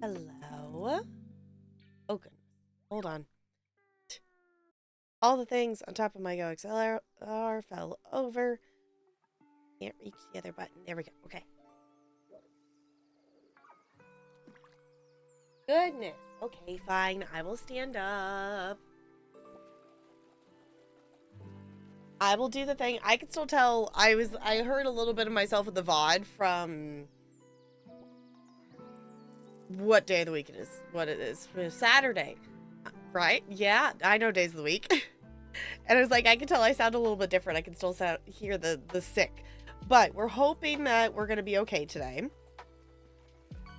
Hello. Oh, goodness. Hold on. All the things on top of my Go XLR fell over. Can't reach the other button. There we go. Okay. Goodness. Okay, fine. I will stand up. I will do the thing. I can still tell I heard a little bit of myself in the VOD from what day of the week it is. What it is. Saturday. Right? Yeah, I know days of the week. And I was like, I can tell I sound a little bit different. I can still hear the sick. But we're hoping that we're going to be okay today.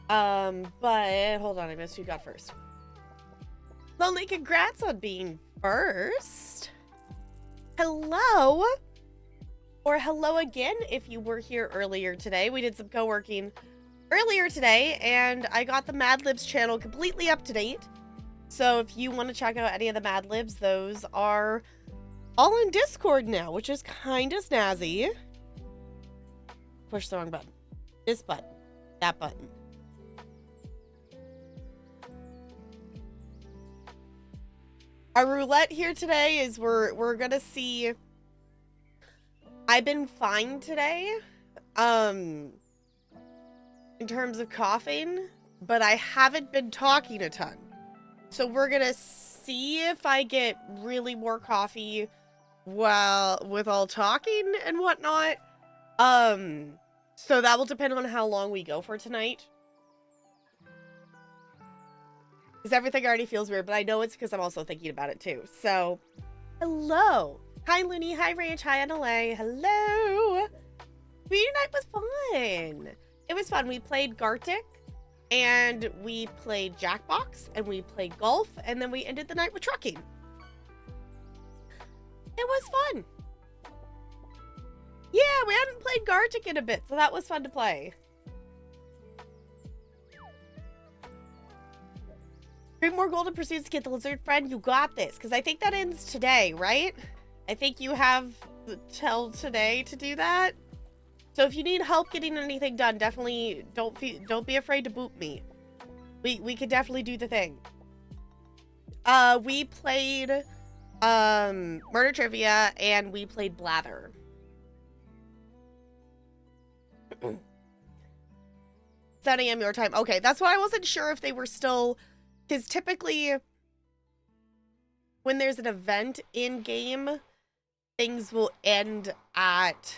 But hold on, I missed who got first. Lonely, congrats on being first. Hello. Or hello again if you were here earlier today. We did some co-working earlier today, and I got the Mad Libs channel completely up to date. So if you want to check out any of the Mad Libs, those are all in Discord now, which is kind of snazzy. Push the wrong button. This button. That button. Our roulette here today is we're gonna see. I've been fine today, in terms of coughing, but I haven't been talking a ton. So we're gonna see if I get really more coffee with all talking and whatnot. So that will depend on how long we go for tonight. Because everything already feels weird, but I know it's because I'm also thinking about it too. So, hello. Hi, Looney. Hi, Ranch. Hi, NLA. Hello. Community night was fun. It was fun. We played Gartic, and we played Jackbox, and we played golf, and then we ended the night with trucking. It was fun. Yeah, we hadn't played Gartic in a bit, so that was fun to play. Three more golden pursuits to get the lizard friend. You got this, because I think that ends today, right? I think you have till today to do that. So if you need help getting anything done, definitely don't be afraid to boot me. We could definitely do the thing. We played Murder Trivia, and we played Blather. 7 a.m. your time. Okay, that's why I wasn't sure if they were still, because typically when there's an event in game, things will end at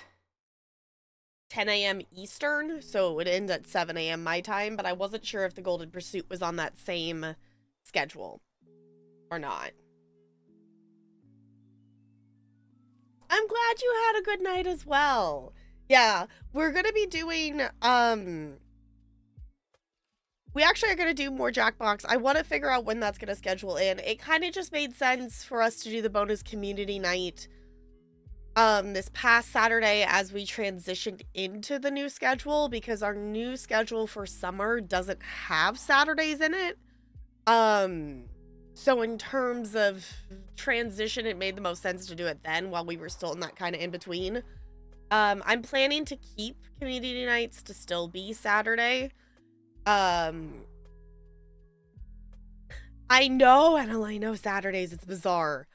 10 a.m. Eastern, so it would end at 7 a.m. my time, but I wasn't sure if the Golden Pursuit was on that same schedule or not. I'm glad you had a good night as well. Yeah, we're gonna be doing, we actually are gonna do more Jackbox. I want to figure out when that's gonna schedule in. It kind of just made sense for us to do the bonus community night this past Saturday as we transitioned into the new schedule, because our new schedule for summer doesn't have Saturdays in it. So in terms of transition, it made the most sense to do it then while we were still in that kind of in between. I'm planning to keep community nights to still be Saturday. I know, and I know Saturdays, it's bizarre.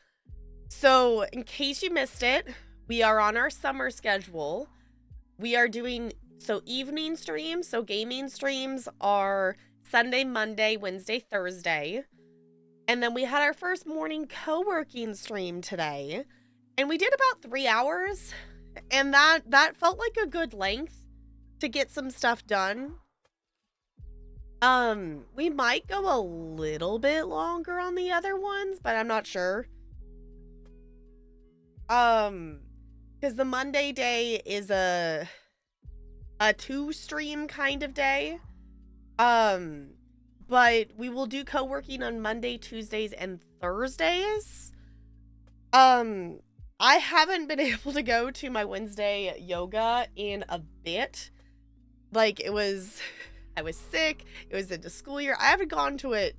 So in case you missed it, we are on our summer schedule. We are doing, so evening streams, so gaming streams are Sunday, Monday, Wednesday, Thursday. And then we had our first morning co-working stream today. And we did about 3 hours. And that felt like a good length to get some stuff done. We might go a little bit longer on the other ones, but I'm not sure. Because the Monday day is a 2-stream kind of day. But we will do co-working on Monday, Tuesdays, and Thursdays. I haven't been able to go to my Wednesday yoga in a bit. Like, I was sick. It was into school year. I haven't gone to it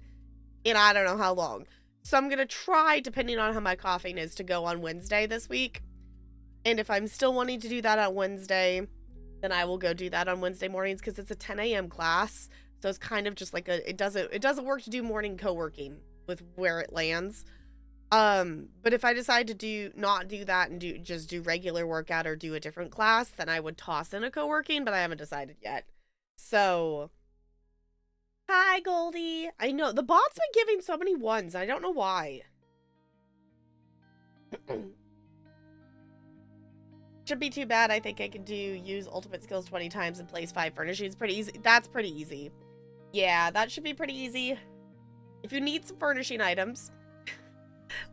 in I don't know how long. So I'm going to try, depending on how my coughing is, to go on Wednesday this week. And if I'm still wanting to do that on Wednesday, then I will go do that on Wednesday mornings, because it's a 10 a.m. class. So it's kind of just like it doesn't work to do morning co-working with where it lands. But if I decide to not do that and just do regular workout or do a different class, then I would toss in a co-working, but I haven't decided yet. So, hi Goldie. I know the bot's been giving so many ones. I don't know why. Should be too bad. I think I could use ultimate skills 20 times and place 5 furnishings. Pretty easy. That's pretty easy. Yeah, that should be pretty easy. If you need some furnishing items,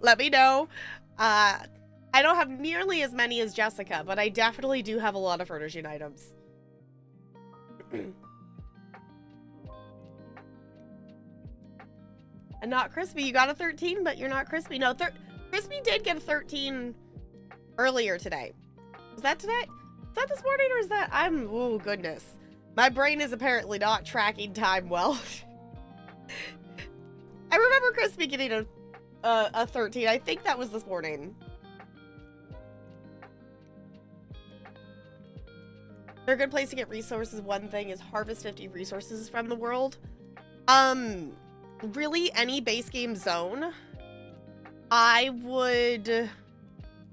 let me know. I don't have nearly as many as Jessica, but I definitely do have a lot of furnishing items. And not Crispy. You got a 13, but you're not Crispy. No, Crispy did get a 13 earlier today. Was that today? Is that this morning or is that... oh, goodness. My brain is apparently not tracking time well. I remember Crispy getting a 13. I think that was this morning. They're a good place to get resources. One thing is harvest 50 resources from the world. Really, any base game zone. I would...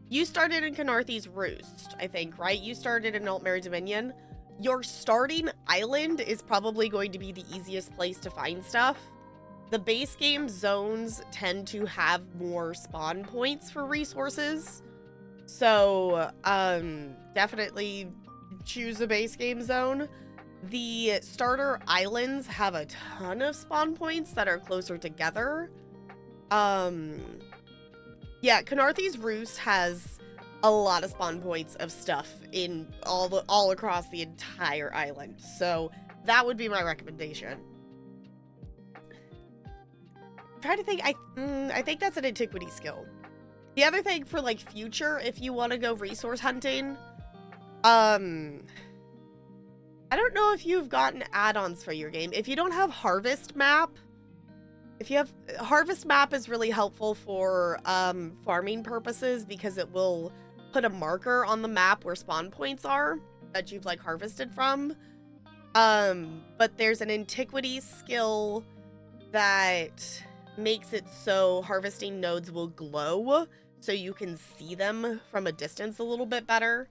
You started in Canarthy's Roost, I think, right? You started in Altmere Dominion. Your starting island is probably going to be the easiest place to find stuff. The base game zones tend to have more spawn points for resources. So, definitely choose a base game zone. The starter islands have a ton of spawn points that are closer together. Yeah, Canarthy's Roost has a lot of spawn points of stuff in all across the entire island. So that would be my recommendation. I'm trying to think. I think that's an antiquity skill. The other thing for like future, if you want to go resource hunting, I don't know if you've gotten add-ons for your game. If you don't have Harvest Map, Harvest Map is really helpful for farming purposes because it will put a marker on the map where spawn points are that you've like harvested from. But there's an antiquity skill that makes it so harvesting nodes will glow so you can see them from a distance a little bit better.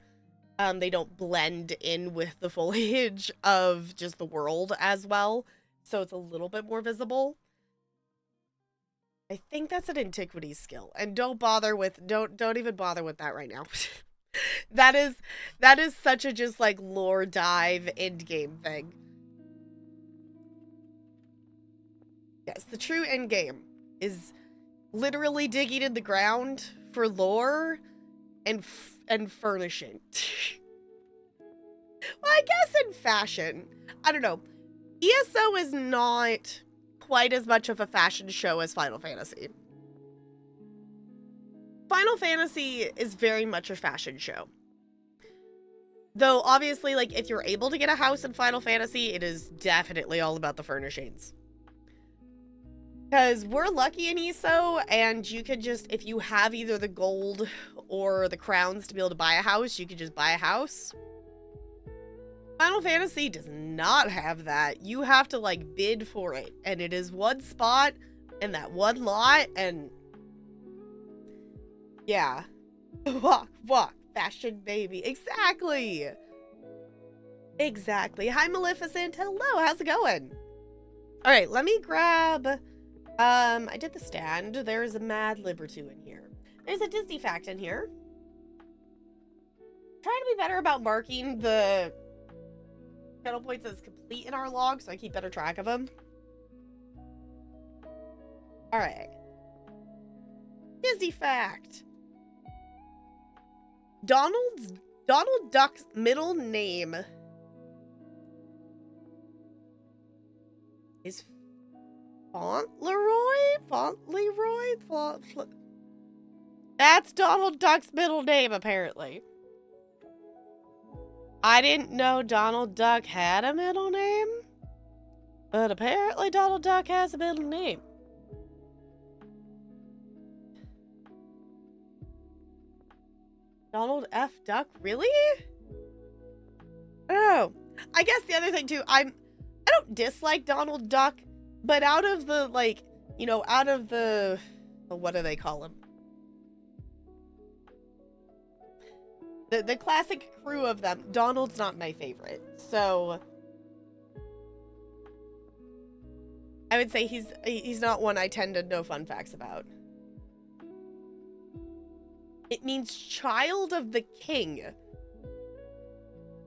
They don't blend in with the foliage of just the world as well, so it's a little bit more visible. I think that's an antiquity skill, and don't even bother with that right now. that is such a just like lore dive end game thing. Yes, the true end game is literally digging in the ground for lore and furnishing. Well, I guess in fashion. I don't know. ESO is not quite as much of a fashion show as Final Fantasy. Final Fantasy is very much a fashion show. Though, obviously, like, if you're able to get a house in Final Fantasy, it is definitely all about the furnishings. Because we're lucky in ESO, and you could just, if you have either the gold or the crowns to be able to buy a house, you could just buy a house. Final Fantasy does not have that. You have to, like, bid for it. And it is one spot and that one lot, and... yeah. Walk, fashion baby. Exactly! Exactly. Hi, Maleficent. Hello, how's it going? Alright, let me grab... I did the stand. There's a Mad Lib or two in here. There's a Disney fact in here. I'm trying to be better about marking the channel points as complete in our log so I keep better track of them. Alright. Disney fact. Donald Duck's middle name is Fauntleroy? That's Donald Duck's middle name, apparently. I didn't know Donald Duck had a middle name, but apparently Donald Duck has a middle name. Donald F. Duck? Really? Oh, I guess the other thing too, I don't dislike Donald Duck, but out of the, like, you know, out of the, what do they call him? The classic crew of them, Donald's not my favorite. So I would say he's not one I tend to know fun facts about. It means child of the king.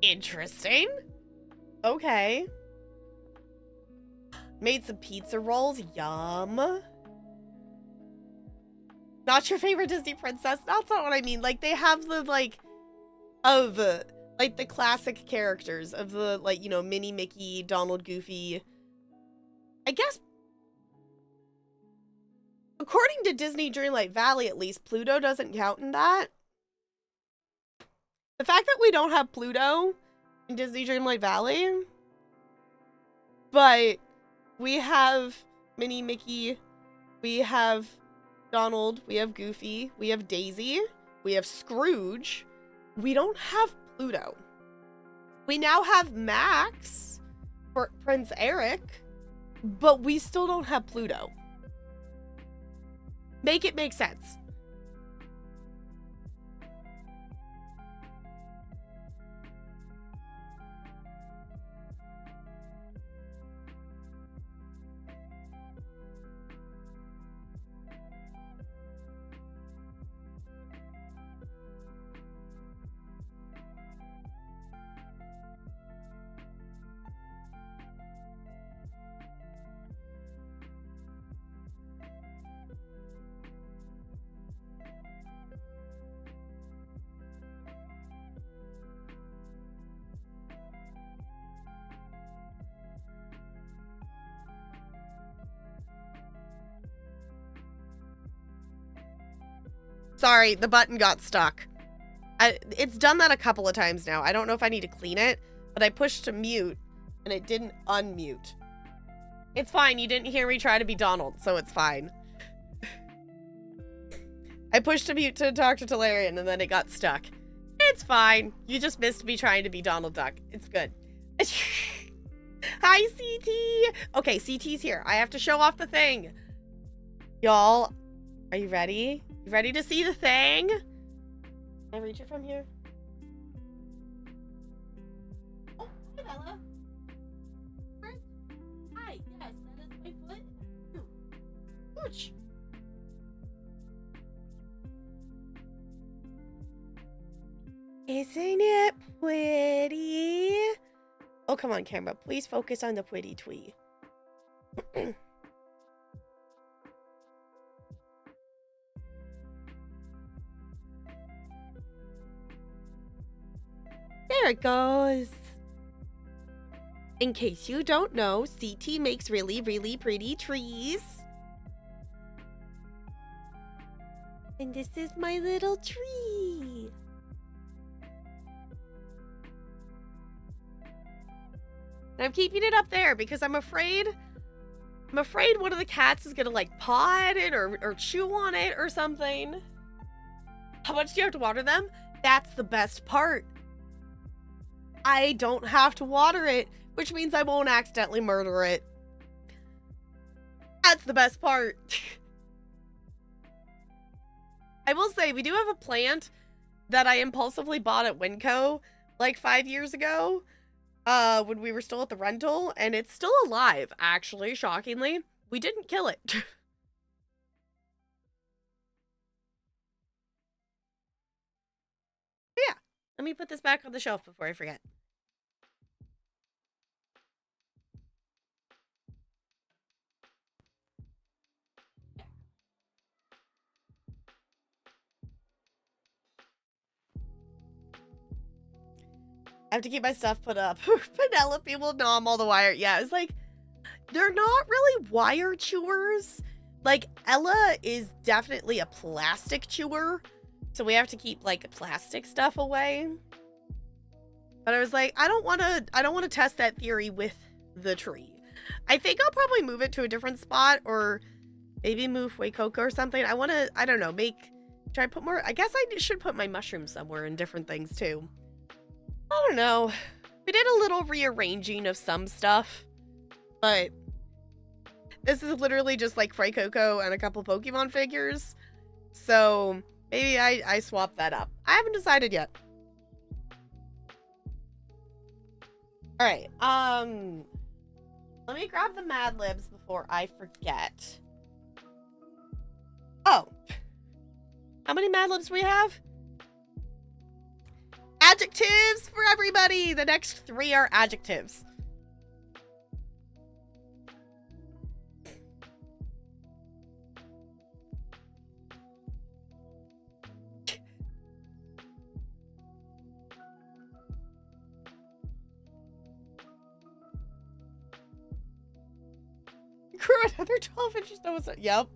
Interesting. Okay. Made some pizza rolls. Yum. Not your favorite Disney princess? That's not what I mean. Like, they have the, like, of, like, the classic characters of the, like, you know, Minnie, Mickey, Donald, Goofy. I guess, according to Disney Dreamlight Valley, at least, Pluto doesn't count in that. The fact that we don't have Pluto in Disney Dreamlight Valley, but we have Minnie, Mickey, we have Donald, we have Goofy, we have Daisy, we have Scrooge. We don't have Pluto. We now have Max for Prince Eric, but we still don't have Pluto. Make it make sense. Sorry, the button got stuck. It's done that a couple of times now. I don't know if I need to clean it, but I pushed to mute, and it didn't unmute. It's fine. You didn't hear me try to be Donald, so it's fine. I pushed to mute to talk to Talarian, and then it got stuck. It's fine. You just missed me trying to be Donald Duck. It's good. Hi, CT. Okay, CT's here. I have to show off the thing. Y'all, are you ready? You ready to see the thing? Can I reach it from here? Oh, hi, Bella. Hi, yes, that is my foot. Ouch. Isn't it pretty? Oh, come on, camera. Please focus on the pretty twee. There it goes. In case you don't know, CT makes really, really pretty trees. And this is my little tree. And I'm keeping it up there because I'm afraid one of the cats is gonna like paw at it or chew on it or something. How much do you have to water them? That's the best part. I don't have to water it, which means I won't accidentally murder it. That's the best part. I will say, we do have a plant that I impulsively bought at Winco like 5 years ago when we were still at the rental, and it's still alive, actually, shockingly. We didn't kill it. Yeah, let me put this back on the shelf before I forget. I have to keep my stuff put up. Penelope will nom all the wire. Yeah, it's like, they're not really wire chewers. Like, Ella is definitely a plastic chewer. So we have to keep, like, plastic stuff away. But I was like, I don't want to test that theory with the tree. I think I'll probably move it to a different spot, or maybe move Fuecoco or something. I want to, I don't know, try to put more, I guess I should put my mushrooms somewhere and different things too. I don't know. We did a little rearranging of some stuff. But this is literally just like Fray Coco and a couple Pokemon figures. So maybe I swap that up. I haven't decided yet. All right. Let me grab the Mad Libs before I forget. Oh. How many Mad Libs do we have? Adjectives for everybody. The next 3 are adjectives. Grew another 12 inches. No, yep.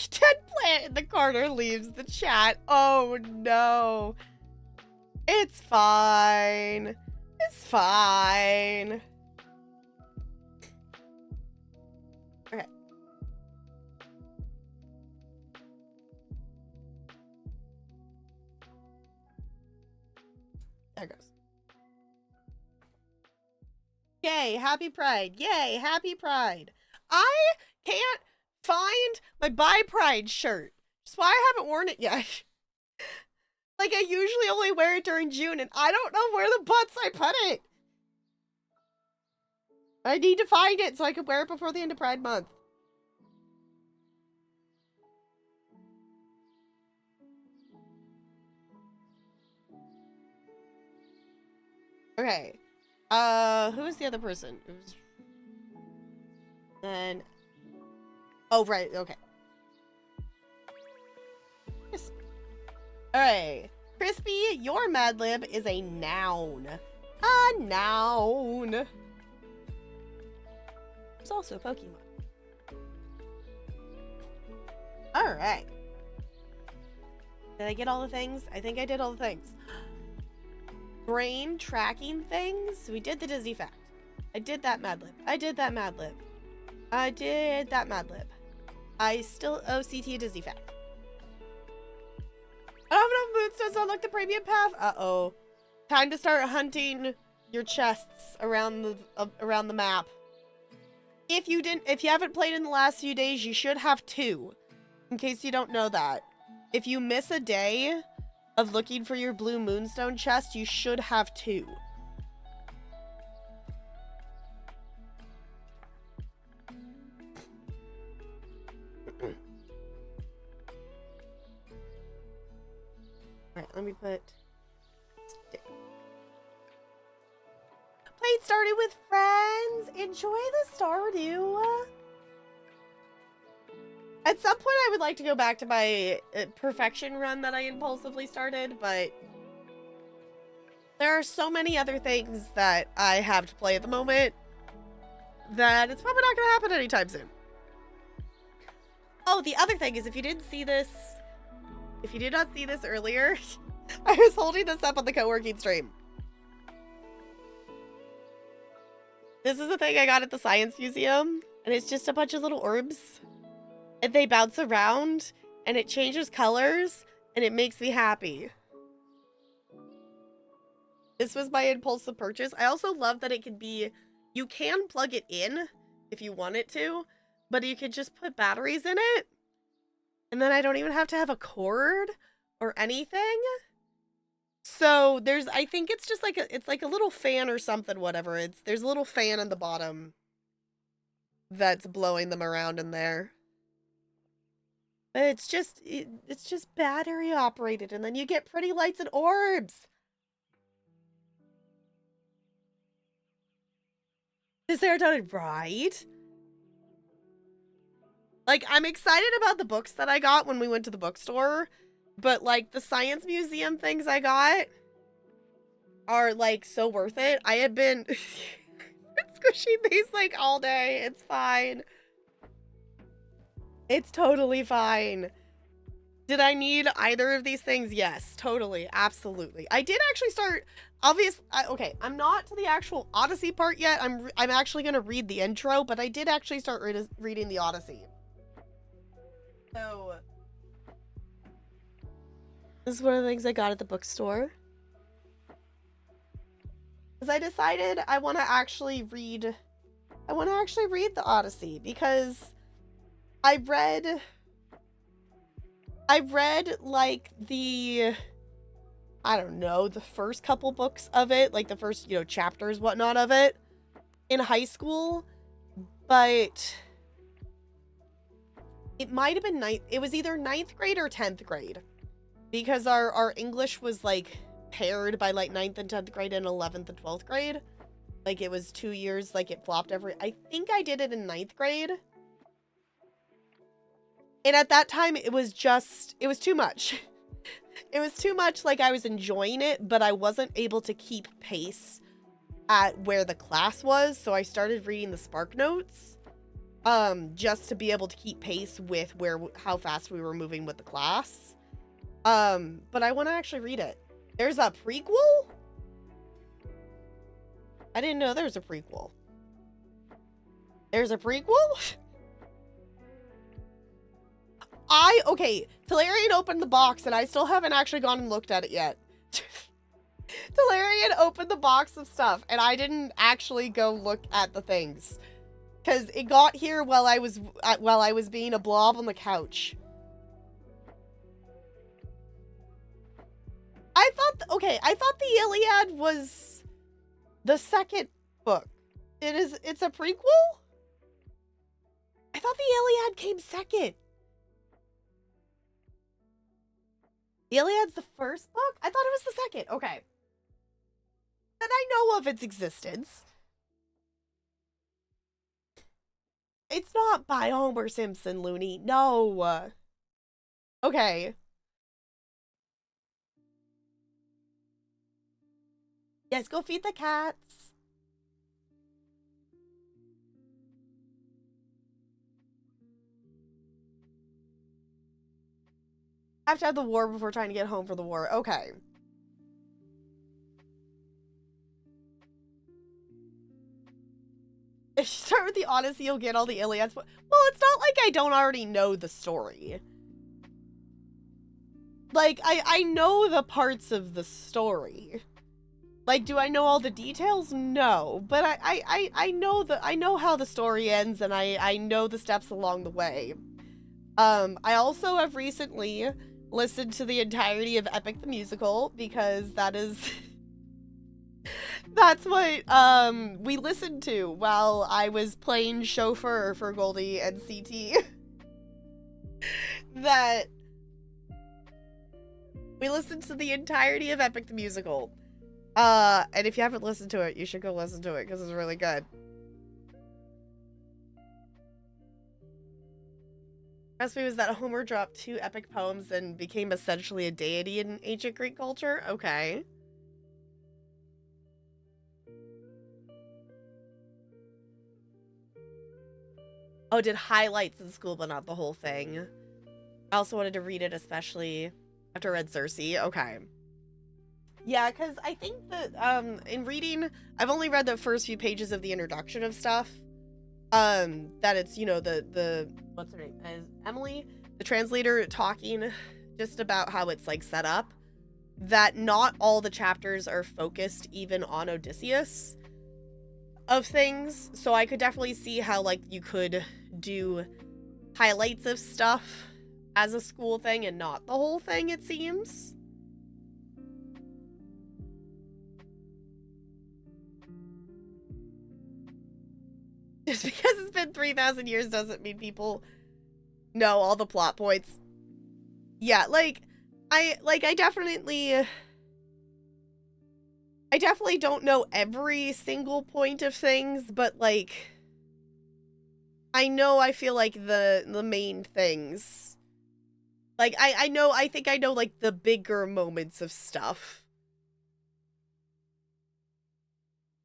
Dead plant in the corner leaves the chat. Oh no. It's fine. It's fine. Okay. There it goes. Yay, happy Pride. Yay, happy Pride. I can't find my Buy Pride shirt. That's why I haven't worn it yet. Like, I usually only wear it during June, and I don't know where the butts I put it. I need to find it so I can wear it before the end of Pride Month. Okay. Who is the other person? It was... Then... Oh, right, okay. Alright. Crispy, your Mad Lib is a noun. A noun. It's also a Pokemon. Alright. Did I get all the things? I think I did all the things. Brain tracking things. We did the Disney fact. I did that Mad Lib. I did that Mad Lib. I did that Mad Lib. I still owe CT a Disney fact. I don't have enough moonstones to unlock the premium path. Uh-oh. Time to start hunting your chests around the map. If you haven't played in the last few days, you should have 2. In case you don't know that. If you miss a day of looking for your blue moonstone chest, you should have 2. Alright, let me put... Played started with friends. Enjoy the Stardew. At some point, I would like to go back to my perfection run that I impulsively started, but there are so many other things that I have to play at the moment that it's probably not going to happen anytime soon. Oh, the other thing is, if you did not see this earlier, I was holding this up on the co-working stream. This is a thing I got at the Science Museum, and it's just a bunch of little orbs. And they bounce around, and it changes colors, and it makes me happy. This was my impulsive purchase. I also love that it can be, you can plug it in if you want it to, but you can just put batteries in it. And then I don't even have to have a cord or anything. So there's, I think it's just like it's like a little fan or something, whatever. There's a little fan on the bottom that's blowing them around in there. But it's just battery operated, and then you get pretty lights and orbs. The serotonin, right? Like, I'm excited about the books that I got when we went to the bookstore, but like the Science Museum things I got are like so worth it. I have been squishing these like all day. It's fine. It's totally fine. Did I need either of these things? Yes, totally. Absolutely. I did actually start, okay, I'm not to the actual Odyssey part yet. I'm actually going to read the intro, but I did actually start reading the Odyssey. So, this is one of the things I got at the bookstore. Because I decided I want to actually read the Odyssey, because I read like I don't know, the first couple books of it, like the first, chapters, whatnot of it in high school, but it might have been it was either 9th grade or 10th grade, because our English was like paired by like 9th and 10th grade and 11th and 12th grade. Like it was 2 years, like it flopped I think I did it in 9th grade. And at that time it was too much. It was too much. Like I was enjoying it, but I wasn't able to keep pace at where the class was. So I started reading the Spark Notes, just to be able to keep pace with how fast we were moving with the class. But I want to actually read it. There's a prequel? I didn't know there was a prequel. There's a prequel? Okay, Talarian opened the box and I still haven't actually gone and looked at it yet. Talarian opened the box of stuff and I didn't actually go look at the things. Because it got here while I was being a blob on the couch. I thought the Iliad was the second book. It's a prequel? I thought the Iliad came second. The Iliad's the first book? I thought it was the second. Okay. Then I know of its existence. It's not by Homer Simpson, Looney. No. Okay. Yes, go feed the cats. I have to have the war before trying to get home for the war. Okay. If you start with the Odyssey, you'll get all the Iliads. Well, it's not like I don't already know the story. Like, I know the parts of the story. Like, do I know all the details? No. But I know how the story ends, and I know the steps along the way. I also have recently listened to the entirety of Epic the Musical, because that is that's what we listened to while I was playing chauffeur for Goldie and CT. That we listened to the entirety of Epic the Musical. And if you haven't listened to it, you should go listen to it because it's really good. Recipe was that Homer dropped 2 epic poems and became essentially a deity in ancient Greek culture? Okay. Oh, did highlights in school, but not the whole thing. I also wanted to read it, especially after I read Circe. Okay. Yeah, because I think that, in reading, I've only read the first few pages of the introduction of stuff. That it's, what's her name? Emily, the translator, talking just about how it's, like, set up. That not all the chapters are focused even on Odysseus of things. So I could definitely see how, like, you could do highlights of stuff as a school thing and not the whole thing, it seems. Just because it's been 3,000 years doesn't mean people know all the plot points. Yeah, I definitely don't know every single point of things, but, like, I feel like the main things. Like, I think I know, like, the bigger moments of stuff.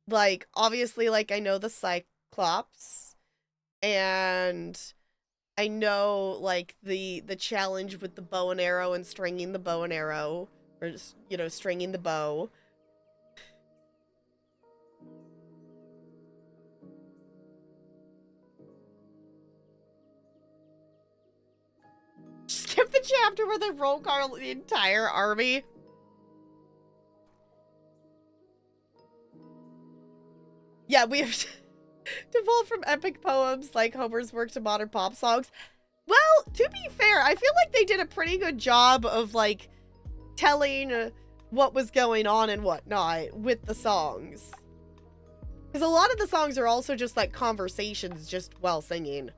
Like, obviously, like, I know the Cyclops, and I know, like, the challenge with the bow and arrow and stringing the bow and arrow, or just, stringing the bow. Skip the chapter where they roll call the entire army. Yeah, we have devolved from epic poems like Homer's work to modern pop songs. Well, to be fair, I feel like they did a pretty good job of, like, telling what was going on and whatnot with the songs. Because a lot of the songs are also just, like, conversations just while singing.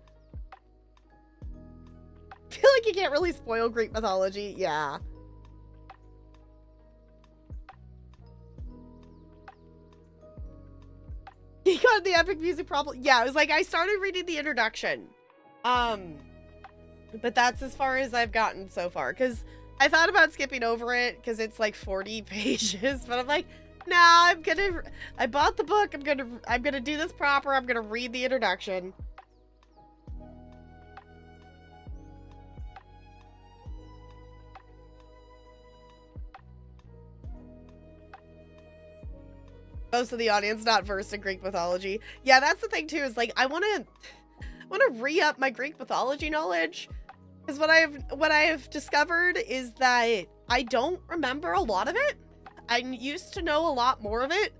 I feel like you can't really spoil Greek mythology. Yeah. He got the epic music problem. Yeah, it was like I started reading the introduction. But that's as far as I've gotten so far. Because I thought about skipping over it because it's like 40 pages. But I'm like, nah, I bought the book. I'm gonna do this proper. I'm gonna read the introduction. Most of the audience not versed in Greek mythology. Yeah, that's the thing too, is like I wanna re-up my Greek mythology knowledge. Because what I have discovered is that I don't remember a lot of it. I used to know a lot more of it.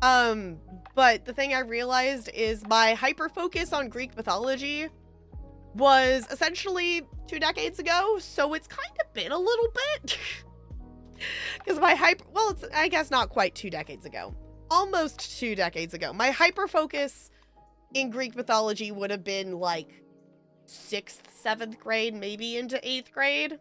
But the thing I realized is my hyper focus on Greek mythology was essentially 2 decades ago, so it's kind of been a little bit. Because it's, I guess not quite 2 decades ago. Almost 2 decades ago. My hyper focus in Greek mythology would have been like 6th, 7th grade, maybe into 8th grade.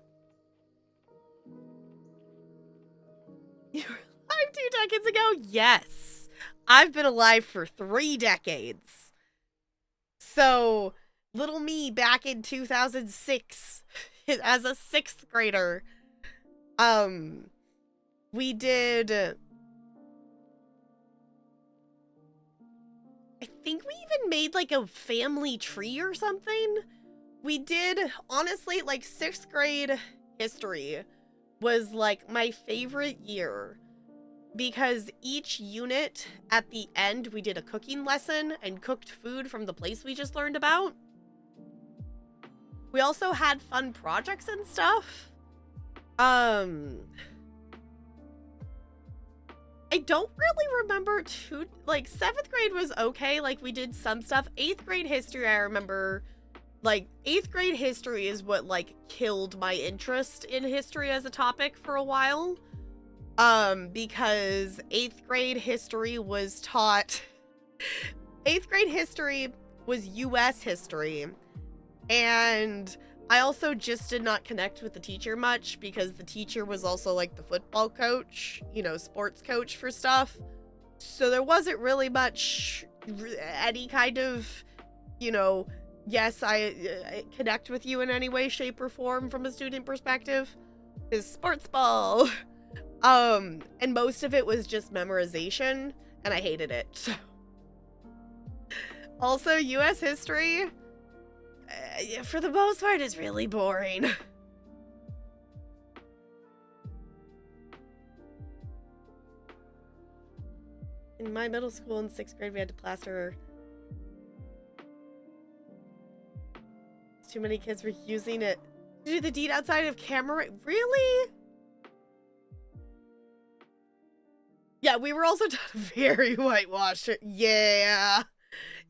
You were alive 2 decades ago? Yes. I've been alive for 3 decades. So, little me back in 2006 as a 6th grader, we did... I think we even made like a family tree or something. We did, honestly, like 6th grade history was like my favorite year because each unit at the end we did a cooking lesson and cooked food from the place we just learned about. We also had fun projects and stuff. I don't really remember like 7th grade was okay. Like we did some stuff. 8th grade history, I remember, like 8th grade history is what like killed my interest in history as a topic for a while. Because 8th grade history was taught, 8th grade history was US history. And I also just did not connect with the teacher much because the teacher was also like the football coach, you know, sports coach for stuff. So there wasn't really much, any kind of, you know, yes, I connect with you in any way, shape, or form from a student perspective. Is sports ball. And most of it was just memorization, and I hated it. Also, US history, for the most part, is really boring. In my middle school in 6th grade, we had to plaster. Too many kids were using it to do the deed outside of camera. Really? Yeah, we were also taught very whitewashed. Yeah.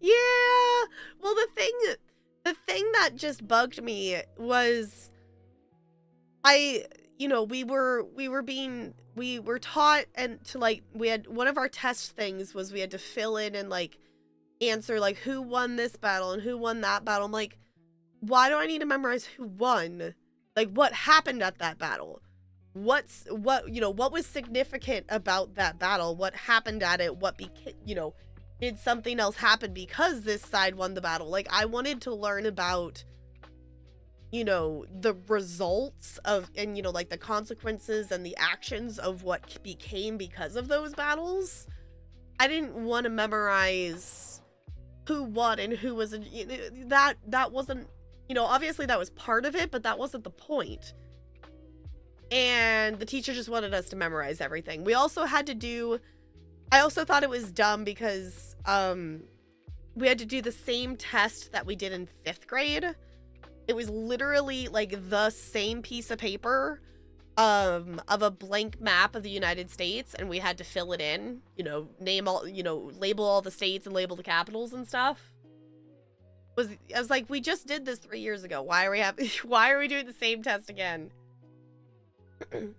Yeah. Well, the thing that just bugged me was you know, we were taught, and to like, we had one of our test things was we had to fill in and like answer like who won this battle and who won that battle. I'm like, why do I need to memorize who won? Like, what happened at that battle? What was significant about that battle? What happened at it? Did something else happen because this side won the battle? Like, I wanted to learn about, you know, the results of, and, you know, like the consequences and the actions of what became because of those battles. I didn't want to memorize who won and who was, that wasn't, you know, obviously that was part of it, but that wasn't the point. And the teacher just wanted us to memorize everything. We also had to do, I also thought it was dumb because we had to do the same test that we did in 5th grade. It was literally like the same piece of paper, of a blank map of the United States, and we had to fill it in, you know, name all, you know, label all the states and label the capitals and stuff. I was like, we just did this 3 years ago. Why are we why are we doing the same test again? We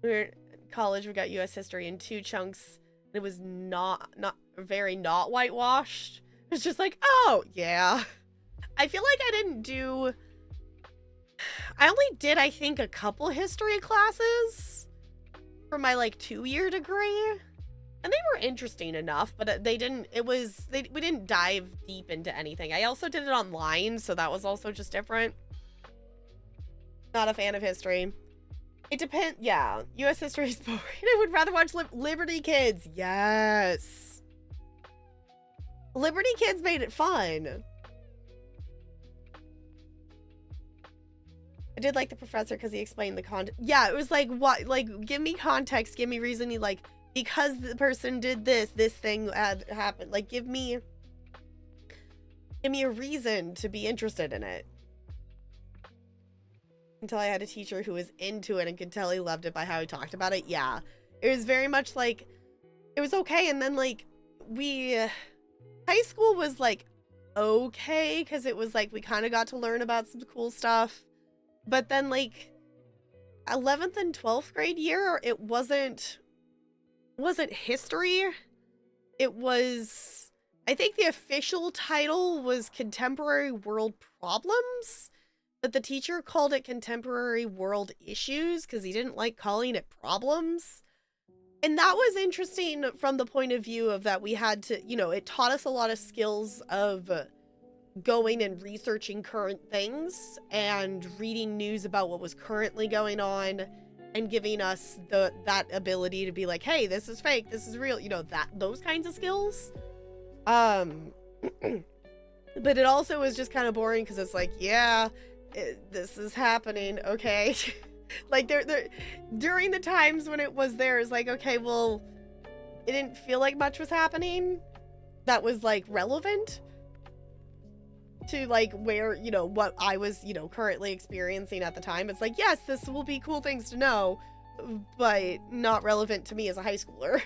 were in college, we got US history in 2 chunks. It was not very not whitewashed. It was just like, oh yeah. I feel like I only did, I think, a couple history classes for my like 2-year degree, and they were interesting enough, but we didn't dive deep into anything. I also did it online, so that was also just different. Not a fan of history. It depends. Yeah, US history is boring. I would rather watch Liberty Kids. Yes, Liberty Kids made it fun. I did like the professor because he explained the context. Yeah, it was like, what, like, give me context, give me reasoning, like, because the person did this thing happened. Like, give me a reason to be interested in it. Until I had a teacher who was into it and could tell he loved it by how he talked about it. Yeah, it was very much like, it was okay. And then like high school was like okay, because it was like we kind of got to learn about some cool stuff. But then like 11th and 12th grade year, it wasn't history. It was, I think the official title was Contemporary World Problems, but the teacher called it Contemporary World Issues because he didn't like calling it problems. And that was interesting from the point of view of that we had to, you know, it taught us a lot of skills of going and researching current things and reading news about what was currently going on, and giving us that ability to be like, hey, this is fake, this is real, you know, those kinds of skills. But it also was just kind of boring because it's like, yeah, this is happening, okay. Like there during the times when it was there, it's like, okay, well, it didn't feel like much was happening that was like relevant to like where, you know, what I was, you know, currently experiencing at the time. It's like, yes, this will be cool things to know, but not relevant to me as a high schooler.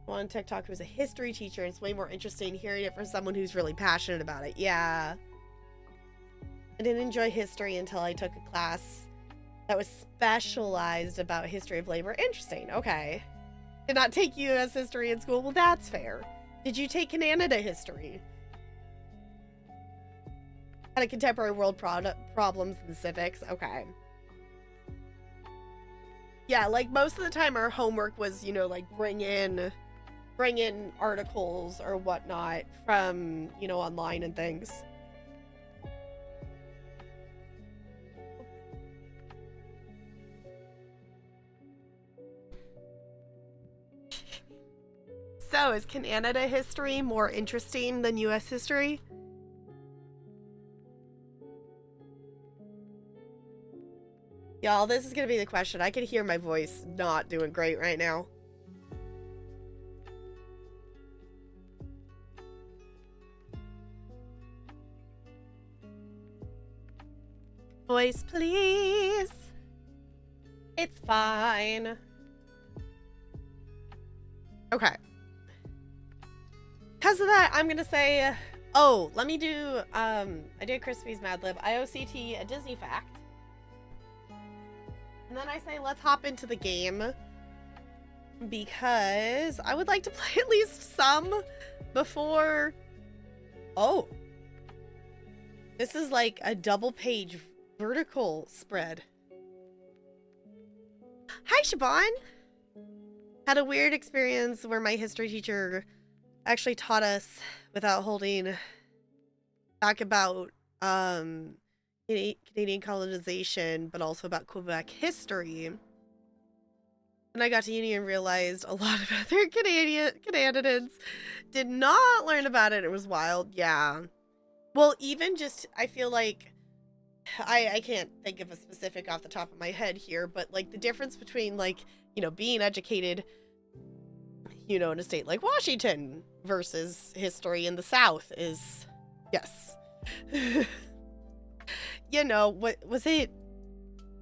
On TikTok who was a history teacher, and it's way more interesting hearing it from someone who's really passionate about it. Yeah. I didn't enjoy history until I took a class that was specialized about history of labor. Interesting. Okay. Did not take U.S. history in school. Well, that's fair. Did you take Canada history? Had a contemporary world problems and civics. Okay. Yeah, like most of the time our homework was, you know, like bring in articles or whatnot from, you know, online and things. So, is Canada history more interesting than US history? Y'all, this is gonna be the question. I can hear my voice not doing great right now. Voice, please. It's fine. Okay. Because of that, I'm gonna say, oh, let me do, I did Crispy's Mad Lib, IOCT, a Disney fact. And then I say, let's hop into the game, because I would like to play at least some before, oh, this is like a double page vertical spread. Hi, Siobhan. Had a weird experience where my history teacher actually taught us without holding back about Canadian colonization, but also about Quebec history. And I got to uni and realized a lot of other Canadians did not learn about it. It was wild. Yeah. Well, even just, I feel like, I can't think of a specific off the top of my head here, but like the difference between like, you know, being educated you know, in a state like Washington versus history in the South is, yes. You know, what was it?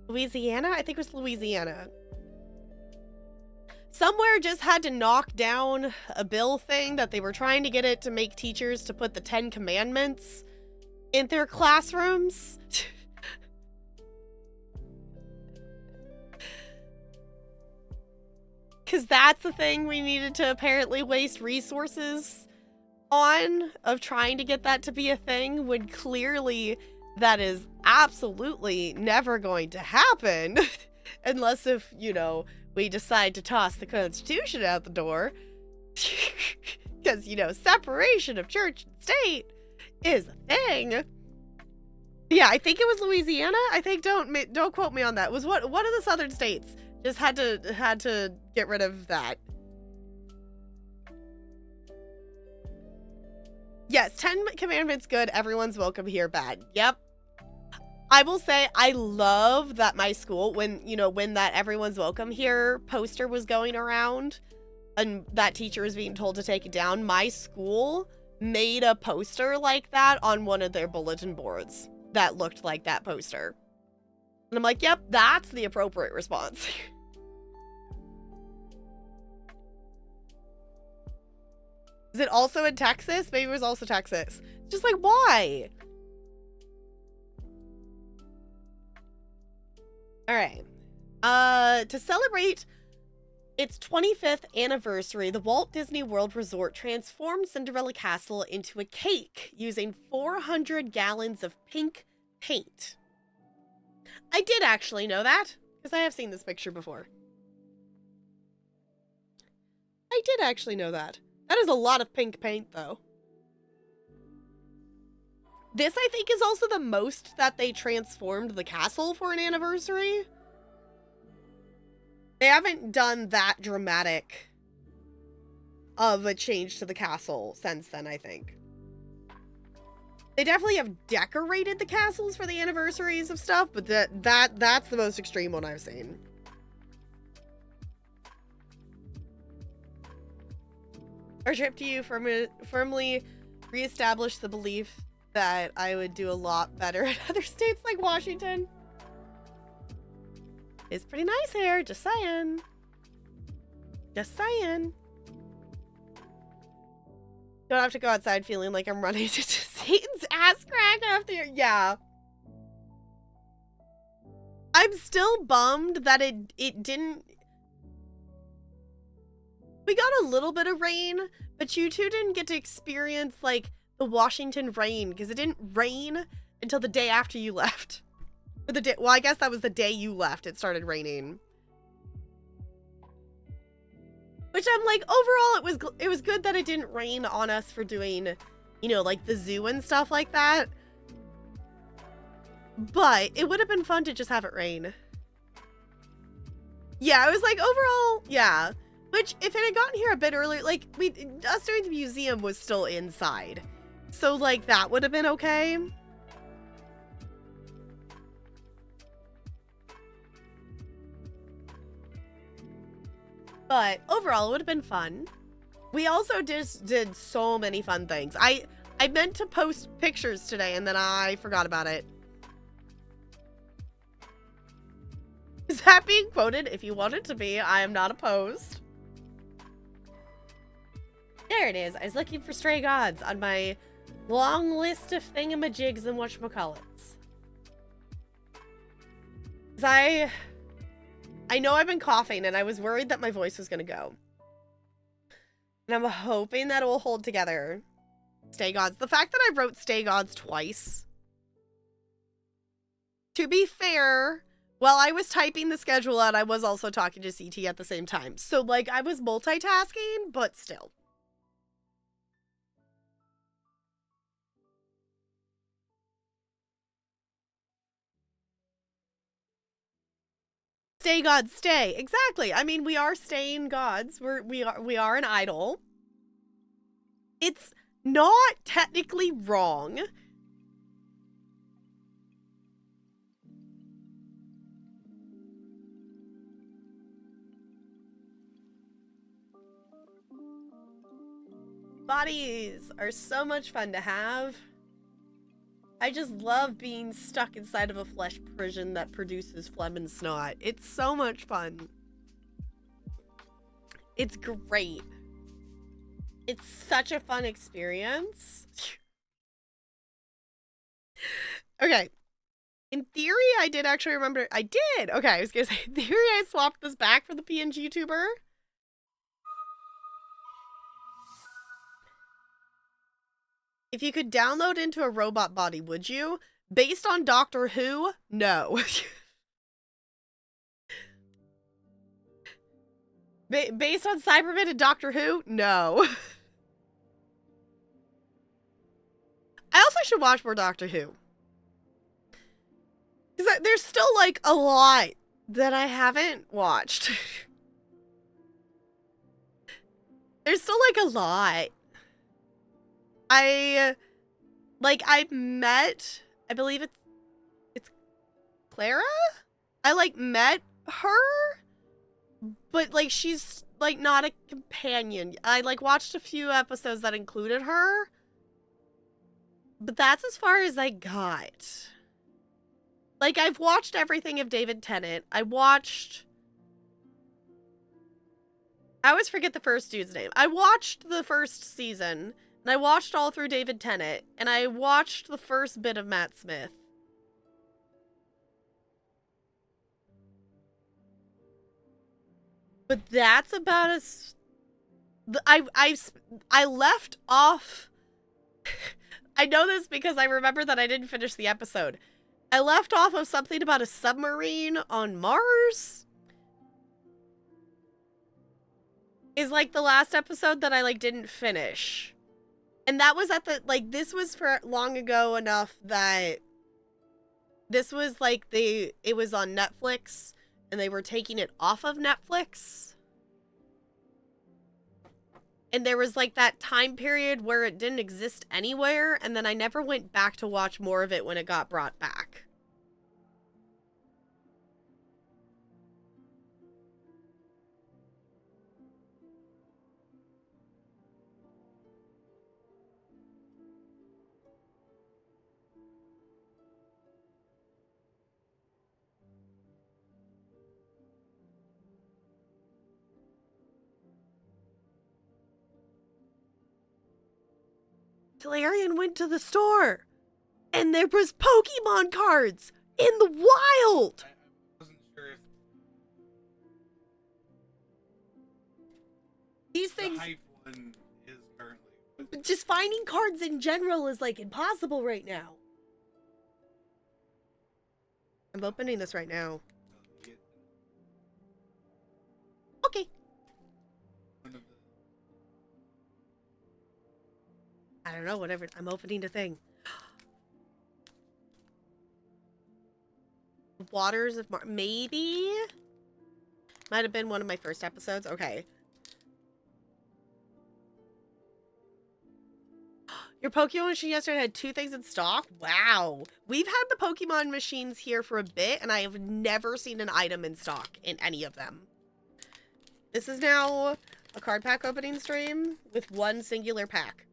Louisiana? I think it was Louisiana. Somewhere just had to knock down a bill thing that they were trying to get it to make teachers to put the 10 Commandments in their classrooms. Because that's the thing we needed to apparently waste resources on, of trying to get that to be a thing, when clearly that is absolutely never going to happen. Unless if, you know, we decide to toss the Constitution out the door. Because, you know, separation of church and state is a thing. Yeah, I think it was Louisiana. I think, don't quote me on that. It was one of the southern states just had to get rid of that. Yes, 10 Commandments good, everyone's welcome here bad. Yep. I will say I love that my school, when that everyone's welcome here poster was going around and that teacher was being told to take it down, my school made a poster like that on one of their bulletin boards that looked like that poster. And I'm like, yep, that's the appropriate response. Is it also in Texas? Maybe it was also Texas. Just like, why? All right. To celebrate its 25th anniversary, the Walt Disney World Resort transformed Cinderella Castle into a cake using 400 gallons of pink paint. I did actually know that, because I have seen this picture before. I did actually know that. That is a lot of pink paint, though. This, I think, is also the most that they transformed the castle for an anniversary. They haven't done that dramatic of a change to the castle since then, I think. They definitely have decorated the castles for the anniversaries of stuff, but that's the most extreme one I've seen. Our trip to you firmly reestablished the belief that I would do a lot better in other states like Washington. It's pretty nice here, just saying. Just saying. Don't have to go outside feeling like I'm running into Satan's ass crack after. Yeah. I'm still bummed that it didn't. We got a little bit of rain, but you two didn't get to experience, like, the Washington rain, because it didn't rain until the day after you left. Or the day, well, I guess that was the day you left, it started raining. Which I'm like, overall, it was good that it didn't rain on us for doing, you know, like, the zoo and stuff like that. But it would have been fun to just have it rain. Yeah, it was like, overall, yeah. Which, if it had gotten here a bit earlier, like, us doing the museum was still inside. So, like, that would have been okay. But, overall, it would have been fun. We also just did so many fun things. I meant to post pictures today, and then I forgot about it. Is that being quoted? If you want it to be, I am not opposed. There it is. I was looking for stray gods on my long list of thingamajigs and whatchamacallits. I know I've been coughing and I was worried that my voice was gonna go. And I'm hoping that it will hold together. Stay gods. The fact that I wrote stay gods twice. To be fair, while I was typing the schedule out, I was also talking to CT at the same time. So, like, I was multitasking, but still. Stay gods, stay. Exactly. I mean, we are staying gods. We are an idol. It's not technically wrong. Bodies are so much fun to have. I just love being stuck inside of a flesh prison that produces phlegm and snot. It's so much fun. It's great. It's such a fun experience. Okay. In theory, I did actually remember. I did. Okay, I was gonna say, in theory, I swapped this back for the PNG tuber. If you could download into a robot body, would you? Based on Doctor Who? No. Based on Cyberman and Doctor Who? No. I also should watch more Doctor Who. Because there's still, like, a lot that I haven't watched. There's still, like, a lot. I met, I believe it's Clara? I, like, met her, but, like, she's, like, not a companion. I, like, watched a few episodes that included her, but that's as far as I got. Like, I've watched everything of David Tennant. I always forget the first dude's name. I watched the first season, and I watched all through David Tennant, and I watched the first bit of Matt Smith. But that's about as... I left off... I know this because I remember that I didn't finish the episode. I left off of something about a submarine on Mars. Is like the last episode that I like didn't finish. And that was at the, like, this was for long ago enough that this was like it was on Netflix and they were taking it off of Netflix. And there was like that time period where it didn't exist anywhere, and then I never went back to watch more of it when it got brought back. Galarian went to the store, and there was Pokemon cards in the wild. I wasn't sure if These things, the hype one is currently. just finding cards in general is like impossible right now. I'm opening this right now. Okay. I don't know, whatever. I'm opening the thing. Waters of Mars. Maybe? Might have been one of my first episodes. Okay. Your Pokemon machine yesterday had 2 things in stock? Wow. We've had the Pokemon machines here for a bit, and I have never seen an item in stock in any of them. This is now a card pack opening stream with one singular pack.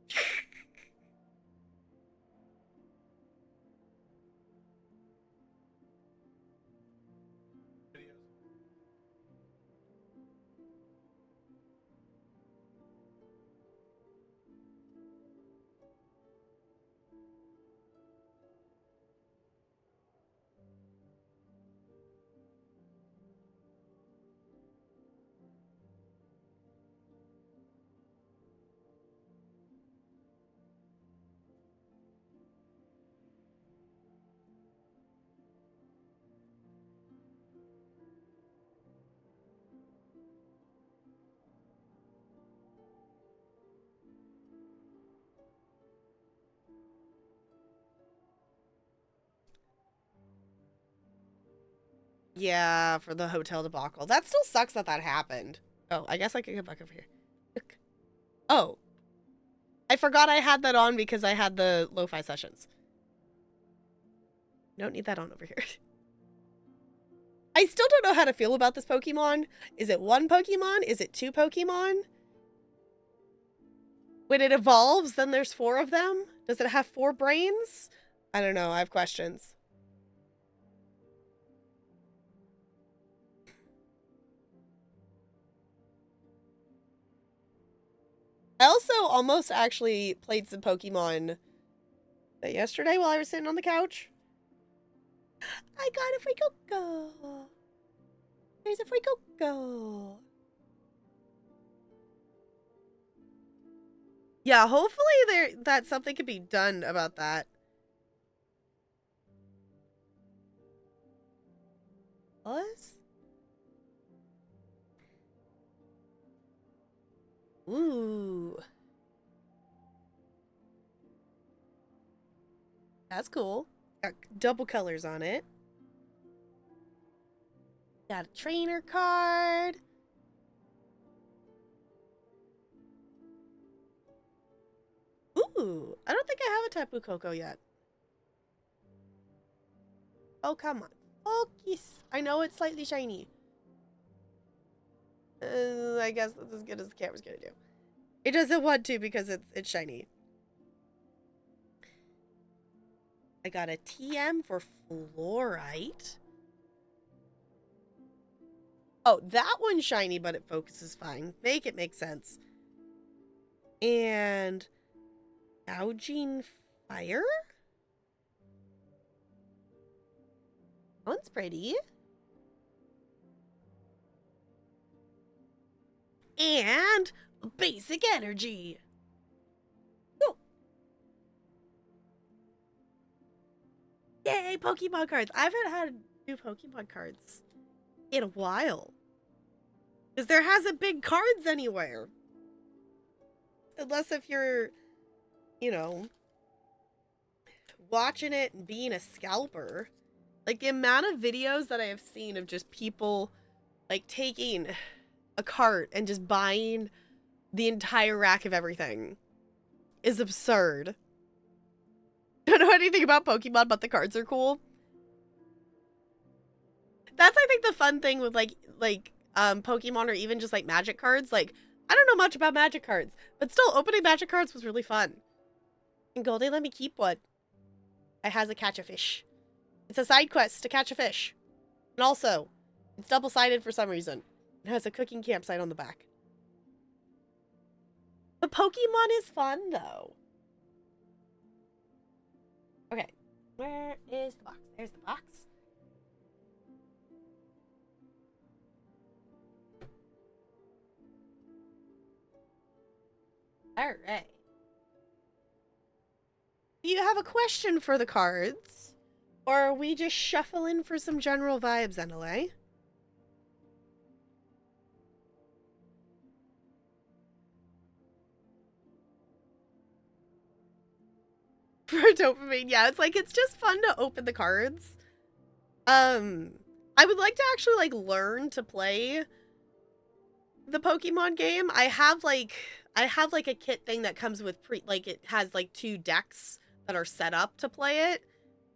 Yeah, for the hotel debacle. That still sucks that that happened. Oh, I guess I can get back over here. Look. Oh. I forgot I had that on because I had the lo-fi sessions. Don't need that on over here. I still don't know how to feel about this Pokemon. Is it 1 Pokemon? Is it 2 Pokemon? When it evolves, then there's 4 of them? Does it have 4 brains? I don't know. I have questions. I also almost actually played some Pokemon yesterday while I was sitting on the couch. I got a Fuecoco. There's a Fuecoco. Yeah, hopefully that something can be done about that. Us? Ooh. That's cool. Got double colors on it. Got a trainer card. Ooh, I don't think I have a Tapu Koko yet. Oh, come on. Focus. I know it's slightly shiny. I guess that's as good as the camera's gonna do. It doesn't want to because it's shiny. I got a TM for Fluorite. Oh, that one's shiny, but it focuses fine. Make it make sense. And Gouging Fire? That one's pretty. And Basic Energy. Oh. Yay, Pokemon cards. I haven't had new Pokemon cards in a while. Because there hasn't been cards anywhere. Unless if you're, you know, watching it and being a scalper. Like, the amount of videos that I have seen of just people, like, taking a cart and just buying the entire rack of everything is absurd. Don't know anything about Pokemon, but the cards are cool. That's, I think, the fun thing with, like, Pokemon or even just, like, Magic cards. Like, I don't know much about Magic cards, but still, opening Magic cards was really fun. And Goldie let me keep one. It has a catch a fish. It's a side quest to catch a fish. And also, it's double-sided for some reason. It has a cooking campsite on the back. But Pokemon is fun, though. Okay. Where is the box? There's the box. Alright. Do you have a question for the cards? Or are we just shuffling for some general vibes, NLA? For dopamine, yeah, it's like, it's just fun to open the cards. I would like to actually, like, learn to play the Pokemon game. I have like a kit thing that comes with it has like 2 decks that are set up to play it.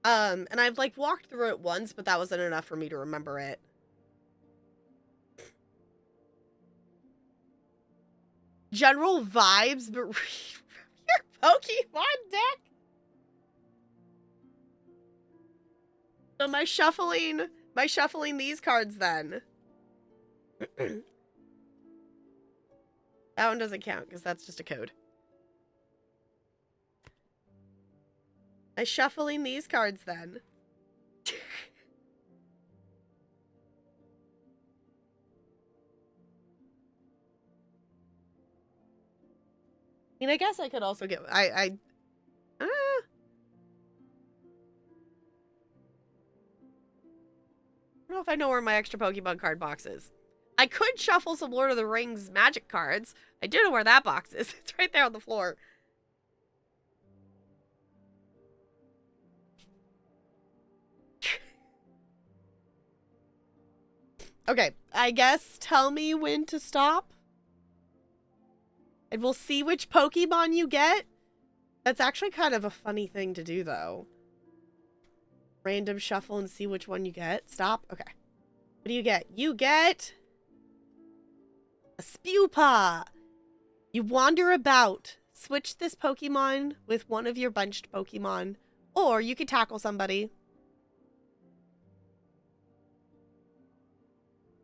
And I've like walked through it once, but that wasn't enough for me to remember it. General vibes, but your Pokemon deck. So my shuffling these cards then. That one doesn't count because that's just a code. I shuffling these cards then. I mean, I guess I could also get I don't know if I know where my extra Pokemon card box is. I could shuffle some Lord of the Rings magic cards. I do know where that box is. It's right there on the floor. Okay, I guess tell me when to stop. And we'll see which Pokemon you get. That's actually kind of a funny thing to do, though. Random shuffle and see which one you get. Stop. Okay. What do you get? You get a Spewpaw. You wander about, switch this Pokemon with one of your bunched Pokemon, or you could tackle somebody.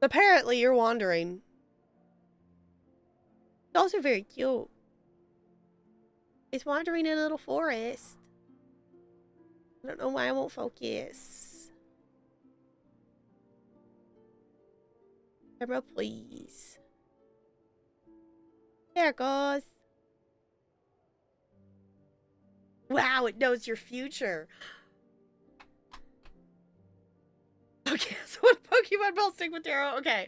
Apparently, you're wandering. It's also very cute. It's wandering in a little forest. I don't know why I won't focus. Camera, please. There it goes. Wow, it knows your future. Okay, so what Pokemon Ball stick with Taro? Okay.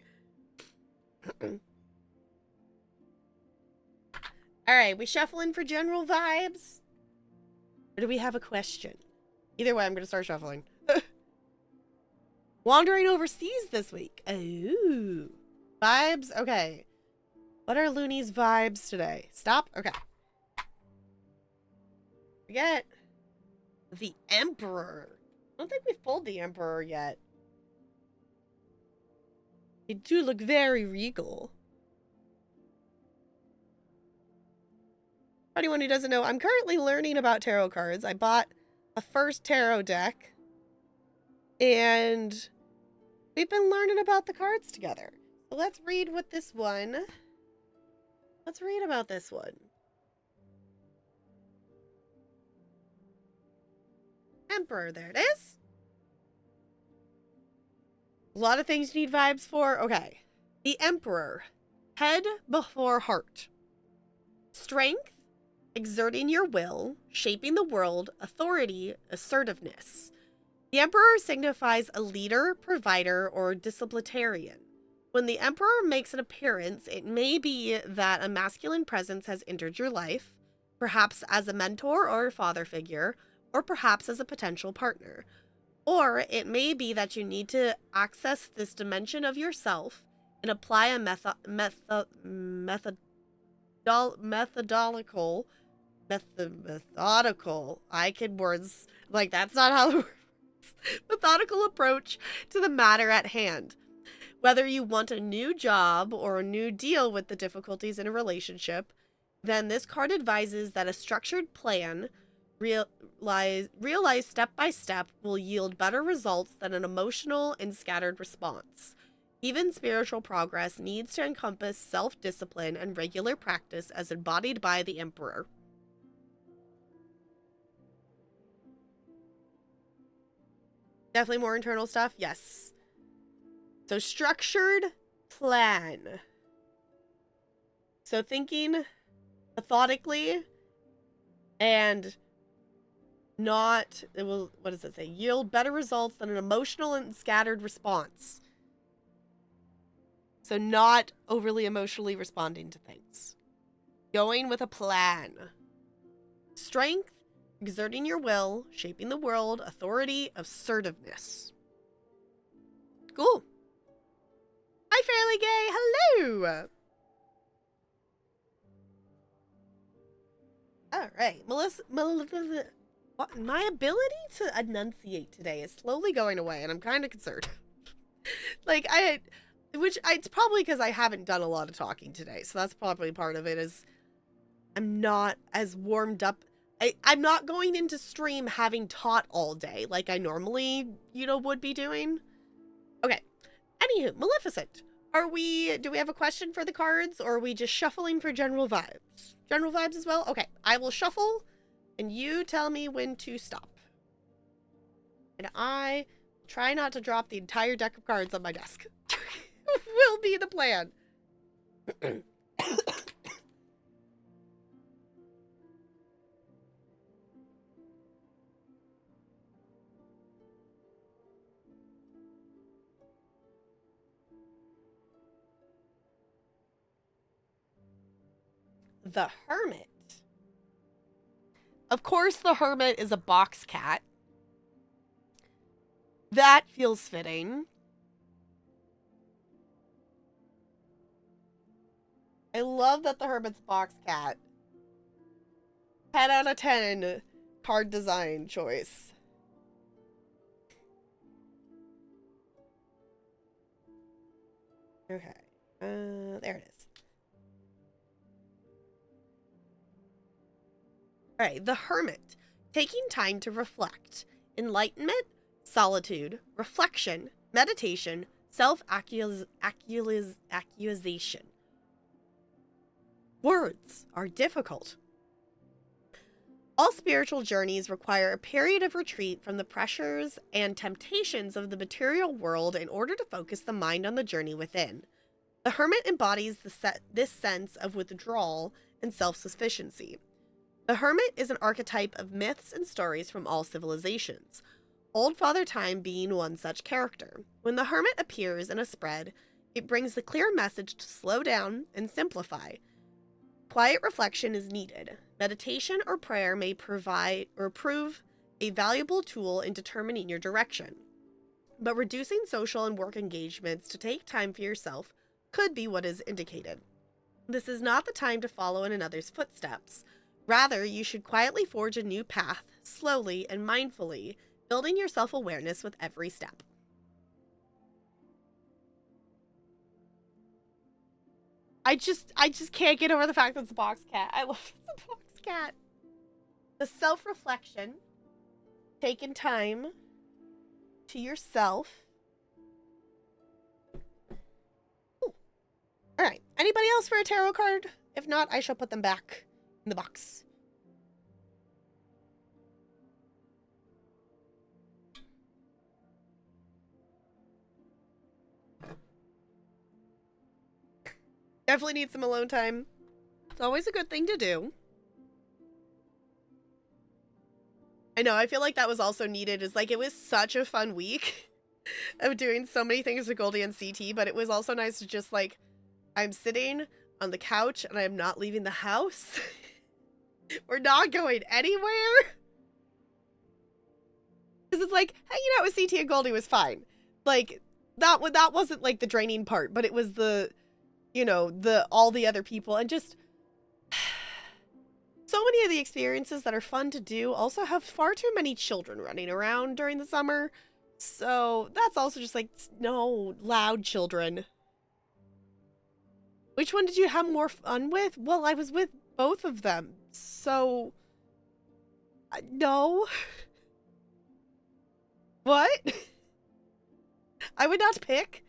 Alright, we shuffling for general vibes? Or do we have a question? Either way, I'm gonna start shuffling. Wandering overseas this week. Ooh. Vibes? Okay. What are Looney's vibes today? Stop? Okay. We get the Emperor. I don't think we've pulled the Emperor yet. They do look very regal. For anyone who doesn't know, I'm currently learning about tarot cards. I bought a first tarot deck. And we've been learning about the cards together. So let's read what this one. Let's read about this one. Emperor, there it is. A lot of things you need vibes for. Okay. The Emperor. Head before heart. Strength, exerting your will, shaping the world, authority, assertiveness. The Emperor signifies a leader, provider, or disciplinarian. When the Emperor makes an appearance, it may be that a masculine presence has entered your life, perhaps as a mentor or a father figure, or perhaps as a potential partner. Or it may be that you need to access this dimension of yourself and apply a methodological, I can words, like that's not how it works. Methodical approach to the matter at hand. Whether you want a new job or a new deal with the difficulties in a relationship, then this card advises that a structured plan, realized step by step, will yield better results than an emotional and scattered response. Even spiritual progress needs to encompass self-discipline and regular practice as embodied by the Emperor. Definitely more internal stuff? Yes. So structured plan. So thinking methodically and not, it will, what does it say? Yield better results than an emotional and scattered response. So not overly emotionally responding to things. Going with a plan. Strength, exerting your will, shaping the world, authority, assertiveness. Cool. Hi, Fairly Gay. Hello. All right, Melissa, my ability to enunciate today is slowly going away, and I'm kind of concerned. Like it's probably because I haven't done a lot of talking today, so that's probably part of it. Is I'm not as warmed up. I'm not going into stream having taught all day like I normally, would be doing. Okay. Anywho, Maleficent. Do we have a question for the cards, or are we just shuffling for general vibes? General vibes as well? Okay, I will shuffle, and you tell me when to stop. And I try not to drop the entire deck of cards on my desk. Will be the plan. The Hermit. Of course, the Hermit is a box cat. That feels fitting. I love that the Hermit's a box cat. 10 out of 10 card design choice. Okay. There it is. All right, the hermit, taking time to reflect, enlightenment, solitude, reflection, meditation, self-accusation. Words are difficult. All spiritual journeys require a period of retreat from the pressures and temptations of the material world in order to focus the mind on the journey within. The hermit embodies this sense of withdrawal and self-sufficiency. The hermit is an archetype of myths and stories from all civilizations, Old Father Time being one such character. When the hermit appears in a spread, it brings the clear message to slow down and simplify. Quiet reflection is needed. Meditation or prayer may provide or prove a valuable tool in determining your direction. But reducing social and work engagements to take time for yourself could be what is indicated. This is not the time to follow in another's footsteps. Rather, you should quietly forge a new path, slowly and mindfully, building your self-awareness with every step. I just can't get over the fact that it's a box cat. I love it's a box cat. The self-reflection, taking time to yourself. Ooh. All right. Anybody else for a tarot card? If not, I shall put them back in the box. Definitely need some alone time. It's always a good thing to do. I know, I feel like that was also needed. Is like, it was such a fun week of doing so many things with Goldie and CT, but it was also nice to just like, I'm sitting on the couch and I am not leaving the house. We're not going anywhere. Because it's like, hanging out with CT and Goldie was fine. Like, that wasn't like the draining part, but it was the, you know, all the other people, and just so many of the experiences that are fun to do also have far too many children running around during the summer. So that's also just like, no loud children. Which one did you have more fun with? Well, I was with both of them. So no. What? I would not pick.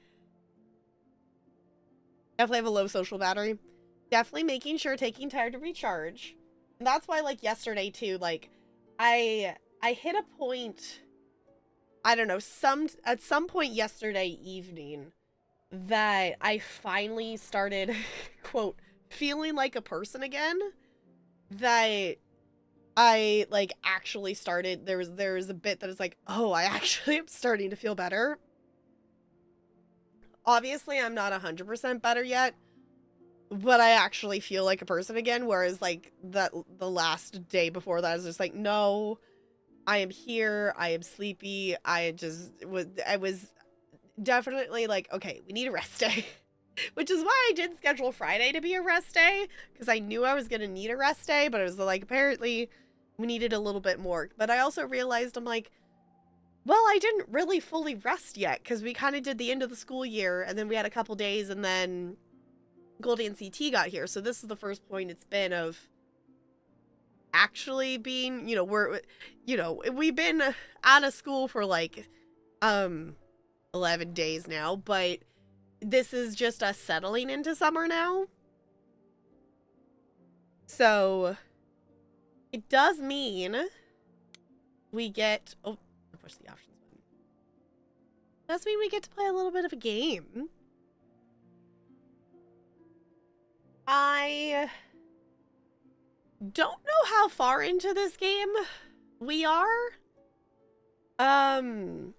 Definitely have a low social battery. Definitely making sure taking time to recharge. And that's why, like, yesterday too, like, I hit a point, I don't know, at some point yesterday evening that I finally started, quote, feeling like a person again. That I, like, actually started, there was a bit that is like, oh, I actually am starting to feel better. Obviously, I'm not 100% better yet, but I actually feel like a person again, whereas, like, the last day before that, I was just like, no, I am here, I am sleepy, I was definitely like, okay, we need a rest day. Which is why I did schedule Friday to be a rest day, because I knew I was going to need a rest day, but it was like, apparently, we needed a little bit more. But I also realized, I'm like, well, I didn't really fully rest yet, because we kind of did the end of the school year, and then we had a couple days, and then Goldie and CT got here. So this is the first point it's been of actually being, you know, we've been out of school for like 11 days now, but this is just us settling into summer now. So it does mean we get, oh, I pushed the options button. It does mean we get to play a little bit of a game. I don't know how far into this game we are. I know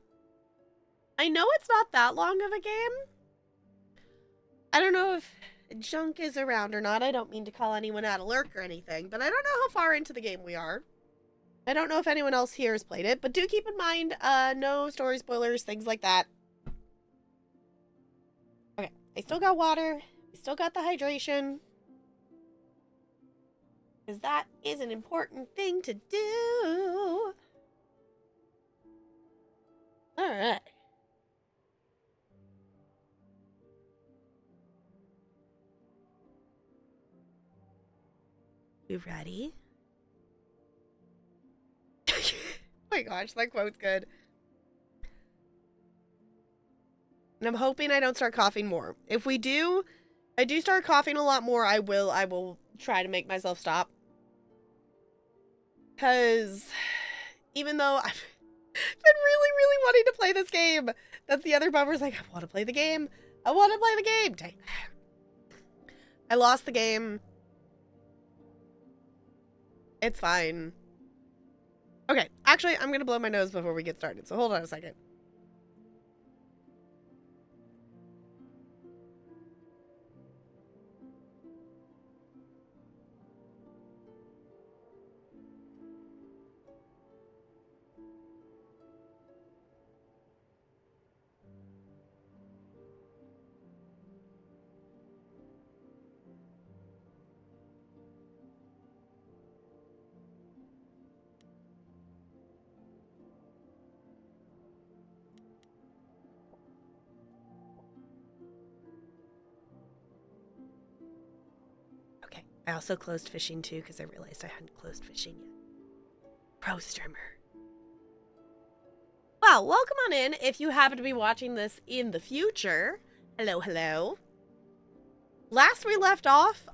it's not that long of a game. I don't know if Junk is around or not. I don't mean to call anyone out a lurk or anything, but I don't know how far into the game we are. I don't know if anyone else here has played it, but do keep in mind, no story spoilers, things like that. Okay, I still got water. I still got the hydration. Because that is an important thing to do. Alright. You ready? my gosh, that quote's good. And I'm hoping I don't start coughing more. If I do start coughing a lot more, I will try to make myself stop. Because even though I've been really, really wanting to play this game, that's the other bummer's like, I want to play the game. I want to play the game. Dang. I lost the game. It's fine. Okay, actually, I'm going to blow my nose before we get started, so hold on a second. Okay, I also closed fishing too because I realized I hadn't closed fishing yet. Pro streamer. Well, welcome on in if you happen to be watching this in the future. Hello, hello. Last we left off,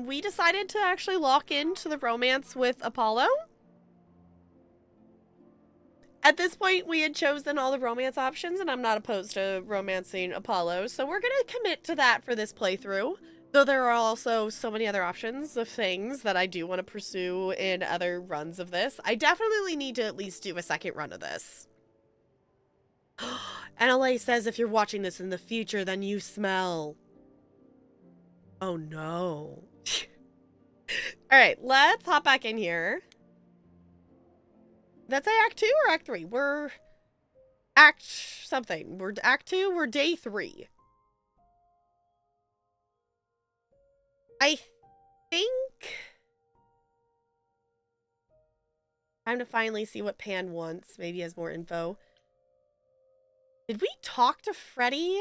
we decided to actually lock into the romance with Apollo. At this point, we had chosen all the romance options, and I'm not opposed to romancing Apollo, so we're going to commit to that for this playthrough. Though there are also so many other options of things that I do want to pursue in other runs of this. I definitely need to at least do a second run of this. NLA says if you're watching this in the future, then you smell. Oh no. Alright, let's hop back in here. That's Act 2 or Act 3? We're Act something. We're Act 2, we're Day 3. I think... Time to finally see what Pan wants. Maybe he has more info. Did we talk to Freddy?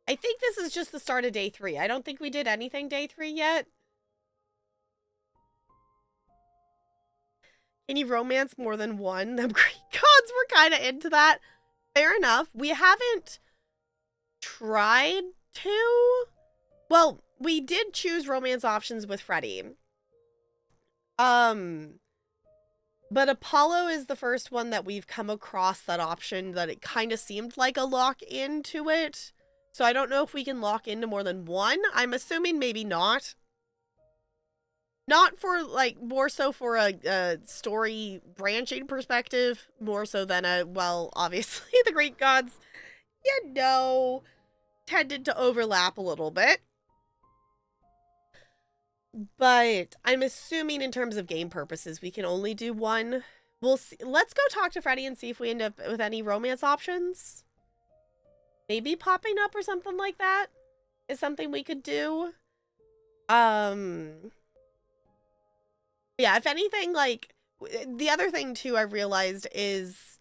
I think this is just the start of Day 3. I don't think we did anything Day 3 yet. Can you romance more than one? Them Greek gods were kind of into that. Fair enough. We haven't tried to. Well, we did choose romance options with Freddy. But Apollo is the first one that we've come across that option that it kind of seemed like a lock into it. So I don't know if we can lock into more than one. I'm assuming maybe not. Not for, like, more so for a story branching perspective, more so than a, well, obviously the Greek gods, you know, tended to overlap a little bit. But I'm assuming in terms of game purposes, we can only do one. We'll see. Let's go talk to Freddy and see if we end up with any romance options. Maybe popping up or something like that is something we could do. Yeah, if anything, like, the other thing, too, I realized is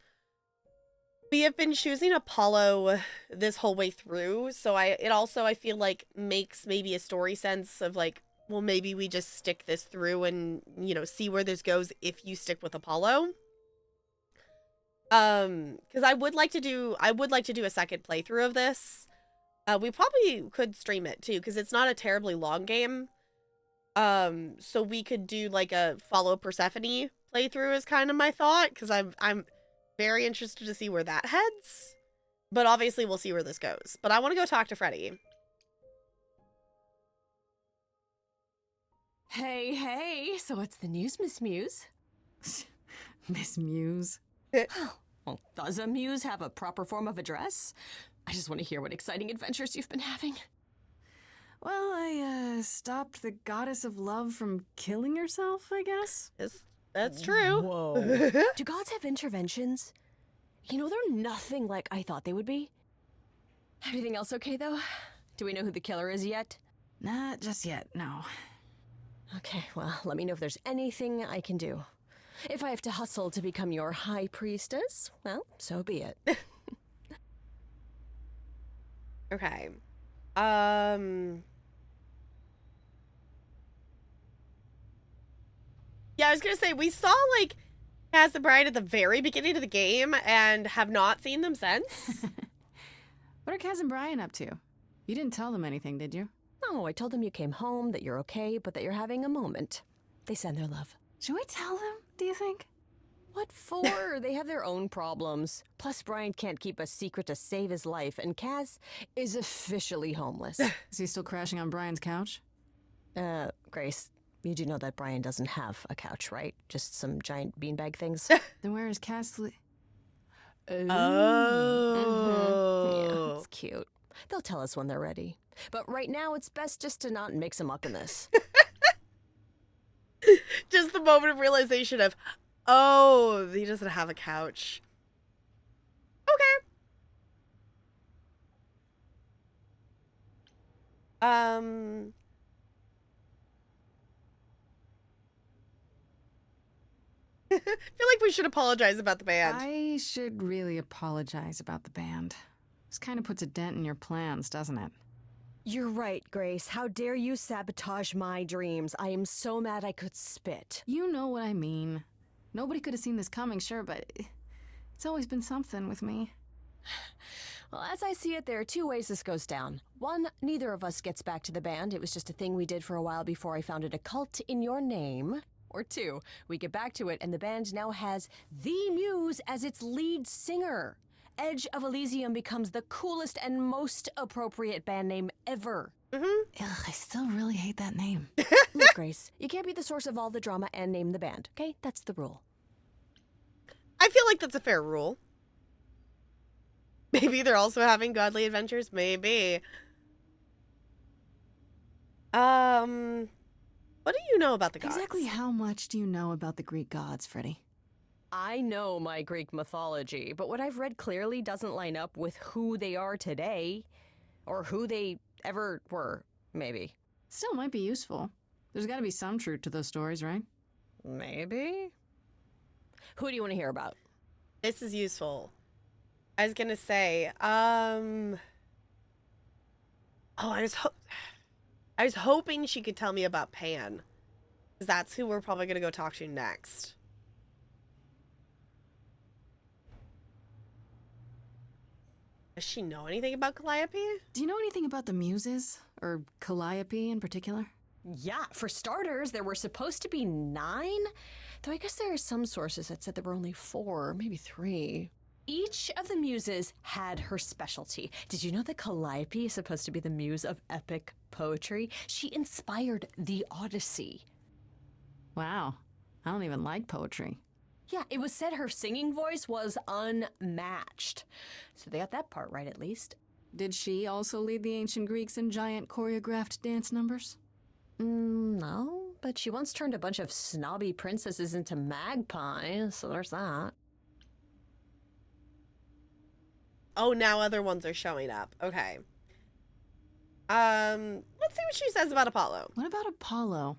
we have been choosing Apollo this whole way through, so it also, I feel like, makes maybe a story sense of, like, well, maybe we just stick this through and, you know, see where this goes if you stick with Apollo. Because I would like to do a second playthrough of this. We probably could stream it, too, because it's not a terribly long game. So we could do like a follow Persephone playthrough is kind of my thought, because I'm very interested to see where that heads. But obviously we'll see where this goes. But I want to go talk to Freddy. Hey, hey, so what's the news, Miss Muse? Miss Muse? Well, does a muse have a proper form of address? I just want to hear what exciting adventures you've been having. Well, I stopped the goddess of love from killing herself, I guess. That's true. Whoa. Do gods have interventions? You know, they're nothing like I thought they would be. Everything else okay, though? Do we know who the killer is yet? Not just yet, no. Okay, well, let me know if there's anything I can do. If I have to hustle to become your high priestess, well, so be it. Okay. Yeah, I was gonna say, we saw, like, Kaz and Brian at the very beginning of the game and have not seen them since. What are Kaz and Brian up to? You didn't tell them anything, did you? No, I told them you came home, that you're okay, but that you're having a moment. They send their love. Should we tell them, do you think? What for? They have their own problems. Plus, Brian can't keep a secret to save his life, and Kaz is officially homeless. Is he still crashing on Brian's couch? Grace, you do know that Brian doesn't have a couch, right? Just some giant beanbag things? Then where is Kaz Oh. Yeah, it's cute. They'll tell us when they're ready. But right now, it's best just to not mix them up in this. Just the moment of realization of, oh, he doesn't have a couch. Okay. I feel like we should apologize about the band. I should really apologize about the band. This kind of puts a dent in your plans, doesn't it? You're right, Grace. How dare you sabotage my dreams? I am so mad I could spit. You know what I mean. Nobody could have seen this coming, sure, but it's always been something with me. Well, as I see it, there are two ways this goes down. One, neither of us gets back to the band. It was just a thing we did for a while before I founded a cult in your name. Or two, we get back to it and the band now has the Muse as its lead singer. Edge of Elysium becomes the coolest and most appropriate band name ever. Mm-hmm. Ugh, I still really hate that name. Look, Grace, you can't be the source of all the drama and name the band, okay? That's the rule. I feel like that's a fair rule. Maybe they're also having godly adventures. Maybe. What do you know about the gods? Exactly how much do you know about the Greek gods, Freddie? I know my Greek mythology, but what I've read clearly doesn't line up with who they are today. Or who they ever were, maybe. Still might be useful. There's got to be some truth to those stories, right? Maybe? Who do you want to hear about? This is useful. I was gonna say, oh, I was hoping she could tell me about Pan, because that's who we're probably gonna go talk to next. Does she know anything about Calliope? Do you know anything about the Muses? Or Calliope in particular? Yeah, for starters, there were supposed to be 9, though I guess there are some sources that said there were only 4, maybe 3. Each of the muses had her specialty. Did you know that Calliope is supposed to be the muse of epic poetry? She inspired the Odyssey. Wow. I don't even like poetry. Yeah, it was said her singing voice was unmatched. So they got that part right, at least. Did she also lead the ancient Greeks in giant choreographed dance numbers? No, but she once turned a bunch of snobby princesses into magpies, so there's that. Oh, now other ones are showing up. Okay. Let's see what she says about Apollo. What about Apollo?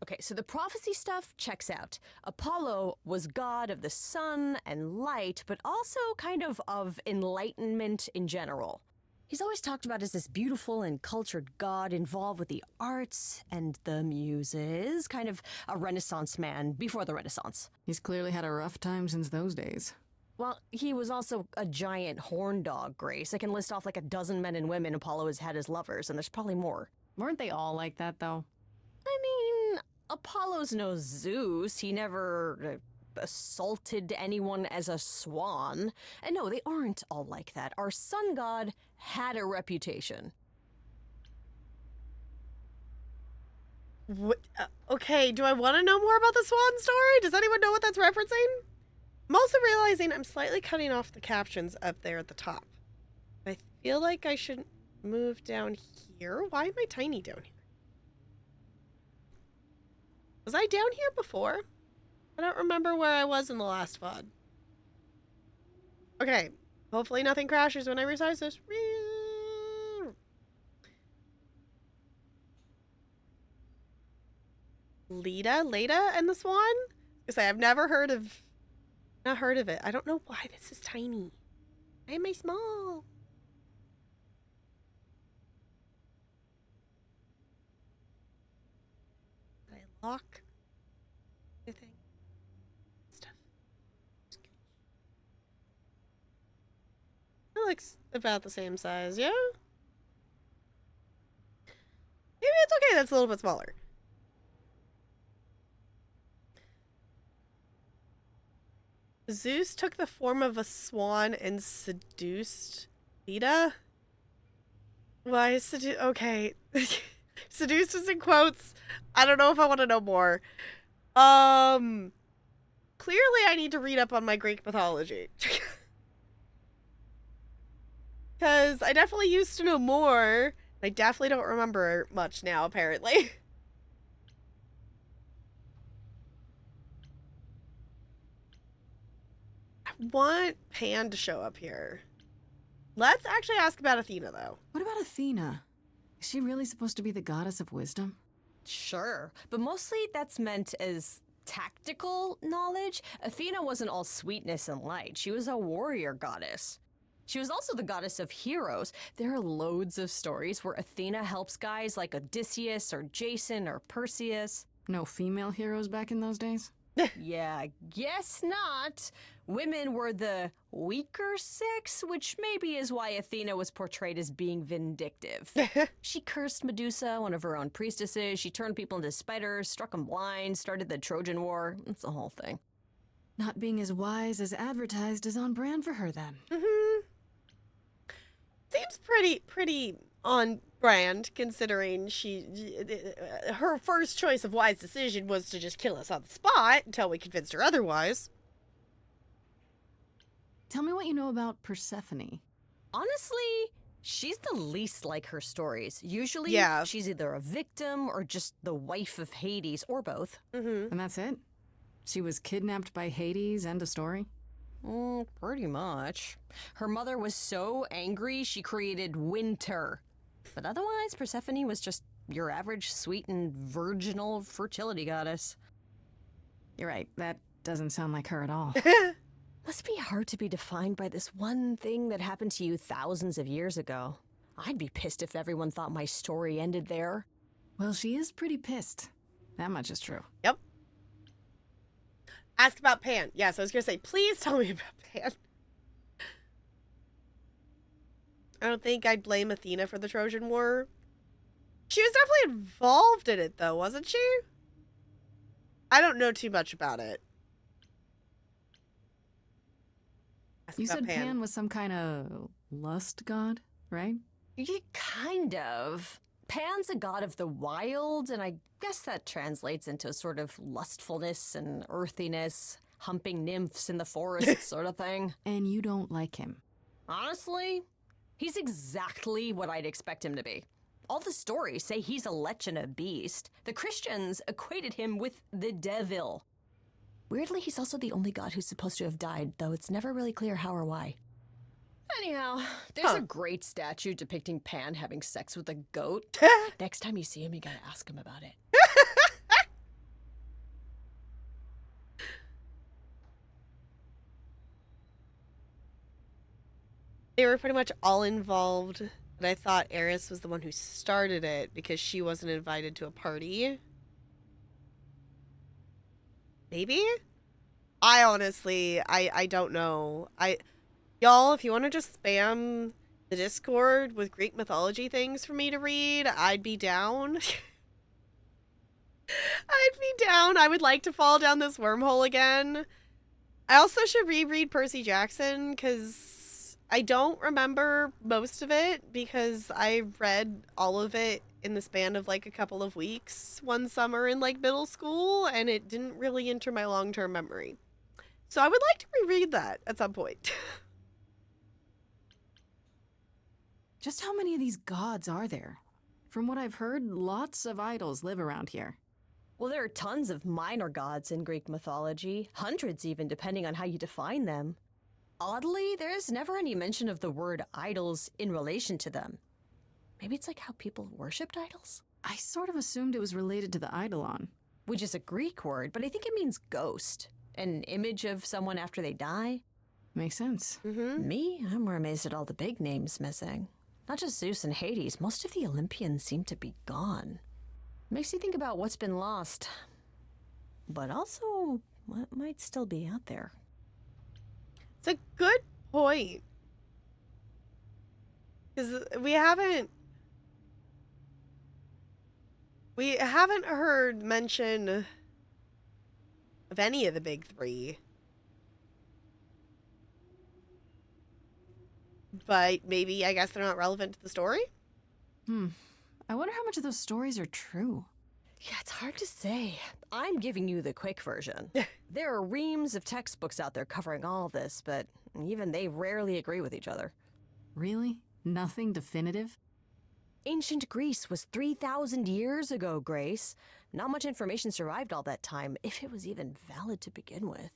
Okay, so the prophecy stuff checks out. Apollo was god of the sun and light, but also kind of enlightenment in general. He's always talked about as this beautiful and cultured god involved with the arts and the muses, kind of a Renaissance man before the Renaissance. He's clearly had a rough time since those days. Well, he was also a giant horn dog, Grace. I can list off like a dozen men and women Apollo has had as lovers, and there's probably more. Weren't they all like that, though? I mean, Apollo's no Zeus. He never assaulted anyone as a swan. And no, they aren't all like that. Our sun god had a reputation. What, okay, do I want to know more about the swan story? Does anyone know what that's referencing? I'm also realizing I'm slightly cutting off the captions up there at the top. I feel like I should move down here. Why am I tiny down here? Was I down here before? I don't remember where I was in the last VOD. Okay, hopefully nothing crashes when I resize this. Leda and the Swan? Because I have never heard of... Not heard of it. I don't know why this is tiny. Why am I small? Did I lock the thing? Stuff. looks about the same size, yeah? Maybe it's okay that's a little bit smaller. Zeus took the form of a swan and seduced Theta? Why okay. Seduced is in quotes. I don't know if I want to know more. Clearly I need to read up on my Greek mythology. Because I definitely used to know more. I definitely don't remember much now, apparently. I want Pan to show up here. Let's actually ask about Athena, though. What about Athena? Is she really supposed to be the goddess of wisdom? Sure, but mostly that's meant as tactical knowledge. Athena wasn't all sweetness and light. She was a warrior goddess. She was also the goddess of heroes. There are loads of stories where Athena helps guys like Odysseus or Jason or Perseus. No female heroes back in those days? Yeah, guess not. Women were the weaker sex, which maybe is why Athena was portrayed as being vindictive. She cursed Medusa, one of her own priestesses. She turned people into spiders, struck them blind, started the Trojan War. It's the whole thing. Not being as wise as advertised is on brand for her, then. Mm-hmm. Seems pretty on brand, considering her first choice of wise decision was to just kill us on the spot until we convinced her otherwise. Tell me what you know about Persephone. Honestly, she's the least like her stories. Usually, Yeah. she's either a victim or just the wife of Hades, or both. Mm-hmm. And that's it? She was kidnapped by Hades, end of story? Pretty much. Her mother was so angry, she created winter. But otherwise, Persephone was just your average sweet and virginal fertility goddess. You're right, that doesn't sound like her at all. Must be hard to be defined by this one thing that happened to you thousands of years ago. I'd be pissed if everyone thought my story ended there. Well, she is pretty pissed. That much is true. Yep. Ask about Pan. Yes, I was gonna say, please tell me about Pan. I don't think I'd blame Athena for the Trojan War. She was definitely involved in it, though, wasn't she? I don't know too much about it. Ask You about said Pan was some kind of lust god, right? Yeah, kind of. Pan's a god of the wild, and I guess that translates into a sort of lustfulness and earthiness, humping nymphs in the forest sort of thing. And you don't like him. Honestly, he's exactly what I'd expect him to be. All the stories say he's a lech and a beast. The Christians equated him with the devil. Weirdly, he's also the only god who's supposed to have died, though it's never really clear how or why. Anyhow, there's a great statue depicting Pan having sex with a goat. Next time you see him, you gotta ask him about it. They were pretty much all involved, and I thought Eris was the one who started it because she wasn't invited to a party. Maybe? I honestly, I don't know. Y'all, if you want to just spam the Discord with Greek mythology things for me to read, I'd be down. I'd be down. I would like to fall down this wormhole again. I also should reread Percy Jackson, because I don't remember most of it, because I read all of it in the span of like a couple of weeks one summer in like middle school, and it didn't really enter my long-term memory. So I would like to reread that at some point. Just how many of these gods are there? From what I've heard, lots of idols live around here. Well, there are tons of minor gods in Greek mythology, hundreds even, depending on how you define them. Oddly, there's never any mention of the word idols in relation to them. Maybe it's like how people worshipped idols? I sort of assumed it was related to the eidolon. Which is a Greek word, but I think it means ghost. An image of someone after they die. Makes sense. Mm-hmm. Me, I'm more amazed at all the big names missing. Not just Zeus and Hades, most of the Olympians seem to be gone. Makes you think about what's been lost. But also, what might still be out there. It's a good point. Because we haven't heard mention of any of the big three. But maybe, I guess they're not relevant to the story? I wonder how much of those stories are true. Yeah, it's hard to say. I'm giving you the quick version. There are reams of textbooks out there covering all this, but even they rarely agree with each other. Really? Nothing definitive? Ancient Greece was 3,000 years ago, Grace. Not much information survived all that time, if it was even valid to begin with.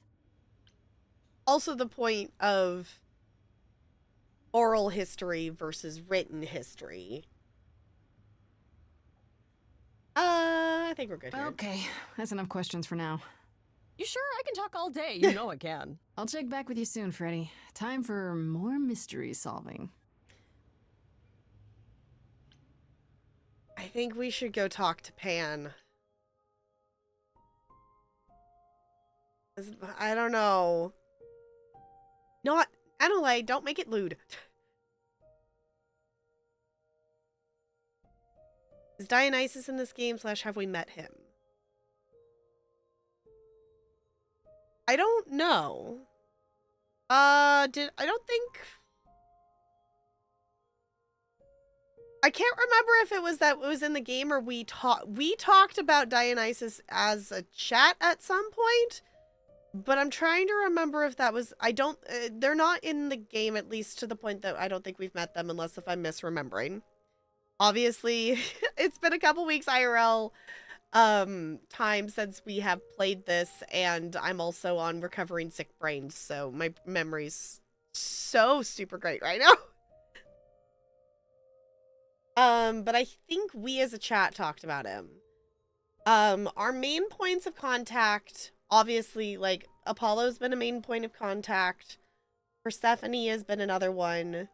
Also the point of oral history versus written history. I think we're good here. Okay, that's enough questions for now. You sure? I can talk all day. You know I can. I'll check back with you soon, Freddy. Time for more mystery solving. I think we should go talk to Pan. I don't know. Not Annalie, don't make it lewd. Is Dionysus in this game / have we met him? I don't know. I don't think I can't remember if it was that it was in the game or we talked about Dionysus as a chat at some point, but I'm trying to remember if that was they're not in the game, at least to the point that I don't think we've met them, unless if I'm misremembering. Obviously, it's been a couple weeks IRL time since we have played this, and I'm also on recovering sick brain, so my memory's so super great right now. But I think we as a chat talked about him. Our main points of contact, obviously, like, Apollo's been a main point of contact. Persephone has been another one.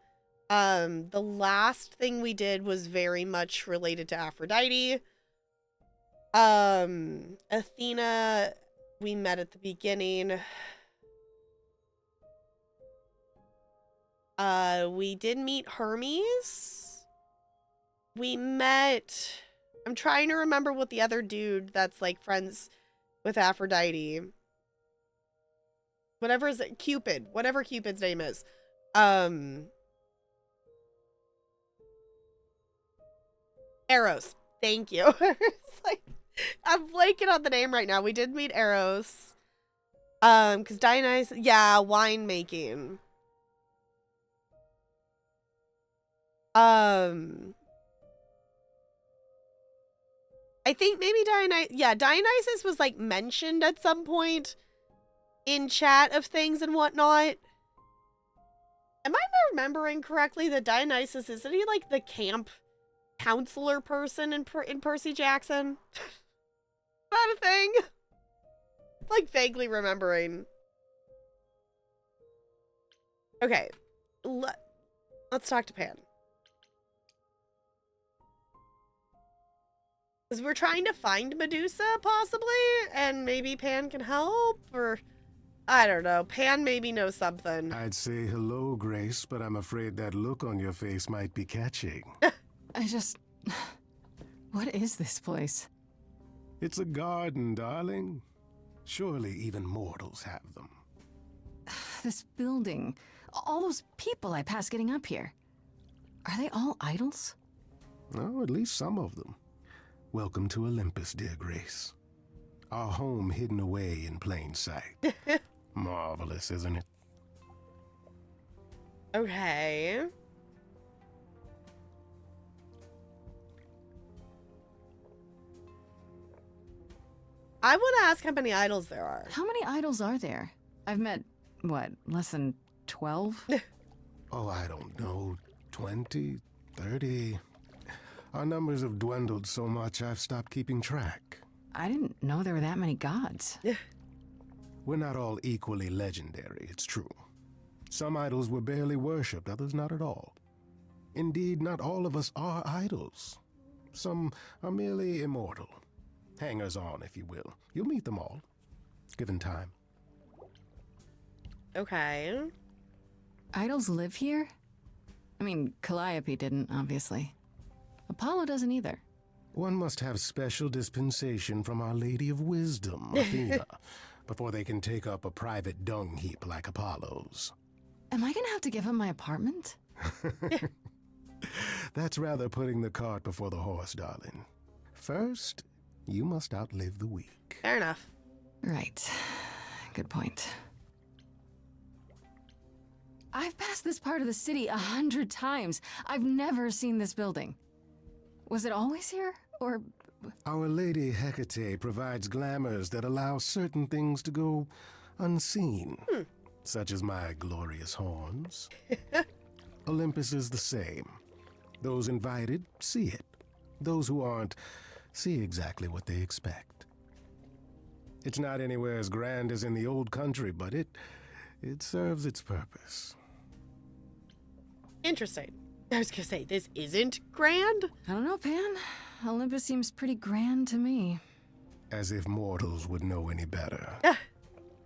The last thing we did was very much related to Aphrodite. Athena, we met at the beginning. We did meet Hermes. We met... I'm trying to remember what the other dude that's, like, friends with Aphrodite. Whatever is it? Cupid. Whatever Cupid's name is. Eros. Thank you. It's like, I'm blanking on the name right now. We did meet Eros. Because Dionysus... Yeah, winemaking. I think maybe Dionysus was, like, mentioned at some point in chat of things and whatnot. Am I remembering correctly that Dionysus, isn't he, like, the camp counselor person in Percy Jackson? Is that a thing? Like, vaguely remembering. Okay. Let's talk to Pan. Because we're trying to find Medusa, possibly, and maybe Pan can help, or... I don't know. Pan maybe knows something. I'd say hello, Grace, but I'm afraid that look on your face might be catching. What is this place? It's a garden, darling. Surely even mortals have them. This building. All those people I pass getting up here. Are they all idols? Oh, at least some of them. Welcome to Olympus, dear Grace. Our home hidden away in plain sight. Marvelous, isn't it? Okay. I want to ask how many idols there are. How many idols are there? I've met, what, less than 12? Oh, I don't know. 20, 30. Our numbers have dwindled so much I've stopped keeping track. I didn't know there were that many gods. We're not all equally legendary, it's true. Some idols were barely worshipped, others not at all. Indeed, not all of us are idols. Some are merely immortal. Hangers-on, if you will. You'll meet them all, given time. Okay. Idols live here? mean, Calliope didn't, obviously. Apollo doesn't either. One must have special dispensation from Our Lady of Wisdom, Athena, before they can take up a private dung heap like Apollo's. Am I gonna have to give him my apartment? That's rather putting the cart before the horse, darling. First, you must outlive the week. Fair enough. Right. Good point. I've passed this part of the city 100 times. I've never seen this building. Was it always here? Or... Our Lady Hecate provides glamours that allow certain things to go unseen, such as my glorious horns. Olympus is the same. Those invited see it. Those who aren't see exactly what they expect. It's not anywhere as grand as in the old country, but it serves its purpose. Interesting. I was gonna say, this isn't grand? I don't know, Pan. Olympus seems pretty grand to me. As if mortals would know any better.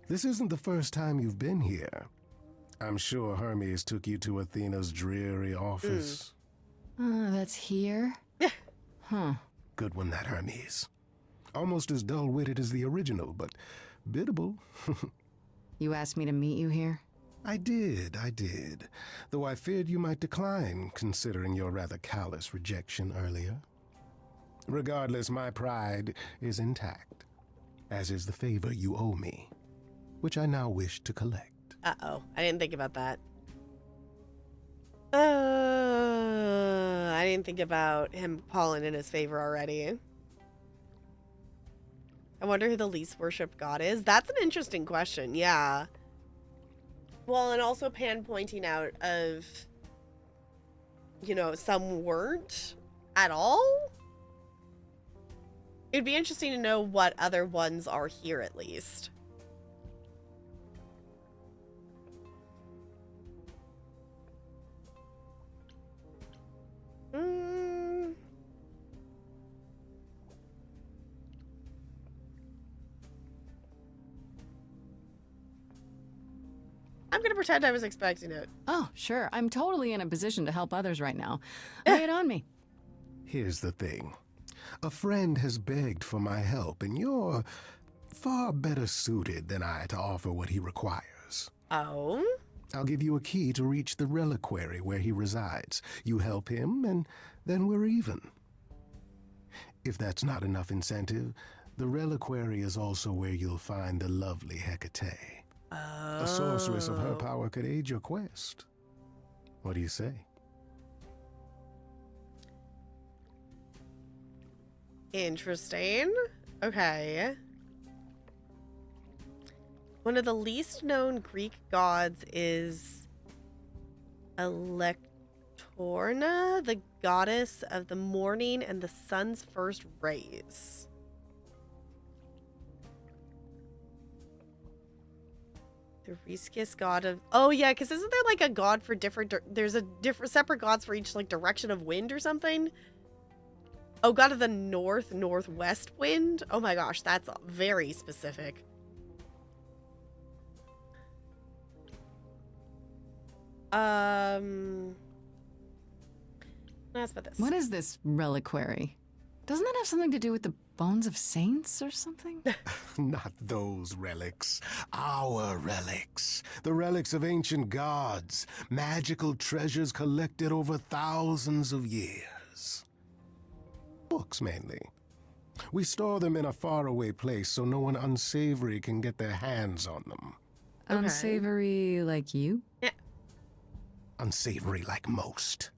This isn't the first time you've been here. I'm sure Hermes took you to Athena's dreary office. That's here? Huh. Good one, that Hermes. Almost as dull-witted as the original, but biddable. You asked me to meet you here? I did. Though I feared you might decline, considering your rather callous rejection earlier. Regardless, my pride is intact, as is the favor you owe me, which I now wish to collect. Uh-oh. I didn't think about that. I didn't think about him falling in his favor already. I wonder who the least worshipped god is. That's an interesting question, yeah. Well, and also Pan pointing out of, you know, some weren't at all. It'd be interesting to know what other ones are here at least. I'm gonna pretend I was expecting it. Oh, sure. I'm totally in a position to help others right now. Lay it on me. Here's the thing. A friend has begged for my help, and you're far better suited than I to offer what he requires. Oh? I'll give you a key to reach the reliquary where he resides. You help him, and then we're even. If that's not enough incentive, the reliquary is also where you'll find the lovely Hecate. A sorceress of her power could aid your quest. What do you say? Interesting. Okay. One of the least known Greek gods is Electorna, the goddess of the morning and the sun's first rays. The Riscus god of... Oh, yeah, because isn't there like a god for different... There's a different separate gods for each like direction of wind or something? Oh, god of the northwest wind? Oh my gosh, that's very specific. Let's put this. What is this reliquary? Doesn't that have something to do with the bones of saints or something? Not those relics. Our relics. The relics of ancient gods. Magical treasures collected over thousands of years. Books, mainly. We store them in a faraway place so no one unsavory can get their hands on them. Okay. Unsavory like you? Yeah. Unsavory like most.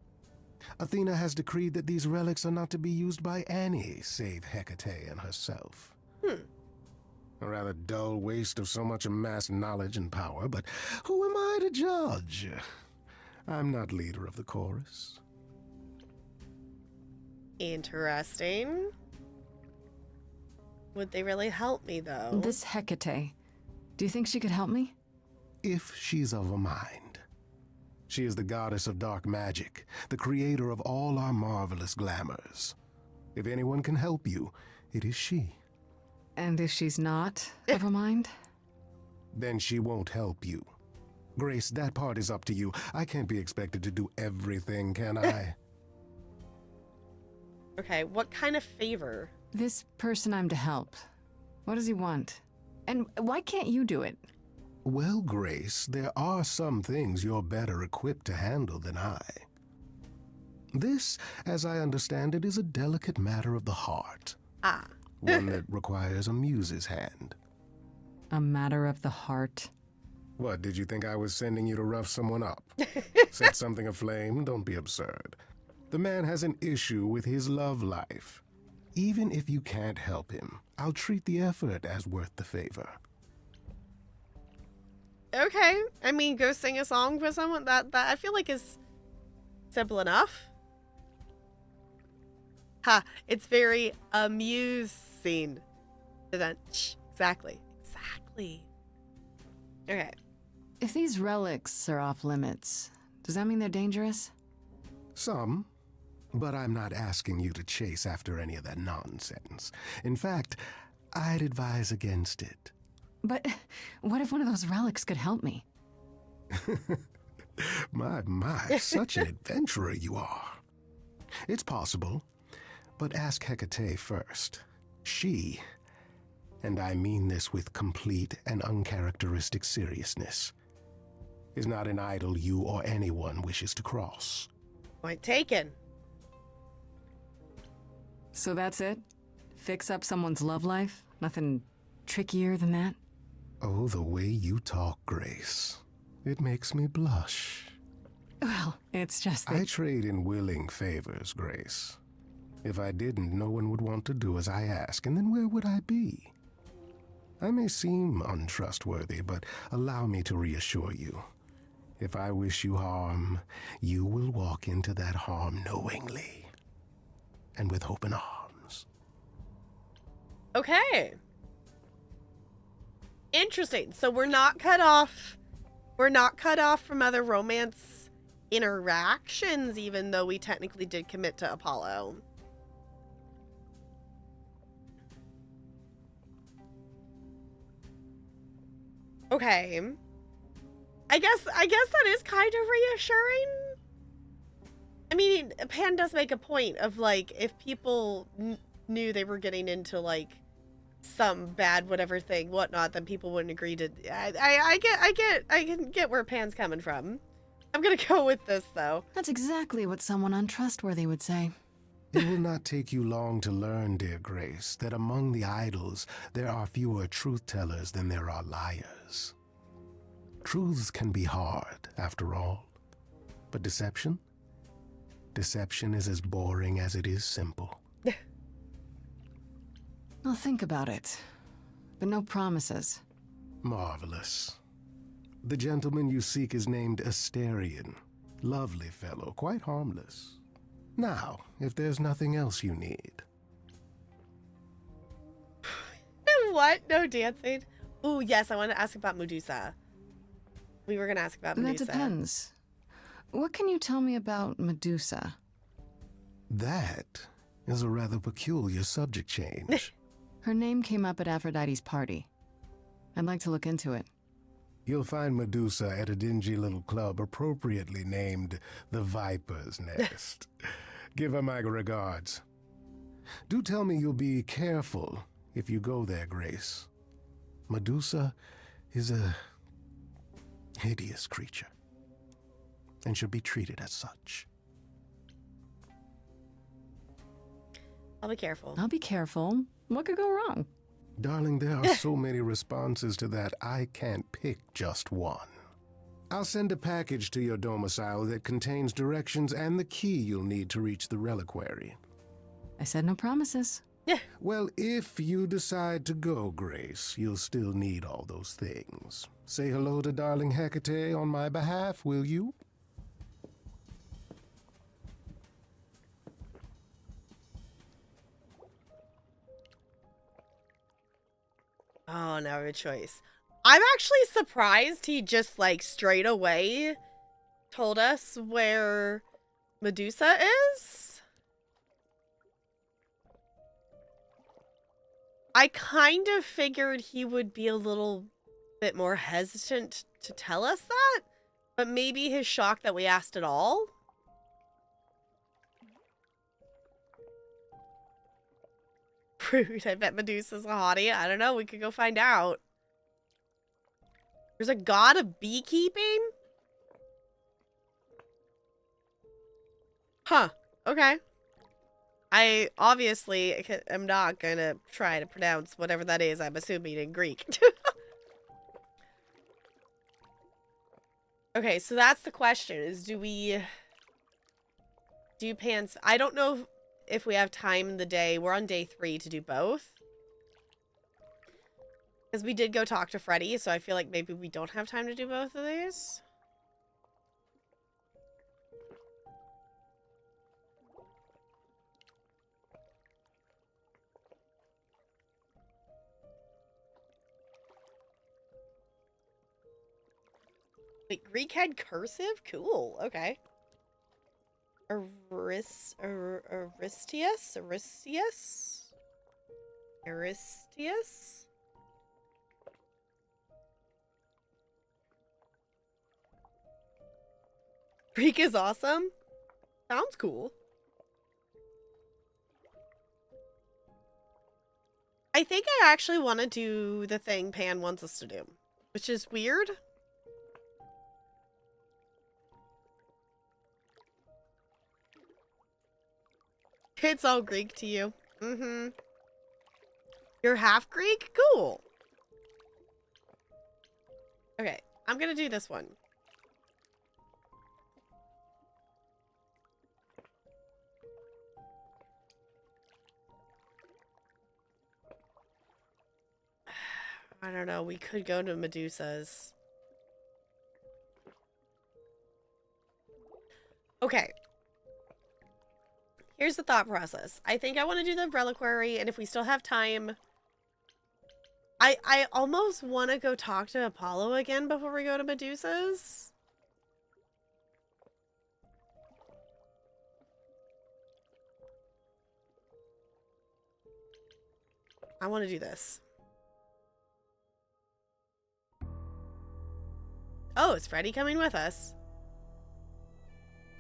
Athena has decreed that these relics are not to be used by any save Hecate and herself. A rather dull waste of so much amassed knowledge and power, but who am I to judge? I'm not leader of the chorus. Interesting. Would they really help me, though? This Hecate. Do you think she could help me? If she's of a mind. She is the goddess of dark magic, the creator of all our marvelous glamours. If anyone can help you, it is she. And if she's not of a mind? Then she won't help you. Grace, that part is up to you. I can't be expected to do everything, can I? Okay, what kind of favor? This person I'm to help. What does he want? And why can't you do it? Well, Grace, there are some things you're better equipped to handle than I. This, as I understand it, is a delicate matter of the heart. Ah. One that requires a muse's hand. A matter of the heart. What, did you think I was sending you to rough someone up? Set something aflame? Don't be absurd. The man has an issue with his love life. Even if you can't help him, I'll treat the effort as worth the favor. Okay. I mean, go sing a song for someone that I feel like is simple enough. Ha, it's very amusing. Exactly. Exactly. Okay. If these relics are off limits, does that mean they're dangerous? Some, but I'm not asking you to chase after any of that nonsense. In fact, I'd advise against it. But what if one of those relics could help me? My, such an adventurer you are. It's possible, but ask Hecate first. She, and I mean this with complete and uncharacteristic seriousness, is not an idol you or anyone wishes to cross. Point taken. So that's it? Fix up someone's love life? Nothing trickier than that? Oh, the way you talk, Grace. It makes me blush. Well, it's just that... I trade in willing favors, Grace. If I didn't, no one would want to do as I ask, and then where would I be? I may seem untrustworthy, but allow me to reassure you. If I wish you harm, you will walk into that harm knowingly and with open arms. Okay. Interesting. So we're not cut off. We're not cut off from other romance interactions, even though we technically did commit to Apollo. Okay. I guess that is kind of reassuring. I mean, Pan does make a point of, like, if people knew they were getting into, like, some bad whatever thing, whatnot, then people wouldn't agree to... I can get where Pan's coming from. I'm gonna go with this, though. That's exactly what someone untrustworthy would say. It will not take you long to learn, dear Grace, that among the idols, there are fewer truth-tellers than there are liars. Truths can be hard, after all. But deception? Deception is as boring as it is simple. I'll think about it. But no promises. Marvelous. The gentleman you seek is named Asterion. Lovely fellow, quite harmless. Now, if there's nothing else you need. What? No dancing? Ooh, yes, I want to ask about Medusa. We were going to ask about Medusa. That depends. What can you tell me about Medusa? That is a rather peculiar subject change. Her name came up at Aphrodite's party. I'd like to look into it. You'll find Medusa at a dingy little club appropriately named the Viper's Nest. Give her my regards. Do tell me you'll be careful if you go there, Grace. Medusa is a hideous creature and should be treated as such. I'll be careful. I'll be careful. What could go wrong? Darling, there are so many responses to that, I can't pick just one. I'll send a package to your domicile that contains directions and the key you'll need to reach the reliquary. I said no promises. Well, if you decide to go, Grace, you'll still need all those things. Say hello to darling Hecate on my behalf, will you? Oh, now I have a choice. I'm actually surprised he just, like, straight away told us where Medusa is. I kind of figured he would be a little bit more hesitant to tell us that, but maybe his shock that we asked at all. Rude. I bet Medusa's a hottie. I don't know. We could go find out. There's a god of beekeeping? Huh. Okay. I obviously am not going to try to pronounce whatever that is. I'm assuming in Greek. Okay, so that's the question is do we do pans? I don't know if we have time in the day. We're on day 3 to do both. Because we did go talk to Freddy, so I feel like maybe we don't have time to do both of these. Wait, Greek head cursive? Cool. Okay. Aristius? Greek is awesome. Sounds cool. I think I actually want to do the thing Pan wants us to do, which is weird. It's all Greek to you. Mm-hmm. You're half Greek? Cool. Okay, I'm gonna do this one. I don't know, we could go to Medusa's. Okay. Here's the thought process. I think I want to do the reliquary, and if we still have time, I almost want to go talk to Apollo again before we go to Medusa's. I want to do this. Oh, is Freddy coming with us?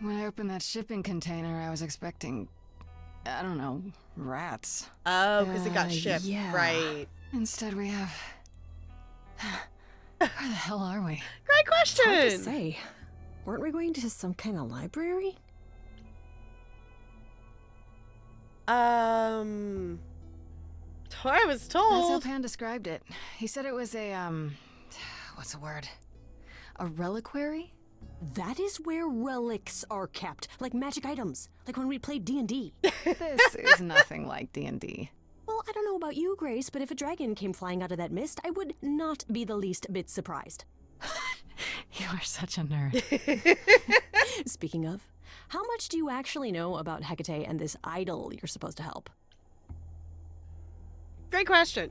When I opened that shipping container, I was expecting, I don't know, rats. Oh, because it got shipped. yeah. Right. Instead we have... Where the hell are we? Great Hard to question. say. Weren't we going to some kind of library? I was That's how told. Pan described it. He said it was a, what's the word? A reliquary? That is where relics are kept, like magic items, like when we played D&D. This is nothing like D&D. Well, I don't know about you, Grace, but if a dragon came flying out of that mist, I would not be the least bit surprised. You are such a nerd. Speaking of, how much do you actually know about Hecate and this idol you're supposed to help? Great question.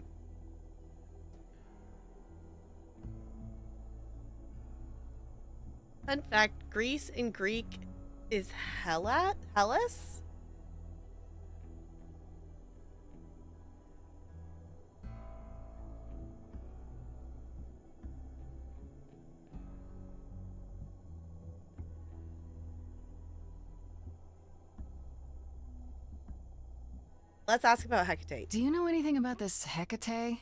Fun fact, Greece in Greek is Hellas? Let's ask about Hecate. Do you know anything about this Hecate?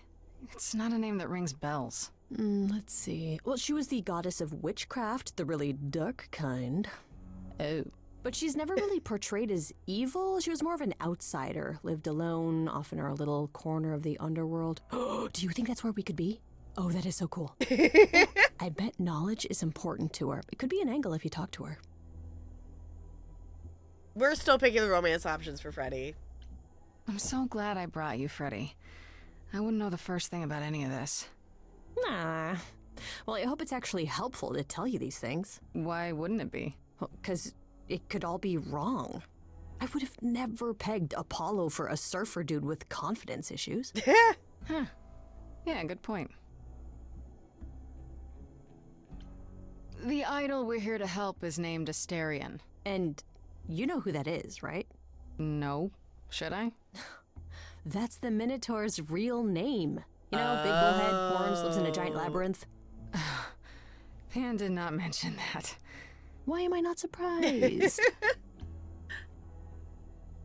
It's not a name that rings bells. Let's see. Well, she was the goddess of witchcraft, the really dark kind. Oh. But she's never really portrayed as evil. She was more of an outsider, lived alone, off in her little corner of the underworld. Do you think that's where we could be? Oh, that is so cool. I bet knowledge is important to her. It could be an angle if you talk to her. We're still picking the romance options for Freddy. I'm so glad I brought you, Freddy. I wouldn't know the first thing about any of this. Nah. Well, I hope it's actually helpful to tell you these things. Why wouldn't it be? Well, 'cause it could all be wrong. I would have never pegged Apollo for a surfer dude with confidence issues. Huh. Yeah, good point. The idol we're here to help is named Asterion. And you know who that is, right? No. Should I? That's the Minotaur's real name. You know, big bullhead, horns, lives in a giant labyrinth. Pan did not mention that. Why am I not surprised?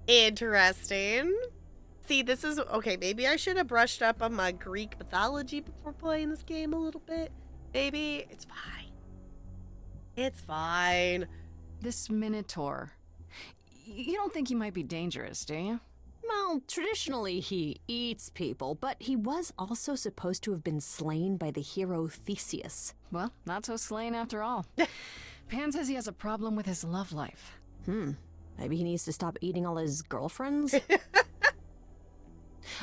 Interesting. See, this is okay. Maybe I should have brushed up on my Greek mythology before playing this game a little bit. Maybe it's fine. It's fine. This Minotaur. You don't think he might be dangerous, do you? Well, traditionally he eats people, but he was also supposed to have been slain by the hero Theseus. Well, not so slain after all. Pan says he has a problem with his love life. Maybe he needs to stop eating all his girlfriends?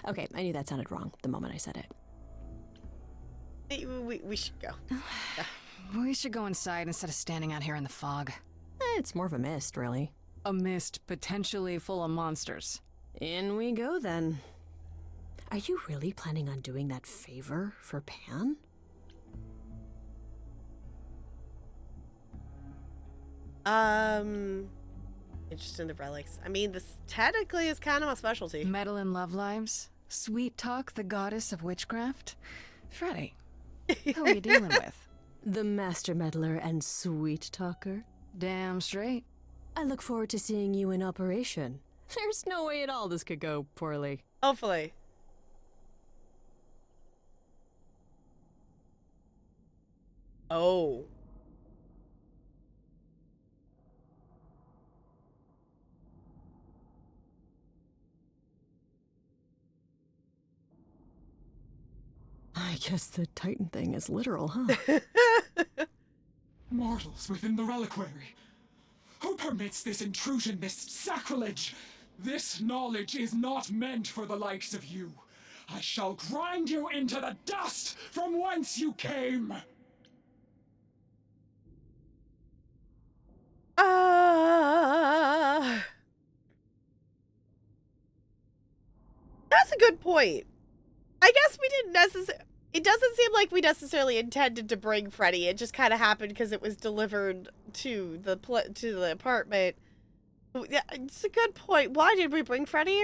Okay, I knew that sounded wrong the moment I said it. We should go. We should go inside instead of standing out here in the fog. It's more of a mist, really. A mist potentially full of monsters. In we go, then. Are you really planning on doing that favor for Pan? Interested in the relics. I mean, this technically is kind of my specialty. Meddle in love lives? Sweet Talk, the goddess of witchcraft? Freddy, who are you dealing with? The master meddler and sweet talker. Damn straight. I look forward to seeing you in operation. There's no way at all this could go poorly. Hopefully. Oh. I guess the Titan thing is literal, huh? Mortals within the reliquary. Who permits this intrusion, this sacrilege? This knowledge is not meant for the likes of you. I shall grind you into the dust from whence you came. That's a good point. I guess we didn't necessarily... It doesn't seem like we necessarily intended to bring Freddy. It just kind of happened because it was delivered to the apartment. Yeah, it's a good point. Why did we bring Freddy?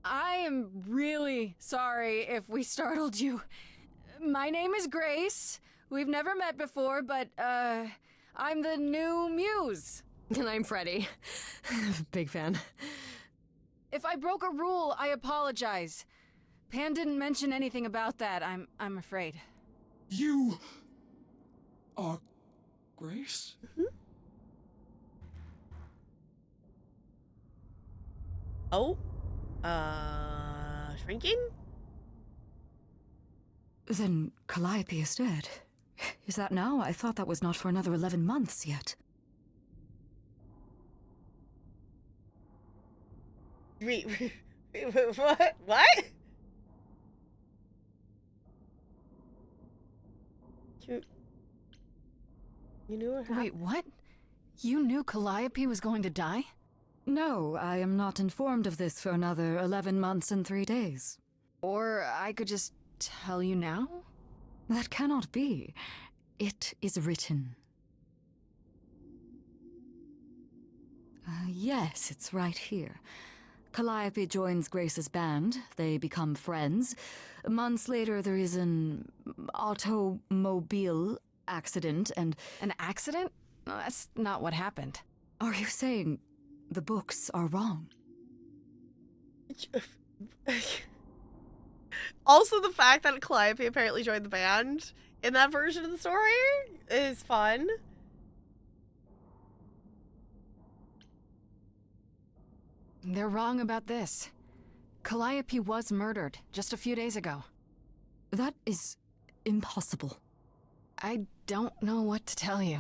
I am really sorry if we startled you. My name is Grace. We've never met before, but, I'm the new muse. And I'm Freddy. Big fan. If I broke a rule, I apologize. Pan didn't mention anything about that, I'm afraid. You are Grace? Oh. Shrinking? Then Calliope is dead. Is that now? I thought that was not for another 11 months yet. What? What? You knew what happened? Wait, what? You knew Calliope was going to die? No, I am not informed of this for another 11 months and 3 days. Or I could just tell you now? That cannot be. It is written. Yes, it's right here. Calliope joins Grace's band. They become friends. Months later, there is an automobile accident and... An accident? No, that's not what happened. Are you saying the books are wrong? Also, the fact that Calliope apparently joined the band in that version of the story is fun. They're wrong about this. Calliope was murdered just a few days ago. That is impossible. I don't know what to tell you.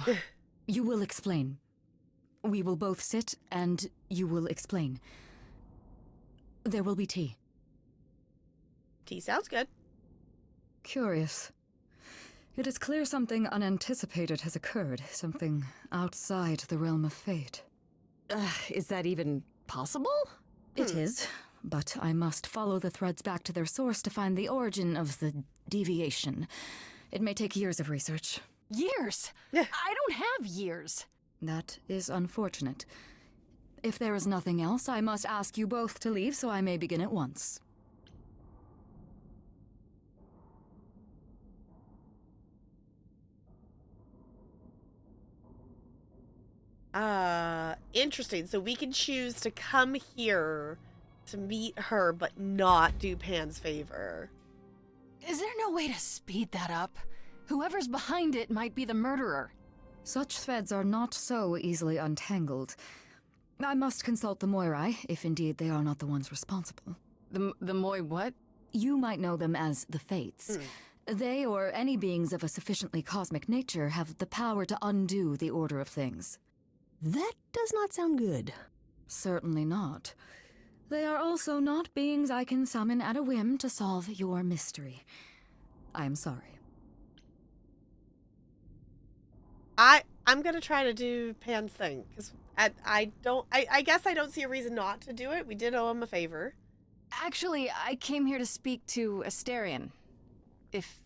You will explain. We will both sit and you will explain. There will be tea. Tea sounds good. Curious. It is clear something unanticipated has occurred, something outside the realm of fate. Is that even possible? It is, but I must follow the threads back to their source to find the origin of the deviation. It may take years of research. Years? Yeah. I don't have years. That is unfortunate. If there is nothing else, I must ask you both to leave so I may begin at once. Interesting. So we can choose to come here to meet her, but not do Pan's favor. Is there no way to speed that up? Whoever's behind it might be the murderer. Such threads are not so easily untangled. I must consult the Moirai, if indeed they are not the ones responsible. The Moi what? You might know them as the Fates. They, or any beings of a sufficiently cosmic nature, have the power to undo the order of things. That does not sound good. Certainly not. They are also not beings I can summon at a whim to solve your mystery. I am sorry. I'm gonna try to do Pan's thing, because I guess I don't see a reason not to do it. We did owe him a favor. Actually, I came here to speak to Asterion. If,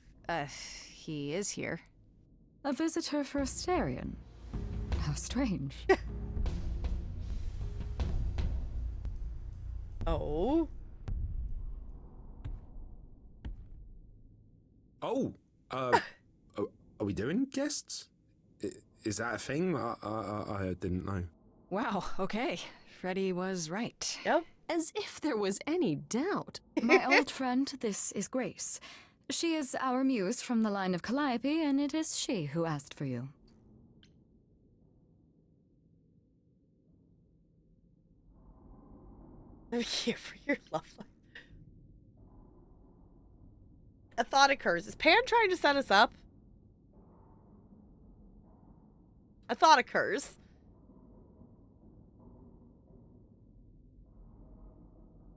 he is here. A visitor for Asterion? How strange. Oh. Oh, are we doing guests? Is that a thing? I didn't know. Wow, okay. Freddy was right. Yep. As if there was any doubt. My old friend, this is Grace. She is our muse from the line of Calliope, and it is she who asked for you. I'm here for your love life. A thought occurs. Is Pan trying to set us up? A thought occurs.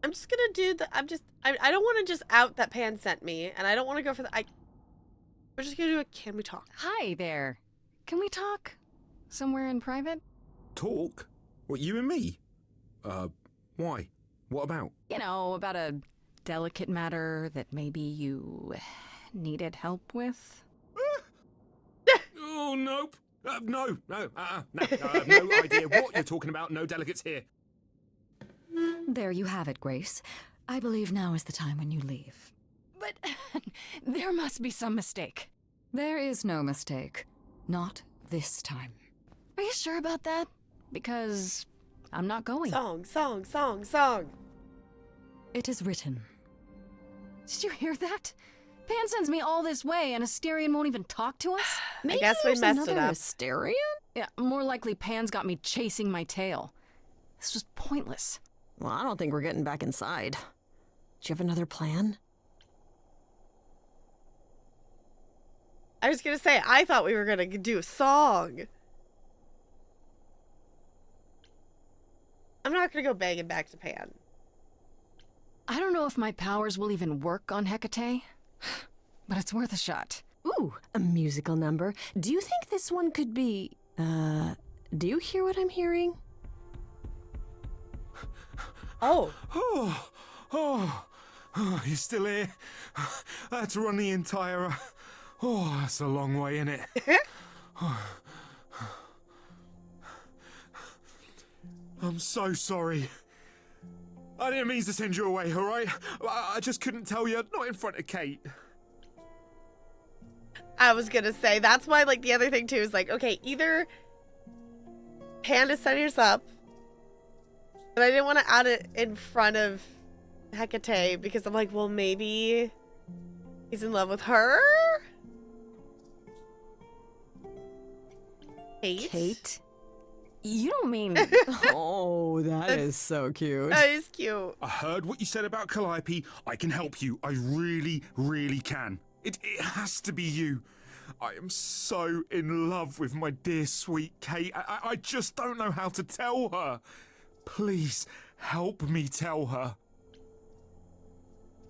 I'm just gonna do the. I don't want to just out that Pan sent me, and I don't want to go for the. We're just gonna do a. Can we talk? Hi there. Can we talk? Somewhere in private? Talk? What, you and me? Why? What about? You know, about a delicate matter that maybe you needed help with? Oh, nope. No. I have no idea what you're talking about. No delegates here. There you have it, Grace. I believe now is the time when you leave. But there must be some mistake. There is no mistake. Not this time. Are you sure about that? Because I'm not going. Song. It is written. Did you hear that? Pan sends me all this way and Asterion won't even talk to us? I guess we there's messed it another up. Asterion? Yeah, more likely Pan's got me chasing my tail. This was pointless. Well, I don't think we're getting back inside. Do you have another plan? I was gonna say, I thought we were gonna do a song. I'm not gonna go begging back to Pan. I don't know if my powers will even work on Hecate, but it's worth a shot. Ooh, a musical number. Do you think this one could be, do you hear what I'm hearing? Oh. Oh, you still here? I had to run the entire... Oh, that's a long way, innit? I'm so sorry. I didn't mean to send you away, alright? I just couldn't tell you, not in front of Kate. I was gonna say, that's why, like, the other thing too is like, okay, either Pan is setting us up, but I didn't want to out it in front of Hecate because I'm like, well, maybe he's in love with her? Kate? You don't mean... Oh, that is so cute. That is cute. I heard what you said about Calliope. I can help you. I really, really can. It has to be you. I am so in love with my dear sweet Kate. I just don't know how to tell her. Please help me tell her.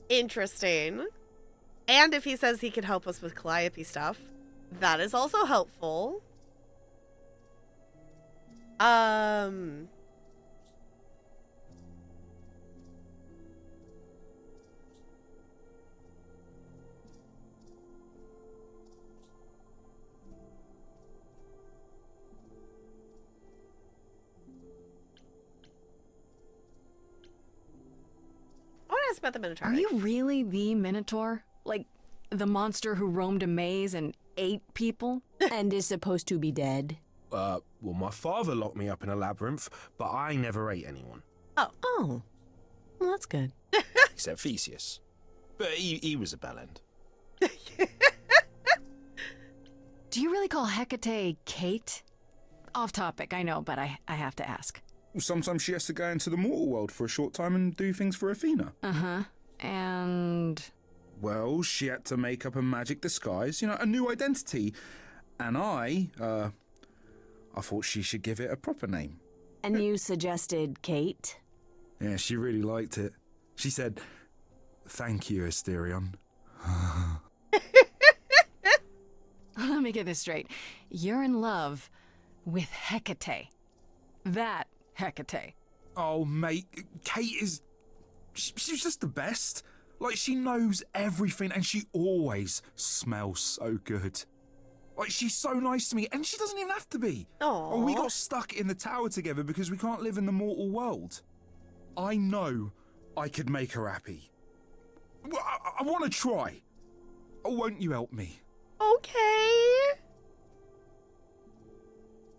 Interesting. And if he says he can help us with Calliope stuff, that is also helpful. I want to ask about the Minotaur. Are you really the Minotaur? Like, the monster who roamed a maze and ate people? And is supposed to be dead. Well, my father locked me up in a labyrinth, but I never ate anyone. Oh. Well, that's good. Except Theseus. But he was a bellend. Do you really call Hecate Kate? Off topic, I know, but I have to ask. Well, sometimes she has to go into the mortal world for a short time and do things for Athena. Uh-huh. And... Well, she had to make up a magic disguise, a new identity. And I thought she should give it a proper name. And you suggested Kate? Yeah, she really liked it. She said, "Thank you, Asterion." let me get this straight. You're in love with Hecate. That Hecate. Oh, mate, Kate is... She's just the best. Like, she knows everything and she always smells so good. Like, she's so nice to me and she doesn't even have to be. Aww. Oh, we got stuck in the tower together because we can't live in the mortal world. I know I could make her happy. Well, I want to try. Oh, won't you help me? Okay.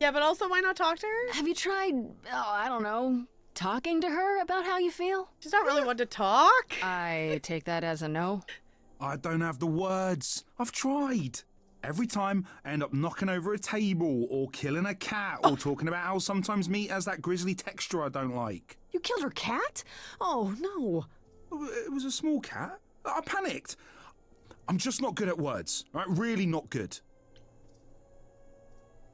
Yeah, but also, why not talk to her? Have you tried, I don't know, talking to her about how you feel? She's not really one to talk. I take that as a no. I don't have the words. I've tried. Every time I end up knocking over a table or killing a cat or talking about how sometimes meat has that grisly texture I don't like. You killed her cat? Oh, no. It was a small cat. I panicked. I'm just not good at words. Right? Really not good.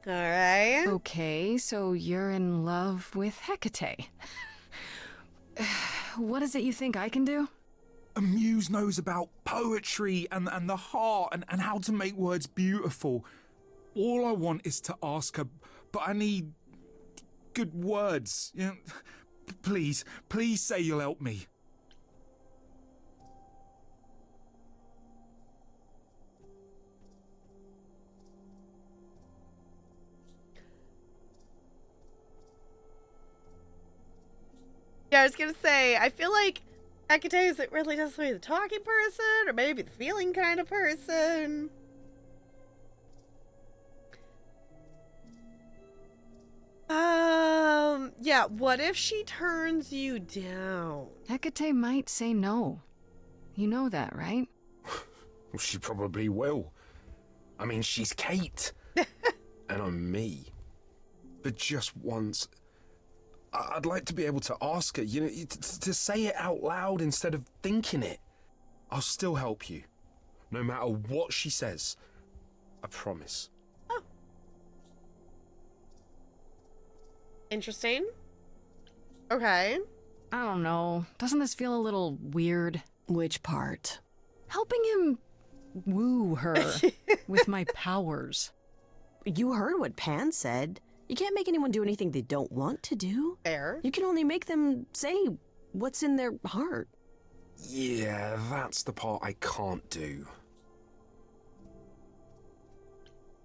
All right. Okay, so you're in love with Hecate. What is it you think I can do? A muse knows about poetry and the heart and how to make words beautiful. All I want is to ask her, but I need good words. Please say you'll help me. Yeah, I was gonna say, I feel like Hecate isn't really necessarily the talking person, or maybe the feeling kind of person. Yeah, what if she turns you down? Hecate might say no. You know that, right? Well, she probably will. I mean, she's Kate. And I'm me. But just once, I'd like to be able to ask her, to say it out loud instead of thinking it. I'll still help you. No matter what she says. I promise. Oh. Interesting. Okay. I don't know. Doesn't this feel a little weird? Which part? Helping him woo her with my powers. You heard what Pan said. You can't make anyone do anything they don't want to do. Fair. You can only make them say what's in their heart. Yeah, that's the part I can't do.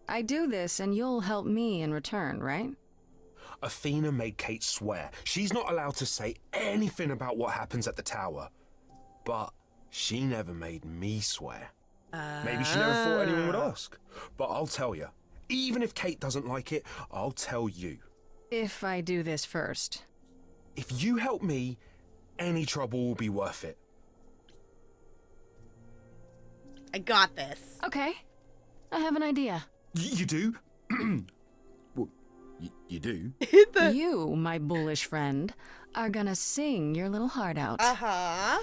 I do this and you'll help me in return, right? Athena made Kate swear she's not allowed to say anything about what happens at the tower. But she never made me swear. Maybe she never thought anyone would ask. But I'll tell you, even if Kate doesn't like it, I'll tell you. If I do this first. If you help me, any trouble will be worth it. I got this. Okay. I have an idea. You do? Well, you do? You, my bullish friend, are gonna sing your little heart out. Uh-huh.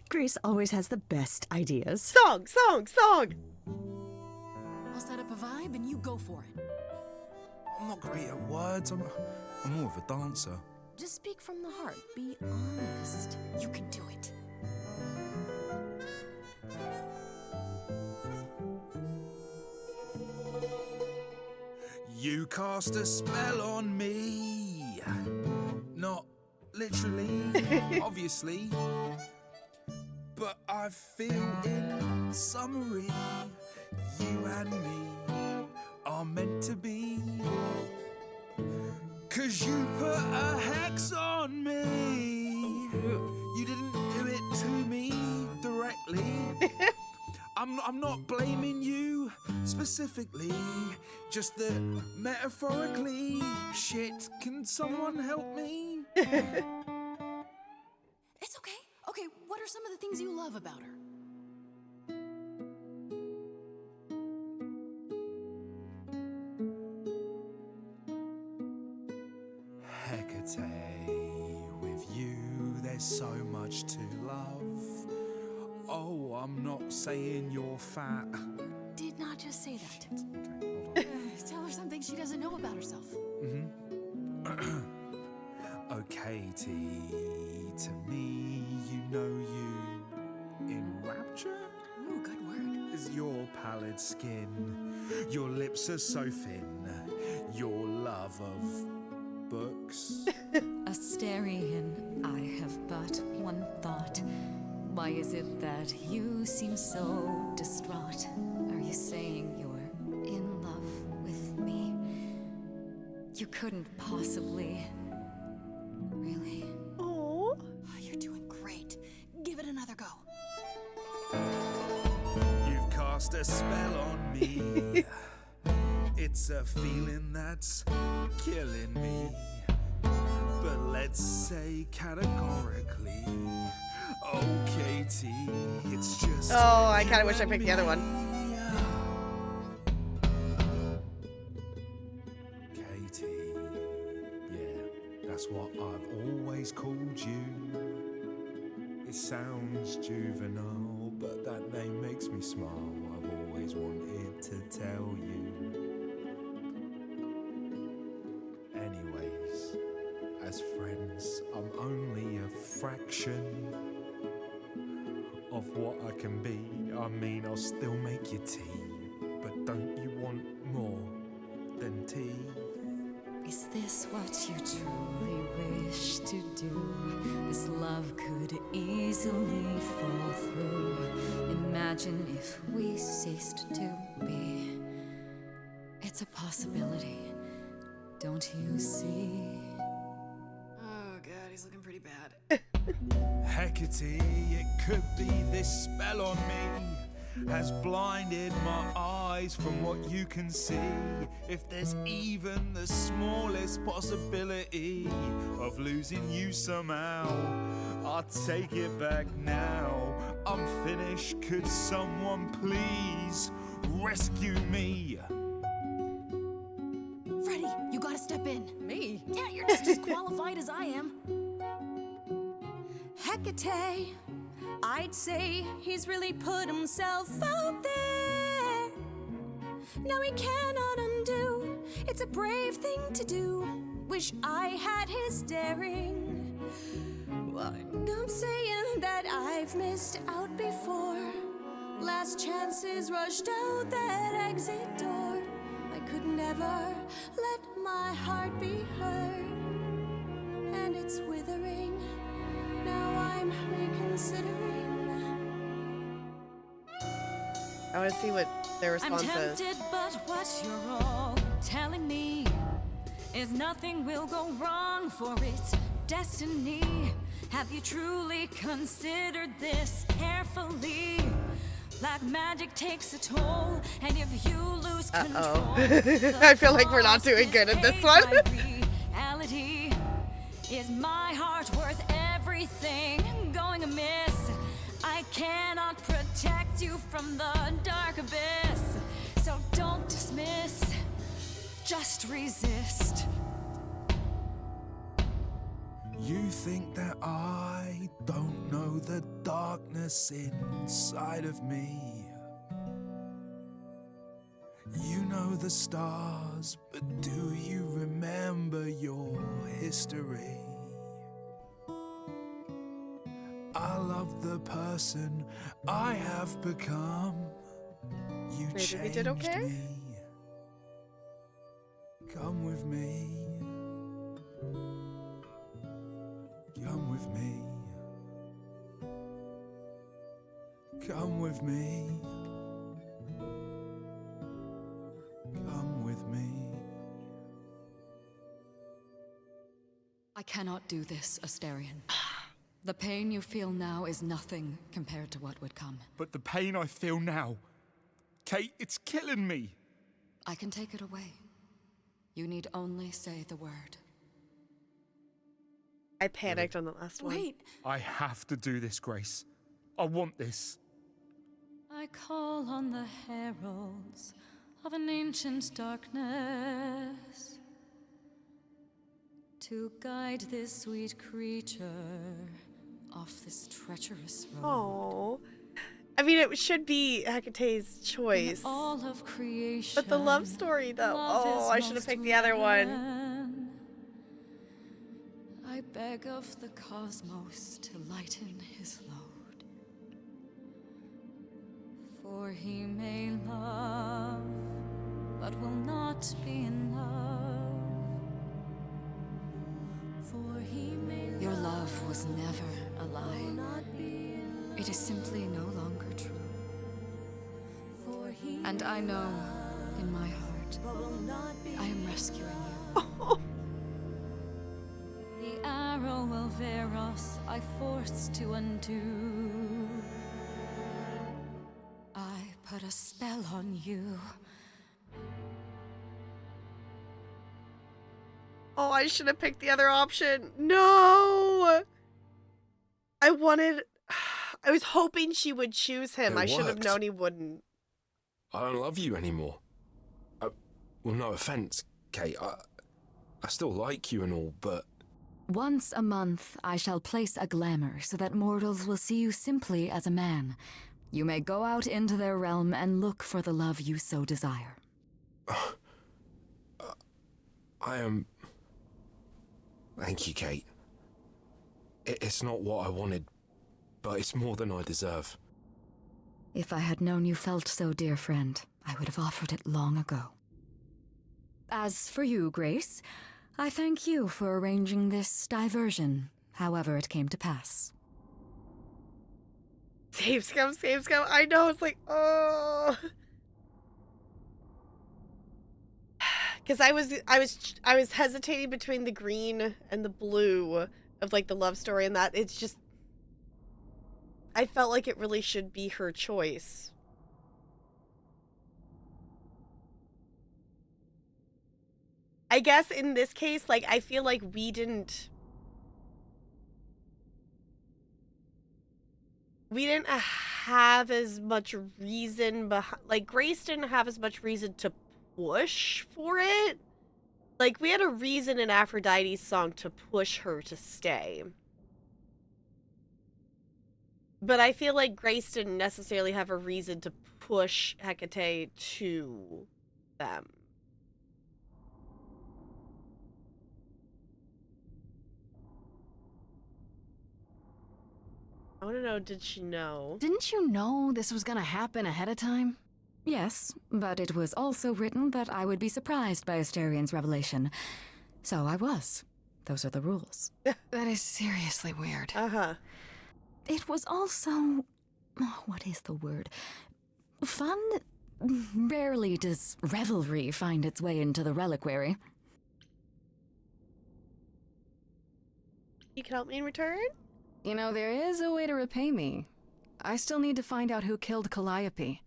Grace always has the best ideas. Song. I'll set up a vibe and you go for it. I'm not great at words. I'm more of a dancer. Just speak from the heart. Be honest. You can do it. You cast a spell on me. Not literally, obviously. But I feel in summary, you and me are meant to be. 'Cause you put a hex on me. You didn't do it to me directly. I'm not blaming you specifically. specifically, just that metaphorically. Shit, can someone help me? It's okay. Okay, what are some of the things you love about her? Hecate, with you there's so much to love. Oh, I'm not saying you're fat. Did not just say that. Okay, hold on. Tell her something she doesn't know about herself. Oh, Katie, to me, you know you enrapture Ooh, good word. is your pallid skin. Your lips are so thin. Your love of books. Asterion, I have but one thought. Why is it that you seem so distraught? Are you saying you're in love with me? You couldn't possibly. Really? Oh. You're doing great. Give it another go. You've cast a spell on me. It's a feeling that's killing me. But let's say categorically, oh Katie, it's just. Oh, I kind of you wish I and picked the other one. me. Katie, yeah, that's what I've always called you. It sounds juvenile, but that name makes me smile. I've always wanted to tell you. Anyways, as friends, I'm only a fraction of what I can be. I mean, I'll still make you tea, but don't you want more than tea? Is this what you truly wish to do? This love could easily fall through. Imagine if we ceased to be. It's a possibility, don't you see? Oh god, he's looking pretty bad. Hecate, it could be this spell on me has blinded my eyes from what you can see. If there's even the smallest possibility of losing you somehow, I'll take it back now. I'm finished, could someone please rescue me? Freddy, you gotta step in. Me? Yeah, you're just as qualified as I am. Hecate, I'd say he's really put himself out there. Now he cannot undo. It's a brave thing to do. Wish I had his daring. Well, I'm saying that I've missed out before. Last chances rushed out that exit door. I could never let my heart be heard, and it's withering. Now I'm reconsidering. I want to see what their I'm response is. tempted, but what you're all telling me is nothing will go wrong, for it's destiny. Have you truly considered this carefully? Black magic takes a toll, and if you lose control, I feel like we're not doing good at this one. Reality is my heart worth everything going amiss. I cannot protect you from the dark abyss, so don't dismiss, just resist. You think that I don't know the darkness inside of me? You know the stars, but do you remember your history? I love the person I have become. You Maybe changed we did okay? me. Come with me. Come with me. Come with me. Come with me. I cannot do this, Asterion. The pain you feel now is nothing compared to what would come. But the pain I feel now, Kate, it's killing me. I can take it away. You need only say the word. I panicked on the last one. Wait. I have to do this, Grace. I want this. I call on the heralds of an ancient darkness to guide this sweet creature off this treacherous road. Oh, I mean, it should be Hecate's choice. All of creation. But the love story, though. love Oh, is I should have most picked the other one. radiant. I beg of the cosmos to lighten his load. For he may love, but will not be in love. For he may Your love was never a lie. It is simply no longer true. And I know, in my heart, I am rescuing you. The arrow of Eros I forced to undo. I put a spell on you. Oh, I should have picked the other option. No! I was hoping she would choose him. It I should have worked. known he wouldn't. I don't love you anymore. Well, no offense, Kate. I still like you and all, but Once a month, I shall place a glamour so that mortals will see you simply as a man. You may go out into their realm and look for the love you so desire. I am. Thank you, Kate. It's not what I wanted, but it's more than I deserve. If I had known you felt so, dear friend, I would have offered it long ago. As for you, Grace, I thank you for arranging this diversion, however it came to pass. Save scum, save scum. I know, it's like, oh. Because I was hesitating between the green and the blue of like the love story, and that it's just, I felt like it really should be her choice. I guess in this case, like, I feel like we didn't have as much reason behind, like, Grace didn't have as much reason to push for it. Like, we had a reason in Aphrodite's song to push her to stay. But I feel like Grace didn't necessarily have a reason to push Hecate to them. I want to know, did she know? Didn't you know this was gonna happen ahead of time? Yes, but it was also written that I would be surprised by Asterian's revelation. So I was. Those are the rules. That is seriously weird. Uh-huh. It was also... oh, what is the word? Fun? Rarely does revelry find its way into the reliquary. You can help me in return? You know, there is a way to repay me. I still need to find out who killed Calliope.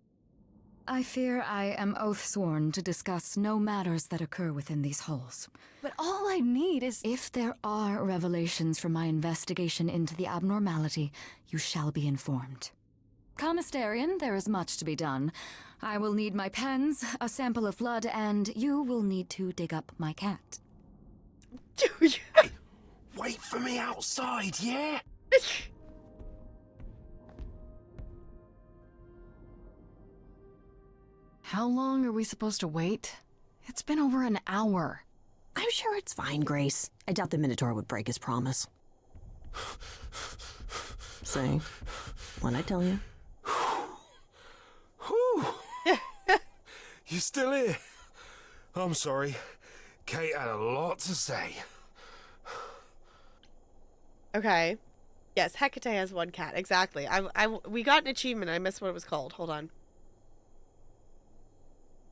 I fear I am oath-sworn to discuss no matters that occur within these halls. But all I need is... If there are revelations from my investigation into the abnormality, you shall be informed. Come, Asterian, there is much to be done. I will need my pens, a sample of blood, and you will need to dig up my cat. Dude. Wait for me outside, yeah? How long are we supposed to wait? It's been over an hour. I'm sure it's fine, Grace. I doubt the Minotaur would break his promise. Say, what'd I tell you? Whew. You still here? I'm sorry. Kate had a lot to say. Okay. Yes, Hecate has one cat. Exactly. We got an achievement. I missed what it was called. Hold on.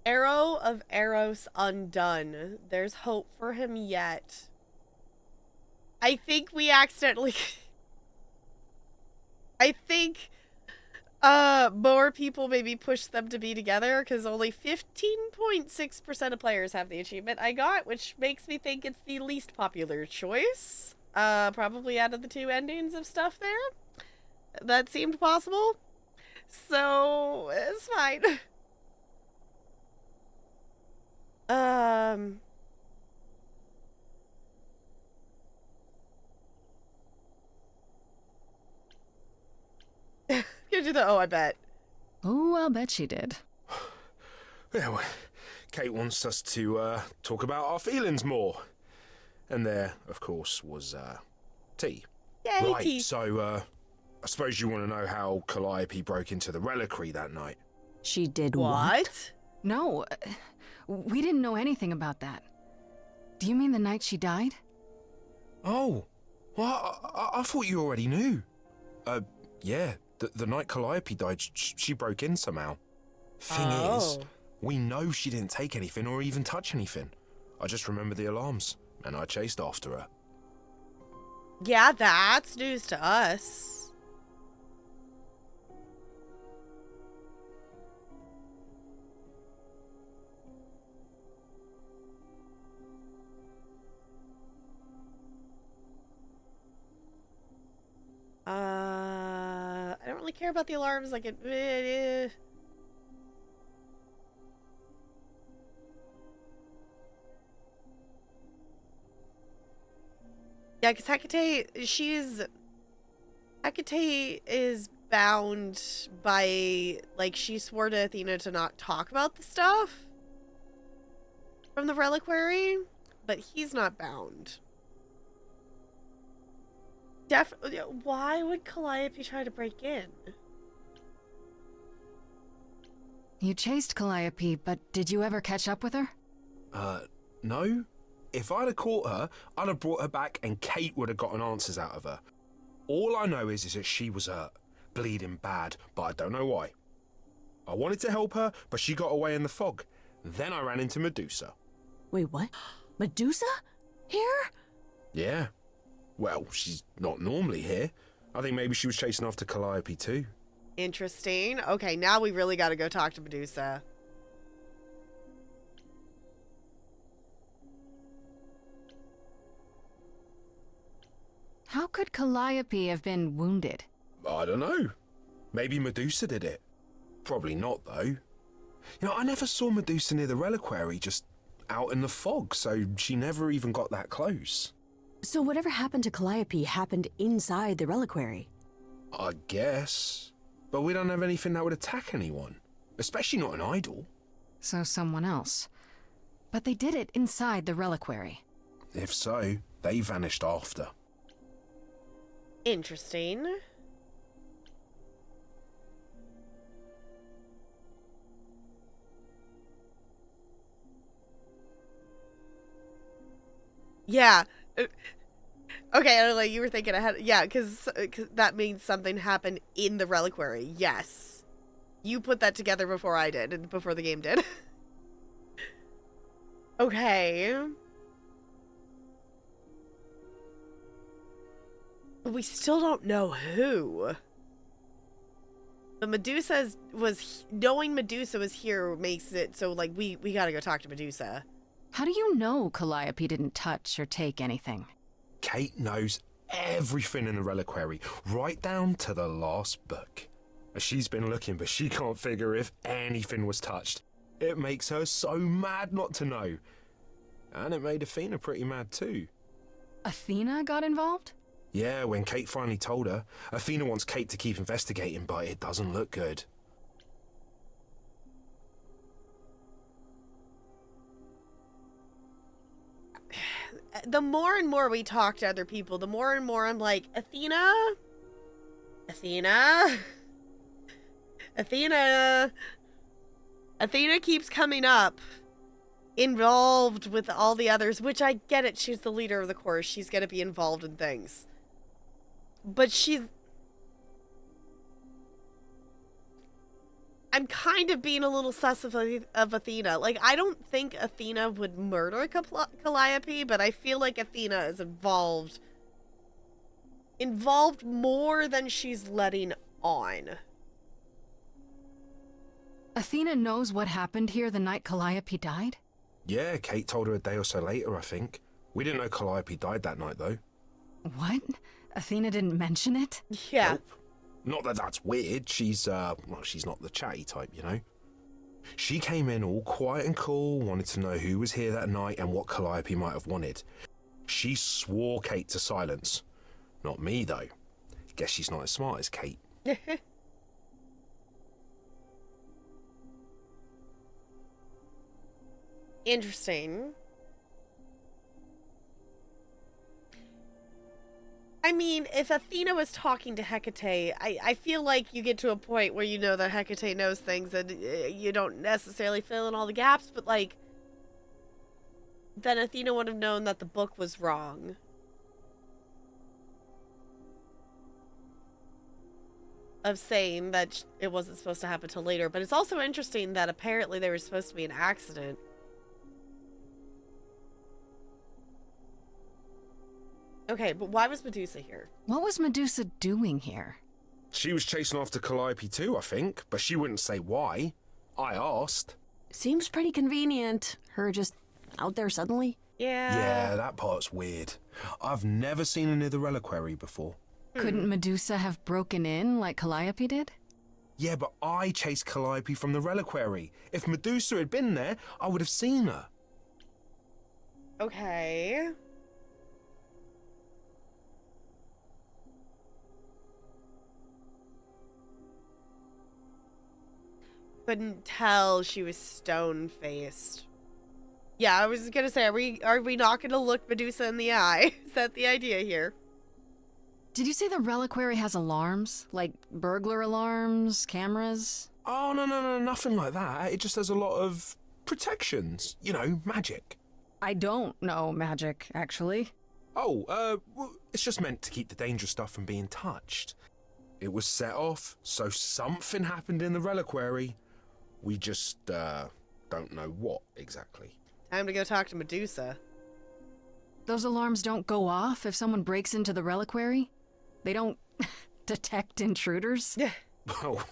Arrow of Eros undone. There's hope for him yet. I think we accidentally... I think More people maybe push them to be together because only 15.6% of players have the achievement I got, which makes me think it's the least popular choice. Probably out of the two endings of stuff there. That seemed possible. So, it's fine. Could do the, oh, I bet. Oh, I'll bet she did. Yeah, well, Kate wants us to talk about our feelings more. And there, of course, was tea. Yay, Right, tea. so I suppose you want to know how Calliope broke into the reliquary that night. She did What? No, we didn't know anything about that. Do you mean the night she died? Oh, well, I thought you already knew. Yeah, the night Calliope died, she broke in somehow. Thing is, we know she didn't take anything or even touch anything. I just remember the alarms, and I chased after her. Yeah, that's news to us. I don't really care about the alarms. Like it. Yeah, because Hecate is bound by, like, she swore to Athena to not talk about the stuff from the reliquary, but he's not bound. Why would Calliope try to break in? You chased Calliope, but did you ever catch up with her? No. If I'd have caught her, I'd have brought her back and Kate would have gotten answers out of her. All I know is that she was hurt, bleeding bad, but I don't know why. I wanted to help her, but she got away in the fog. Then I ran into Medusa. Wait, what? Medusa? Here? Yeah. Well, she's not normally here. I think maybe she was chasing after Calliope too. Interesting. Okay, now we really got to go talk to Medusa. How could Calliope have been wounded? I don't know. Maybe Medusa did it. Probably not, though. You know, I never saw Medusa near the reliquary, just out in the fog, so she never even got that close. So whatever happened to Calliope happened inside the reliquary? I guess. But we don't have anything that would attack anyone. Especially not an idol. So someone else. But they did it inside the reliquary. If so, they vanished after. Interesting. Yeah. Okay, like you were thinking ahead. Yeah, because that means something happened in the reliquary. Yes. You put that together before I did, and before the game did. Okay. But we still don't know who. But knowing Medusa was here makes it so, like, we gotta go talk to Medusa. How do you know Calliope didn't touch or take anything? Kate knows everything in the reliquary, right down to the last book. She's been looking, but she can't figure if anything was touched. It makes her so mad not to know. And it made Athena pretty mad too. Athena got involved? Yeah, when Kate finally told her, Athena wants Kate to keep investigating, but it doesn't look good. The more and more we talk to other people, the more and more I'm like, Athena? Athena keeps coming up, involved with all the others, which I get it. She's the leader of the course. She's going to be involved in things. But I'm kind of being a little sus of Athena. Like, I don't think Athena would murder Calliope, but I feel like Athena is involved more than she's letting on. Athena knows what happened here the night Calliope died? Yeah, Kate told her a day or so later, I think. We didn't know Calliope died that night, though. What? Athena didn't mention it? Yeah. Nope. Not that that's weird. She's not the chatty type, you know? She came in all quiet and cool, wanted to know who was here that night and what Calliope might have wanted. She swore Kate to silence. Not me, though. Guess she's not as smart as Kate. Interesting. I mean, if Athena was talking to Hecate, I feel like you get to a point where you know that Hecate knows things and you don't necessarily fill in all the gaps, but like, then Athena would have known that the book was wrong. Of saying that it wasn't supposed to happen till later, but it's also interesting that apparently there was supposed to be an accident. Okay, but why was Medusa here? What was Medusa doing here? She was chasing after Calliope too, I think, but she wouldn't say why. I asked. Seems pretty convenient. Her just out there suddenly. Yeah, that part's weird. I've never seen her near the reliquary before. Couldn't Medusa have broken in like Calliope did? Yeah, but I chased Calliope from the reliquary. If Medusa had been there, I would have seen her. Okay. Couldn't tell she was stone-faced. Yeah, I was gonna say, are we not gonna look Medusa in the eye? Is that the idea here? Did you say the reliquary has alarms? Like burglar alarms, cameras? Oh, no, nothing like that. It just has a lot of protections. You know, magic. I don't know magic, actually. Oh, well, it's just meant to keep the dangerous stuff from being touched. It was set off, so something happened in the reliquary. We just, don't know what exactly. Time to go talk to Medusa. Those alarms don't go off if someone breaks into the reliquary? They don't detect intruders? Well,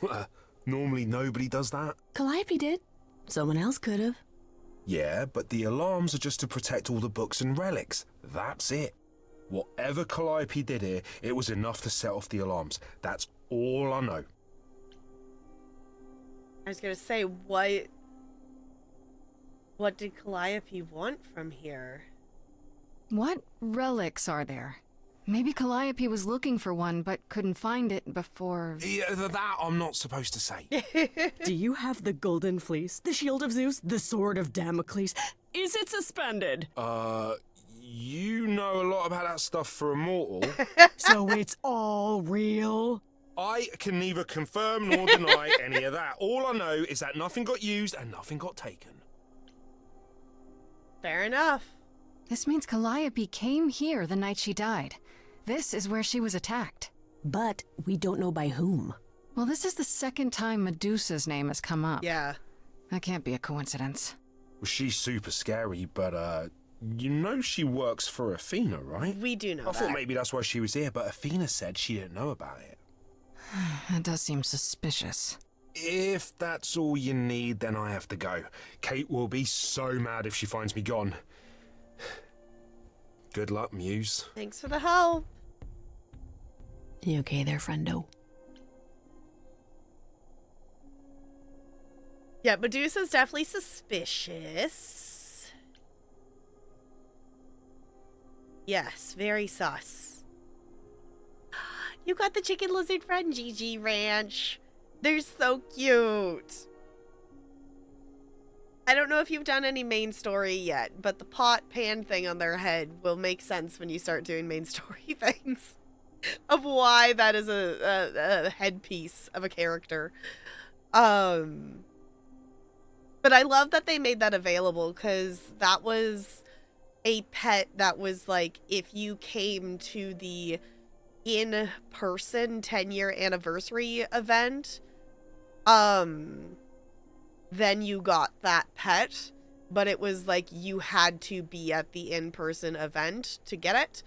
normally nobody does that. Calliope did. Someone else could have. Yeah, but the alarms are just to protect all the books and relics. That's it. Whatever Calliope did here, it was enough to set off the alarms. That's all I know. I was gonna say, what did Calliope want from here? What relics are there? Maybe Calliope was looking for one, but couldn't find it before... Yeah, that I'm not supposed to say. Do you have the golden fleece, the shield of Zeus, the sword of Damocles? Is it suspended? You know a lot about that stuff for a mortal. So it's all real? I can neither confirm nor deny any of that. All I know is that nothing got used and nothing got taken. Fair enough. This means Calliope came here the night she died. This is where she was attacked. But we don't know by whom. Well, this is the second time Medusa's name has come up. Yeah. That can't be a coincidence. Well, she's super scary, but, you know she works for Athena, right? We do know I thought that. maybe that's why she was here, but Athena said she didn't know about it. That does seem suspicious. If that's all you need, then I have to go. Kate will be so mad if she finds me gone. Good luck, Muse. Thanks for the help. You okay there, friendo? Yeah, Medusa's definitely suspicious. Yes, very sus. You got the chicken lizard friend, Gigi Ranch. They're so cute. I don't know if you've done any main story yet, but the pot pan thing on their head will make sense when you start doing main story things of why that is a headpiece of a character. But I love that they made that available, because that was a pet that was like, if you came to the in-person 10-year anniversary event, then you got that pet, but it was like you had to be at the in-person event to get it.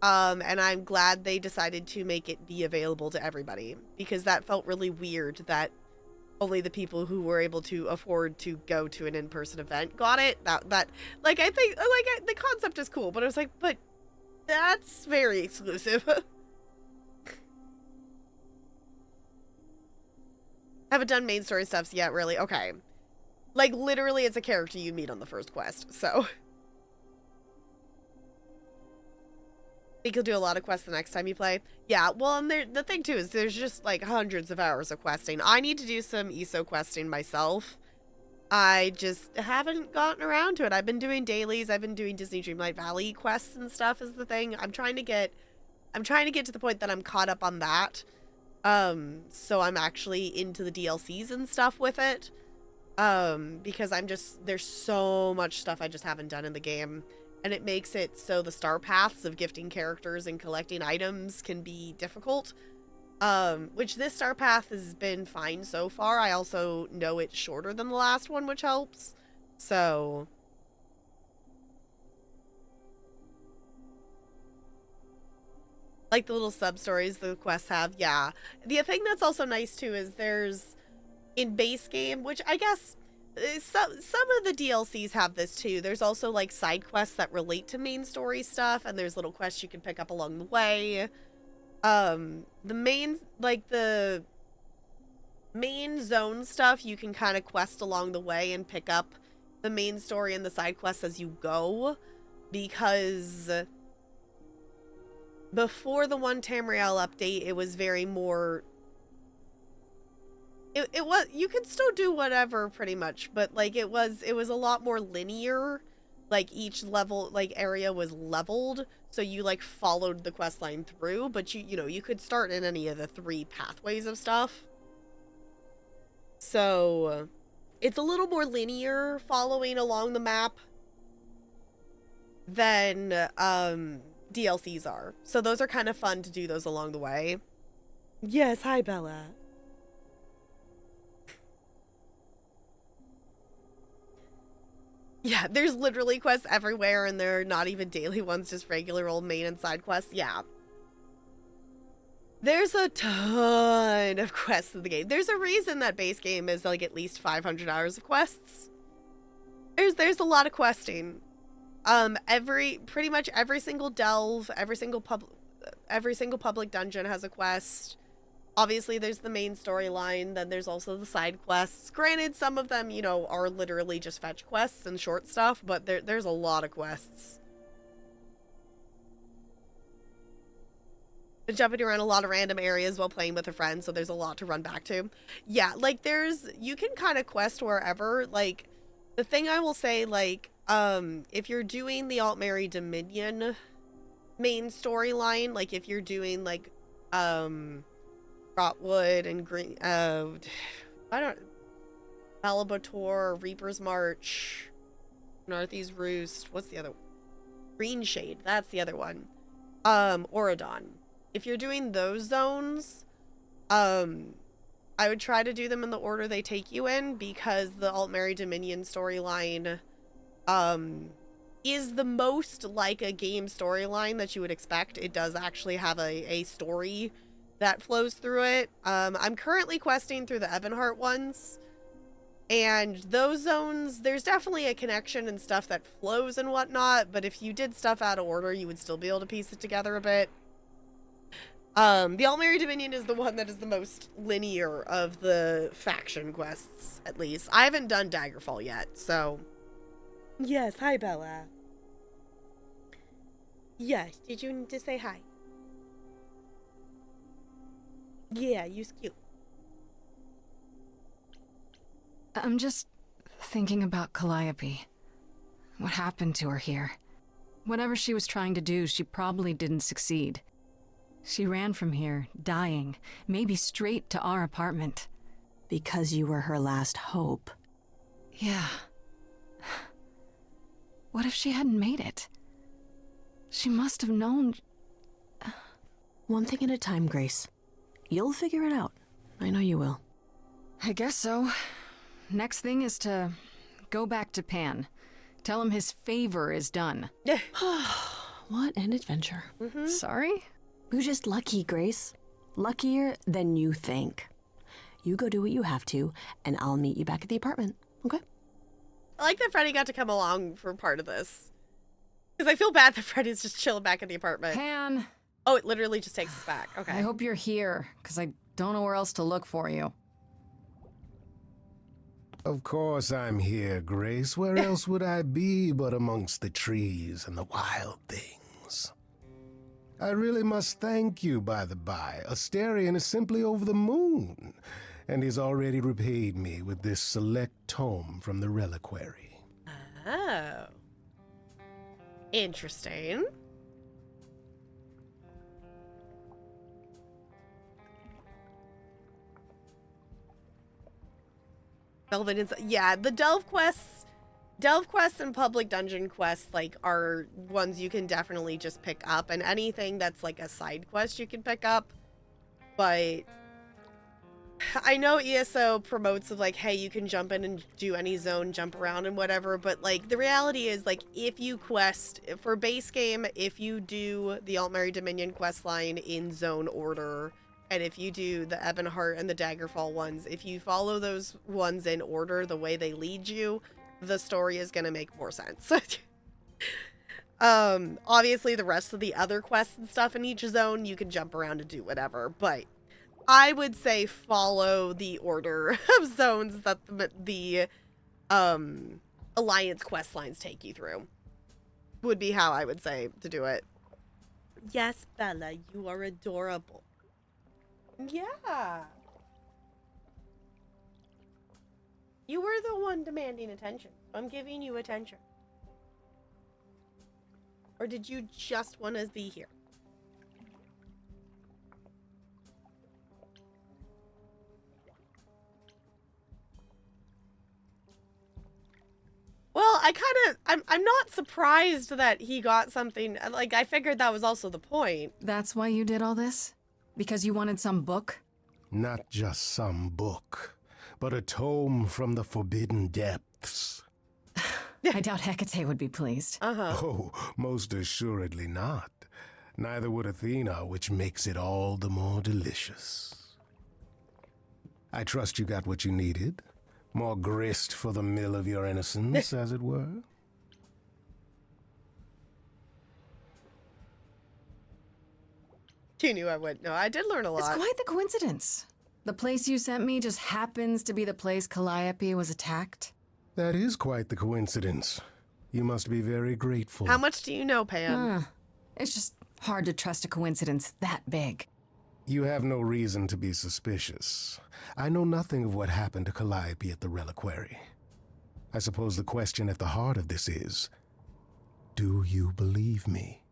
And I'm glad they decided to make it be available to everybody, because that felt really weird that only the people who were able to afford to go to an in-person event got it. That like I think like the concept is cool, but I was like, but that's very exclusive. Haven't done main story stuffs yet, really. Okay. Like, literally, it's a character you meet on the first quest, so. Think you'll do a lot of quests the next time you play? Yeah, well, and the thing, too, is there's just, like, hundreds of hours of questing. I need to do some ESO questing myself. I just haven't gotten around to it. I've been doing dailies. I've been doing Disney Dreamlight Valley quests and stuff is the thing. I'm trying to get to the point that I'm caught up on that. So I'm actually into the DLCs and stuff with it. Because there's so much stuff I just haven't done in the game. And it makes it so the star paths of gifting characters and collecting items can be difficult. Which this star path has been fine so far. I also know it's shorter than the last one, which helps. So... like the little sub-stories the quests have, yeah. The thing that's also nice, too, is there's... in base game, which I guess some of the DLCs have this, too. There's also, like, side quests that relate to main story stuff, and there's little quests you can pick up along the way. The main zone stuff, you can kind of quest along the way and pick up the main story and the side quests as you go, because... before the 1 Tamriel update, it was very more... It was... you could still do whatever, pretty much, but, like, it was a lot more linear. Like, each level, like, area was leveled, so you, like, followed the quest line through, but you know, you could start in any of the 3 pathways of stuff. So, it's a little more linear following along the map than, DLCs are. So those are kind of fun to do those along the way. Yes, hi Bella. Yeah, there's literally quests everywhere and they're not even daily ones, just regular old main and side quests. Yeah. There's a ton of quests in the game. There's a reason that base game is like at least 500 hours of quests. There's a lot of questing. Pretty much every single delve, every single public dungeon has a quest. Obviously, there's the main storyline, then there's also the side quests. Granted, some of them, you know, are literally just fetch quests and short stuff, but there's a lot of quests. Been jumping around a lot of random areas while playing with a friend, so there's a lot to run back to. Yeah, like, you can kind of quest wherever. Like, the thing I will say, like, if you're doing the Altmary Dominion main storyline, like if you're doing like Rotwood and Green Malabator, Reaper's March, Northeast Roost, what's the other one? Green Shade, that's the other one. Auradon. If you're doing those zones, I would try to do them in the order they take you in, because the Altmary Dominion storyline is the most like a game storyline that you would expect. It does actually have a story that flows through it. I'm currently questing through the Evanhart ones, and those zones, there's definitely a connection and stuff that flows and whatnot, but if you did stuff out of order, you would still be able to piece it together a bit. The Altmary Dominion is the one that is the most linear of the faction quests, at least. I haven't done Daggerfall yet, so... Yes, hi Bella. Yes, did you need to say hi? Yeah, you's cute. I'm just thinking about Calliope. What happened to her here? Whatever she was trying to do, she probably didn't succeed. She ran from here, dying, maybe straight to our apartment. Because you were her last hope. Yeah. What if she hadn't made it? She must have known... One thing at a time, Grace. You'll figure it out. I know you will. I guess so. Next thing is to go back to Pan. Tell him his favor is done. What an adventure. Sorry? You're just lucky, Grace. Luckier than you think. You go do what you have to, and I'll meet you back at the apartment, okay? I like that Freddy got to come along for part of this. Because I feel bad that Freddy's just chilling back in the apartment. Pan, Oh, it literally just takes us back. Okay. I hope you're here, because I don't know where else to look for you. Of course I'm here, Grace. Where else would I be but amongst the trees and the wild things? I really must thank you, by the by. Asterion is simply over the moon, and he's already repaid me with this select tome from the reliquary. Oh. Interesting. Velvet Inside. Yeah, the delve quests and public dungeon quests like are ones you can definitely just pick up, and anything that's like a side quest you can pick up. But I know ESO promotes of like, hey, you can jump in and do any zone, jump around and whatever, but like the reality is like if you quest for base game, if you do the Altmary Dominion quest line in zone order, and if you do the Ebonheart and the Daggerfall ones, if you follow those ones in order the way they lead you, the story is going to make more sense. Obviously the rest of the other quests and stuff in each zone, you can jump around and do whatever, but I would say follow the order of zones that the Alliance quest lines take you through. Would be how I would say to do it. Yes, Bella, you are adorable. Yeah. You were the one demanding attention. I'm giving you attention. Or did you just want to be here? Well, I'm not surprised that he got something. Like, I figured that was also the point. That's why you did all this? Because you wanted some book? Not just some book, but a tome from the forbidden depths. I doubt Hecate would be pleased. Oh, most assuredly not. Neither would Athena, which makes it all the more delicious. I trust you got what you needed. More grist for the mill of your innocence, as it were. You knew I would. No, I did learn a lot. It's quite the coincidence. The place you sent me just happens to be the place Calliope was attacked. That is quite the coincidence. You must be very grateful. How much do you know, Pam? It's just hard to trust a coincidence that big. You have no reason to be suspicious. I know nothing of what happened to Calliope at the reliquary. I suppose the question at the heart of this is, do you believe me?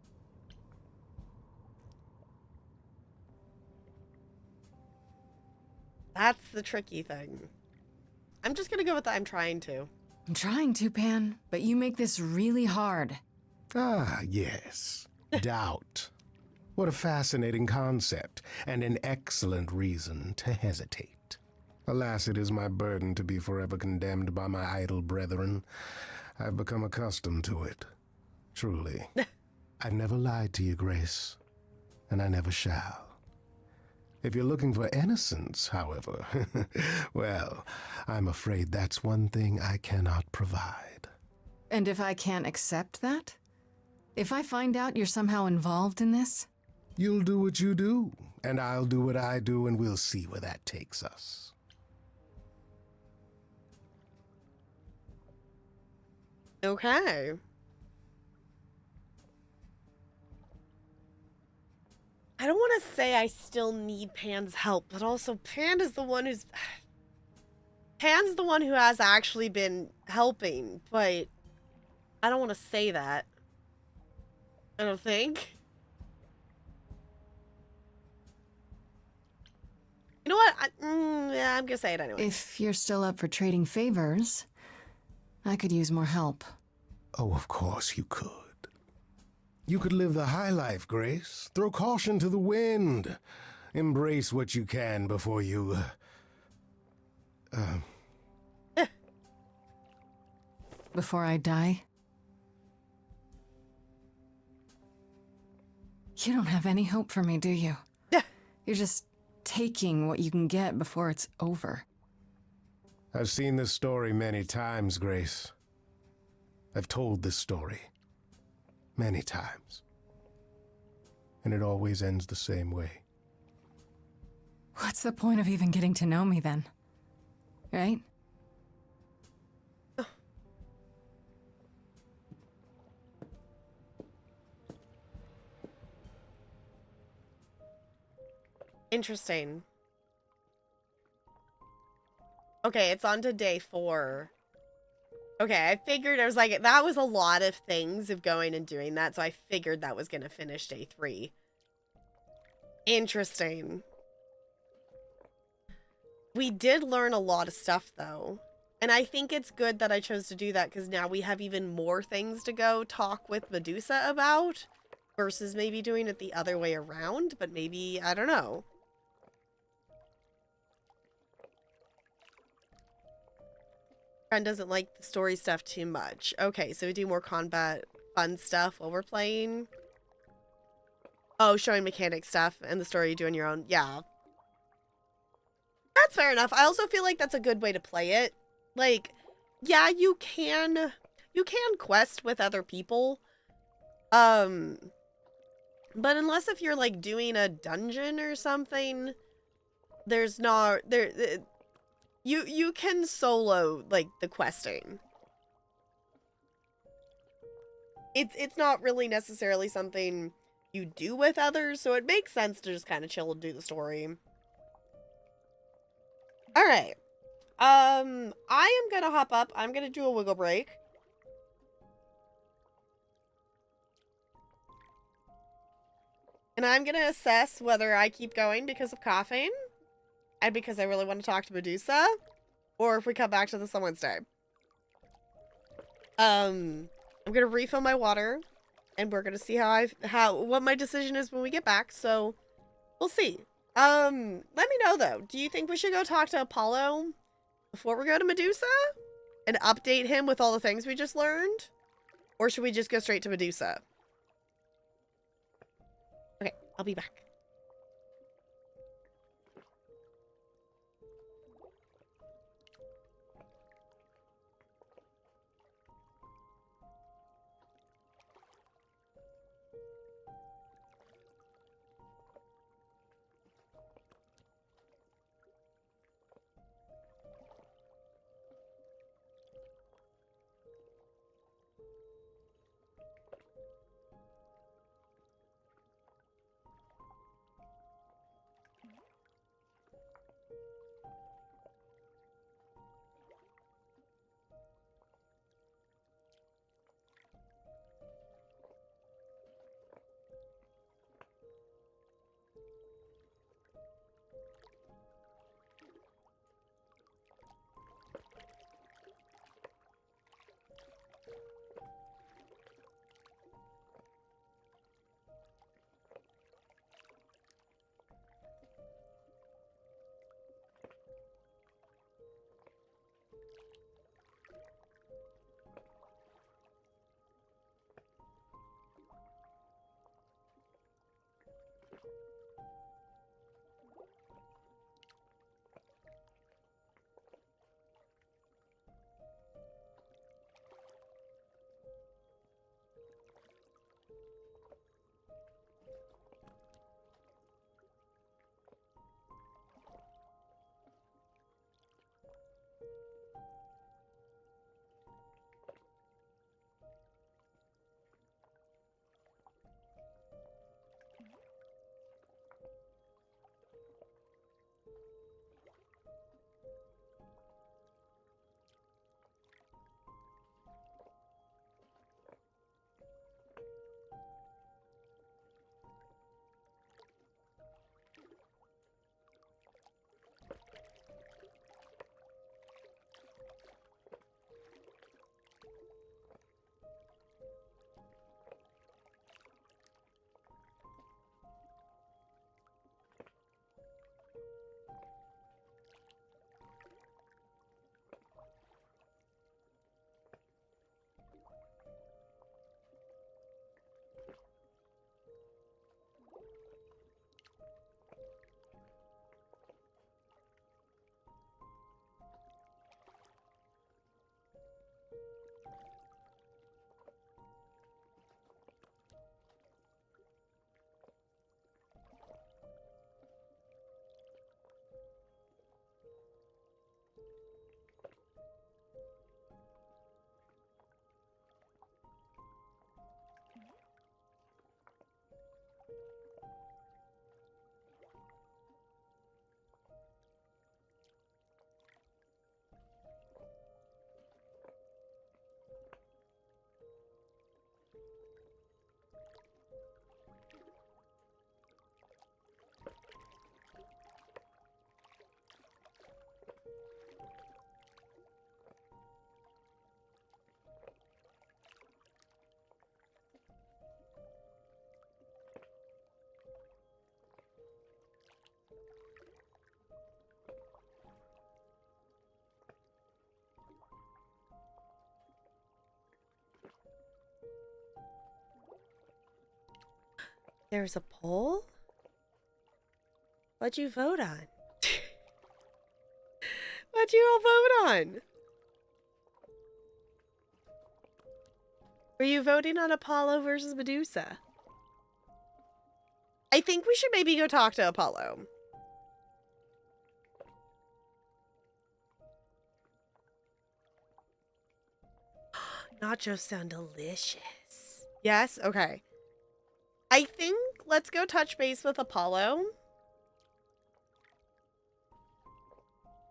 That's the tricky thing. I'm just gonna go with the I'm trying to. I'm trying to, Pan, but you make this really hard. Ah, yes. Doubt. What a fascinating concept, and an excellent reason to hesitate. Alas, it is my burden to be forever condemned by my idle brethren. I've become accustomed to it. Truly. I've never lied to you, Grace, and I never shall. If you're looking for innocence, however, well, I'm afraid that's one thing I cannot provide. And if I can't accept that? If I find out you're somehow involved in this? You'll do what you do, and I'll do what I do, and we'll see where that takes us. Okay. I don't want to say I still need Pan's help, but also Pan is the one who's... Pan's the one who has actually been helping, but I don't want to say that. I don't think. You know what? Yeah, I'm gonna say it anyway. If you're still up for trading favors, I could use more help. Oh, of course you could. You could live the high life, Grace. Throw caution to the wind. Embrace what you can before you... Before I die? You don't have any hope for me, do you? Yeah. You're just taking what you can get before it's over. I've seen this story many times, Grace. I've told this story many times. And it always ends the same way. What's the point of even getting to know me then? Right? Interesting. Okay, it's on to day 4. Okay, I figured, I was like, that was a lot of things of going and doing that, so I figured that was going to finish day 3. Interesting. We did learn a lot of stuff, though. And I think it's good that I chose to do that, because now we have even more things to go talk with Medusa about, versus maybe doing it the other way around, but maybe, I don't know. Friend doesn't like the story stuff too much. Okay, so we do more combat fun stuff while we're playing. Oh, showing mechanic stuff and the story you do on your own. Yeah. That's fair enough. I also feel like that's a good way to play it. Like, yeah, you can quest with other people. But unless if you're like doing a dungeon or something, there's not you can solo like the questing. It's not really necessarily something you do with others, so it makes sense to just kind of chill and do the story. All right. I am going to hop up. I'm going to do a wiggle break. And I'm going to assess whether I keep going because of coughing and because I really want to talk to Medusa, or if we come back to this on Wednesday. I'm going to refill my water, and we're going to see what my decision is when we get back, so we'll see. Let me know, though. Do you think we should go talk to Apollo before we go to Medusa and update him with all the things we just learned? Or should we just go straight to Medusa? Okay, I'll be back. There's a poll? What'd you vote on? What'd you all vote on? Were you voting on Apollo versus Medusa? I think we should maybe go talk to Apollo. Nachos sound delicious. Yes? Okay. I think let's go touch base with Apollo.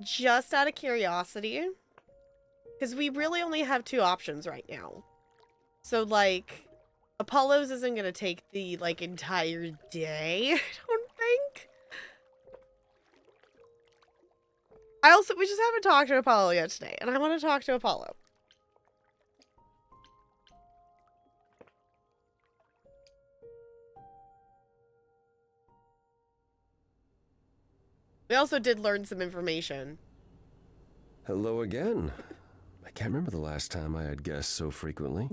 Just out of curiosity. Because we really only have two options right now. So, like, Apollo's isn't going to take the, like, entire day, I don't think. We just haven't talked to Apollo yet today. And I want to talk to Apollo. We also did learn some information. Hello again. I can't remember the last time I had guests so frequently.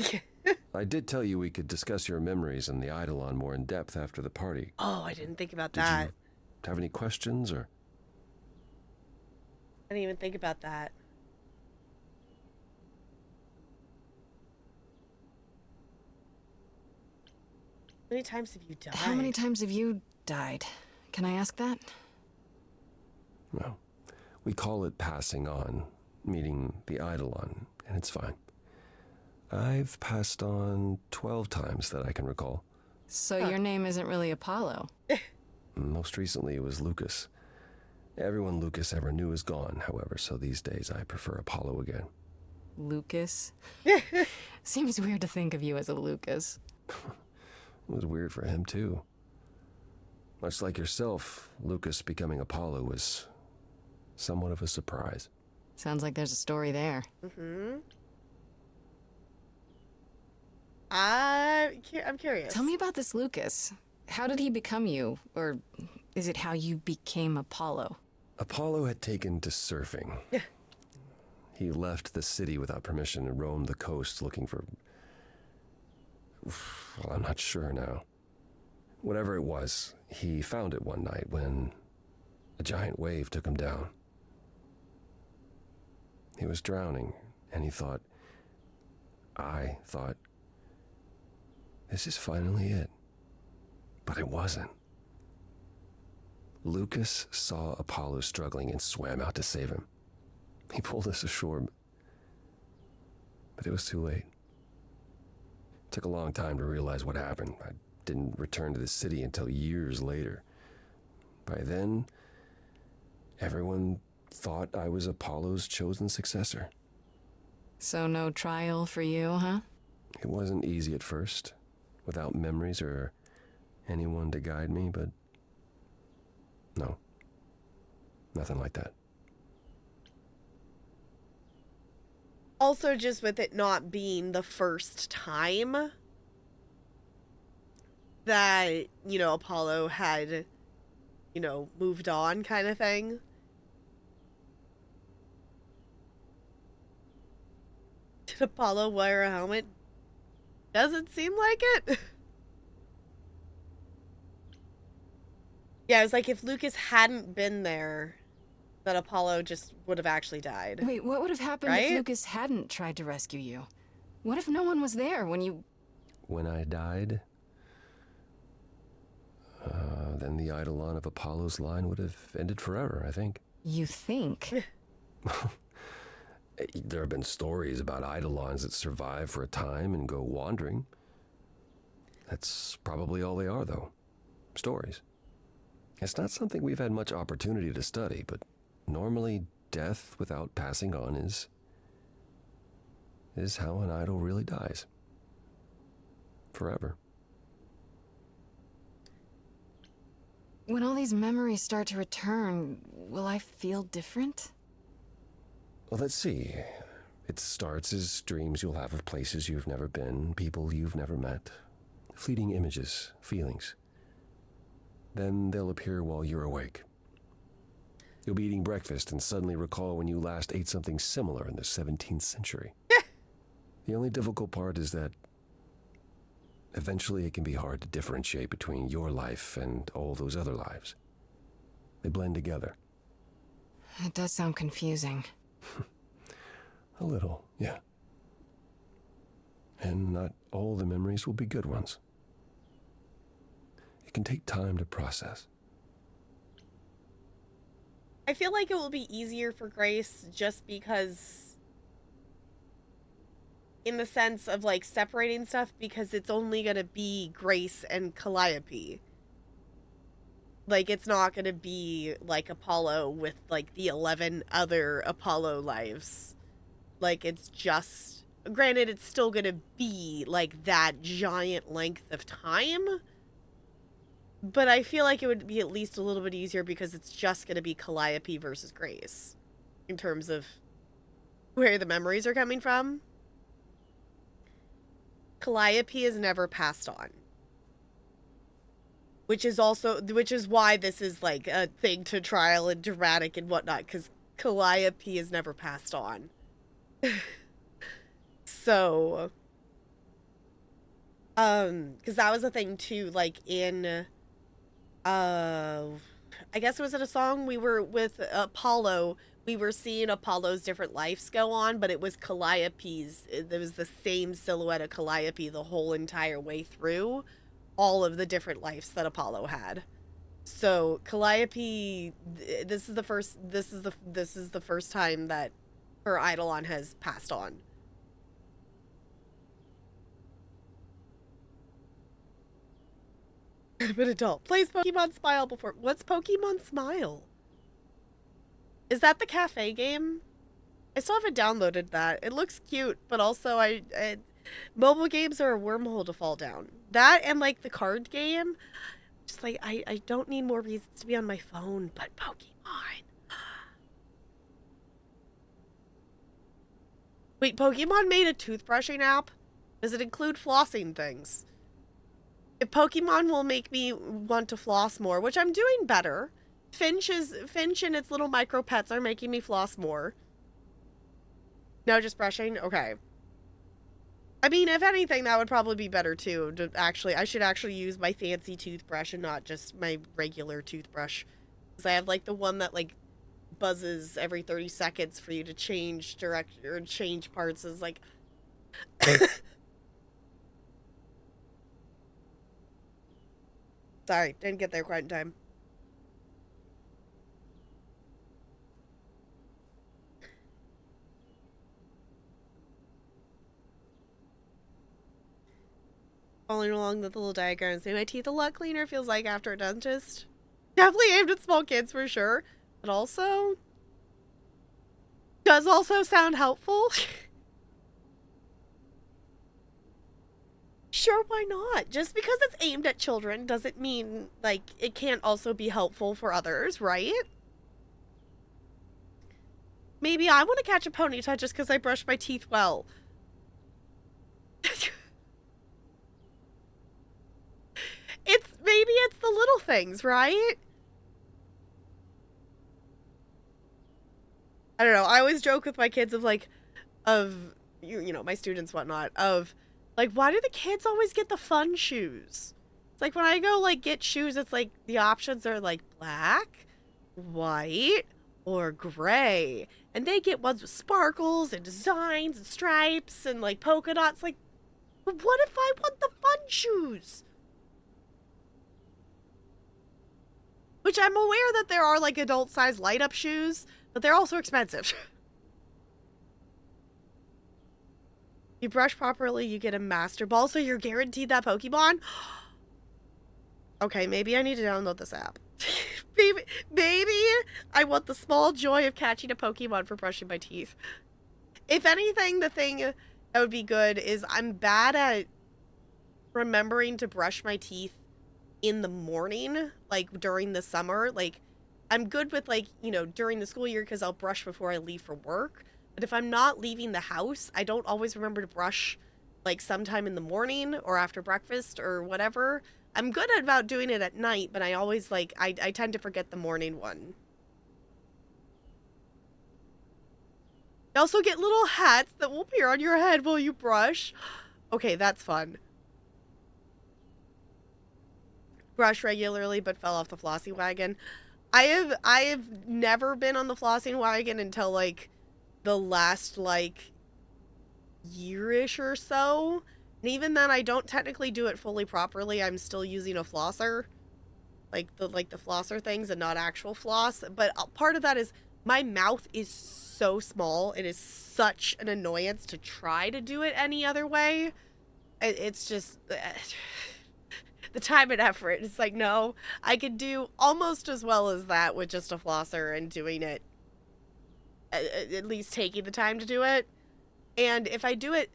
I did tell you we could discuss your memories and the Eidolon more in depth after the party. Oh, I didn't think about Did that. you have any questions or? I didn't even think about that. How many times have you died? How many times have you died? Can I ask that? Well, we call it passing on, meeting the Eidolon, and it's fine. I've passed on 12 times that I can recall. So your name isn't really Apollo? Most recently it was Lucas. Everyone Lucas ever knew is gone, however, so these days I prefer Apollo again. Lucas? Seems weird to think of you as a Lucas. It was weird for him, too. Much like yourself, Lucas becoming Apollo was somewhat of a surprise. Sounds like there's a story there. Mm-hmm. I'm curious. Tell me about this Lucas. How did he become you? Or is it how you became Apollo? Apollo had taken to surfing. Yeah. He left the city without permission and roamed the coast looking for... Well, I'm not sure now. Whatever it was, he found it one night when a giant wave took him down. He was drowning, and I thought, this is finally it. But it wasn't. Lucas saw Apollo struggling and swam out to save him. He pulled us ashore, but it was too late. It took a long time to realize what happened. I didn't return to the city until years later. By then, everyone thought I was Apollo's chosen successor. So no trial for you, huh? It wasn't easy at first, without memories or anyone to guide me, but no, nothing like that. Also, just with it not being the first time that, Apollo had, moved on kind of thing. Did Apollo wear a helmet? Doesn't seem like it. Yeah, it was like if Lucas hadn't been there, that Apollo just would have actually died. Wait, what would have happened Right? if Lucas hadn't tried to rescue you? What if no one was there when you... When I died, then the Eidolon of Apollo's line would have ended forever, I think. You think? There have been stories about Eidolons that survive for a time and go wandering. That's probably all they are, though. Stories. It's not something we've had much opportunity to study, but normally death without passing on is how an idol really dies. Forever. When all these memories start to return, will I feel different? Well, let's see. It starts as dreams you'll have of places you've never been, people you've never met, fleeting images, feelings. Then they'll appear while you're awake. You'll be eating breakfast and suddenly recall when you last ate something similar in the 17th century. The only difficult part is that eventually it can be hard to differentiate between your life and all those other lives. They blend together. It does sound confusing. A little, yeah. And not all the memories will be good ones. It can take time to process. I feel like it will be easier for Grace just because, in the sense of like separating stuff, because it's only gonna be Grace and Calliope. Like, it's not gonna be like Apollo with like the 11 other Apollo lives. Like, it's just, granted, it's still gonna be like that giant length of time, but I feel like it would be at least a little bit easier because it's just gonna be Calliope versus Grace in terms of where the memories are coming from. Calliope is never passed on, which is why this is like a thing to trial and dramatic and whatnot, because Calliope is never passed on. So, because that was a thing too, like in, I guess it was in a song we were with Apollo, we were seeing Apollo's different lives go on, but it was Calliope's, it was the same silhouette of Calliope the whole entire way through all of the different lives that Apollo had. So Calliope, this is the first time that her Eidolon has passed on. I'm an adult. Plays Pokemon Smile before. What's Pokemon Smile? Is that the cafe game? I still haven't downloaded that. It looks cute, but also mobile games are a wormhole to fall down. That and like the card game. Just like I don't need more reasons to be on my phone, but Pokemon. Wait, Pokemon made a toothbrushing app? Does it include flossing things? If Pokemon will make me want to floss more, which I'm doing better. Finch and its little micro pets are making me floss more. No, just brushing? Okay. I mean, if anything, that would probably be better too. I should actually use my fancy toothbrush and not just my regular toothbrush. Because I have like the one that like buzzes every 30 seconds for you to change direction or change parts. Is like sorry, didn't get there quite in time. Following along the little diagrams, my teeth a lot cleaner feels like after a dentist. Definitely aimed at small kids for sure, but also does also sound helpful. Sure, why not? Just because it's aimed at children doesn't mean, like, it can't also be helpful for others, right? Maybe I want to catch a ponytail just because I brush my teeth well. Maybe it's the little things, right? I don't know. I always joke with my kids you know, my students, whatnot, of like, why do the kids always get the fun shoes? It's like when I go like get shoes, it's like the options are like black, white, or gray. And they get ones with sparkles and designs and stripes and like polka dots. Like, what if I want the fun shoes? Which I'm aware that there are like adult size light up shoes, but they're also expensive. You brush properly, you get a Master Ball, so you're guaranteed that Pokemon? Okay, maybe I need to download this app. maybe I want the small joy of catching a Pokemon for brushing my teeth. If anything, the thing that would be good is I'm bad at remembering to brush my teeth in the morning, like during the summer. Like, I'm good with like, you know, during the school year because I'll brush before I leave for work. But if I'm not leaving the house, I don't always remember to brush like sometime in the morning or after breakfast or whatever. I'm good about doing it at night, but I always like, I tend to forget the morning one. You also get little hats that will appear on your head while you brush. Okay, that's fun. brush regularly but fell off the flossing wagon. I have never been on the flossing wagon until like the last like yearish or so. And even then I don't technically do it fully properly. I'm still using a flosser. Like the flosser things and not actual floss. But part of that is my mouth is so small. It is such an annoyance to try to do it any other way. It's just the time and effort. It's like, no, I could do almost as well as that with just a flosser and doing it, at least taking the time to do it. And if I do it,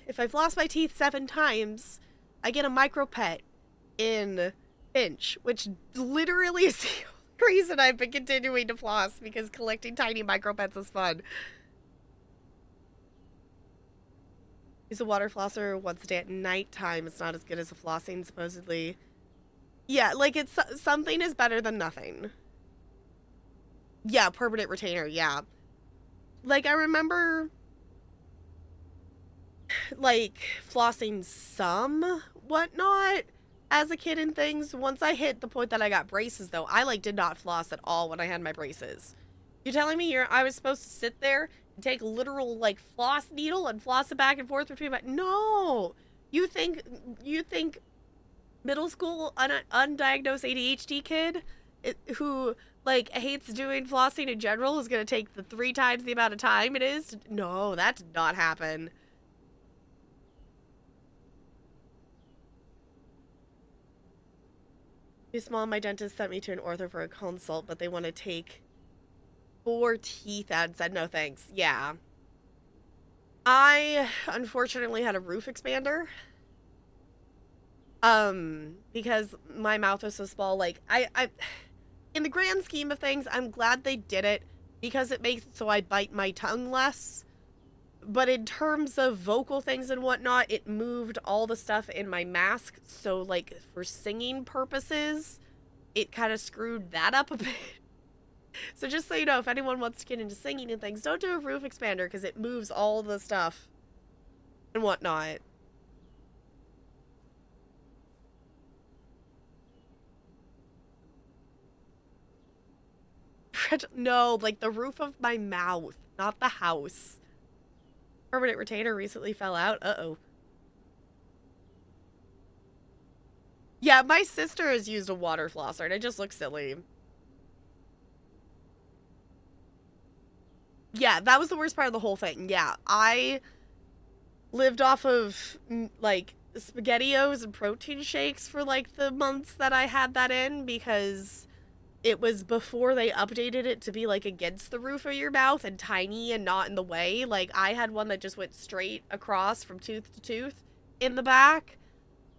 if I've lost my teeth 7 times, I get a micro pet in Finch, which literally is the reason I've been continuing to floss, because collecting tiny micro pets is fun. Use a water flosser once a day at nighttime. It's not as good as a flossing, supposedly. Yeah, like, it's something is better than nothing. Yeah, permanent retainer, yeah. Like, I remember, like, flossing some whatnot as a kid and things. Once I hit the point that I got braces, though, I, like, did not floss at all when I had my braces. You're telling me I was supposed to sit there and take a literal, like, floss needle and floss it back and forth between my... No! You think middle school undiagnosed ADHD kid who, like, hates doing flossing in general is going to take the 3 times the amount of time it is to... No, that did not happen. Too small, my dentist sent me to an ortho for a consult, but they want to take 4 teeth out and said no thanks. Yeah. I unfortunately had a roof expander. Because my mouth was so small. Like, I in the grand scheme of things, I'm glad they did it because it makes it so I bite my tongue less. But in terms of vocal things and whatnot, it moved all the stuff in my mask. So, like, for singing purposes, it kind of screwed that up a bit. So just so you know, if anyone wants to get into singing and things, don't do a roof expander because it moves all the stuff and whatnot. No, like the roof of my mouth, not the house. Permanent retainer recently fell out. Uh-oh. Yeah, my sister has used a water flosser and it just looks silly. Yeah, that was the worst part of the whole thing. Yeah, I lived off of, like, SpaghettiOs and protein shakes for, like, the months that I had that in because it was before they updated it to be, like, against the roof of your mouth and tiny and not in the way. Like, I had one that just went straight across from tooth to tooth in the back,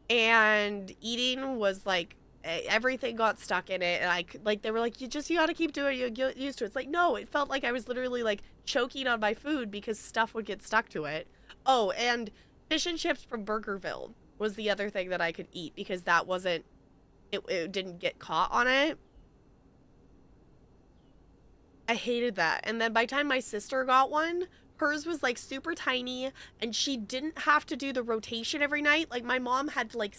and eating was, like, everything got stuck in it, and like, they were like, you gotta keep doing it, you get used to it. It's like, no, it felt like I was literally, like, choking on my food because stuff would get stuck to it. Oh, and fish and chips from Burgerville was the other thing that I could eat because that wasn't, it didn't get caught on it. I hated that. And then by the time my sister got one, hers was, like, super tiny, and she didn't have to do the rotation every night. Like, my mom had to, like,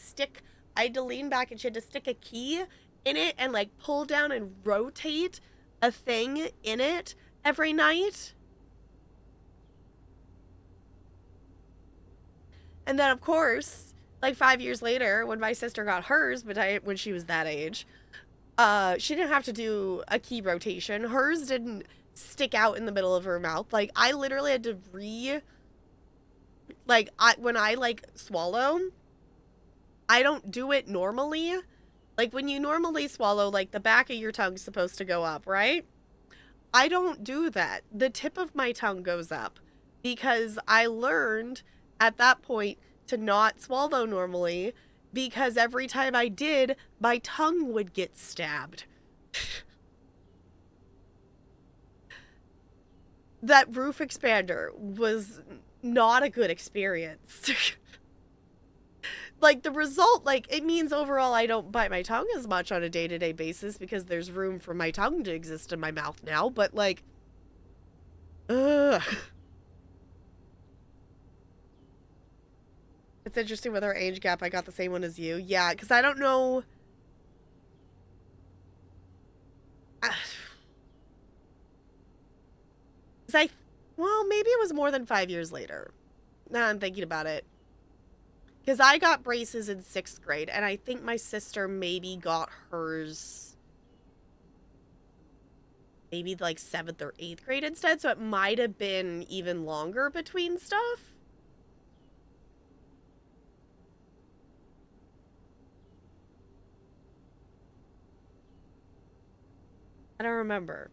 I had to lean back and she had to stick a key in it and, like, pull down and rotate a thing in it every night. And then, of course, like, 5 years later, when my sister got hers, when she was that age, she didn't have to do a key rotation. Hers didn't stick out in the middle of her mouth. Like, I literally had to when I, like, swallow, I don't do it normally. Like, when you normally swallow, like, the back of your tongue's supposed to go up, right? I don't do that. The tip of my tongue goes up because I learned at that point to not swallow normally because every time I did, my tongue would get stabbed. That roof expander was not a good experience. Like, the result, like, it means overall I don't bite my tongue as much on a day-to-day basis because there's room for my tongue to exist in my mouth now, but, like, ugh. It's interesting with our age gap. I got the same one as you. Yeah, because I don't know. Well, maybe it was more than 5 years later. Now I'm thinking about it. Because I got braces in 6th grade, and I think my sister maybe got hers maybe like 7th or 8th grade instead, so it might have been even longer between stuff. I don't remember.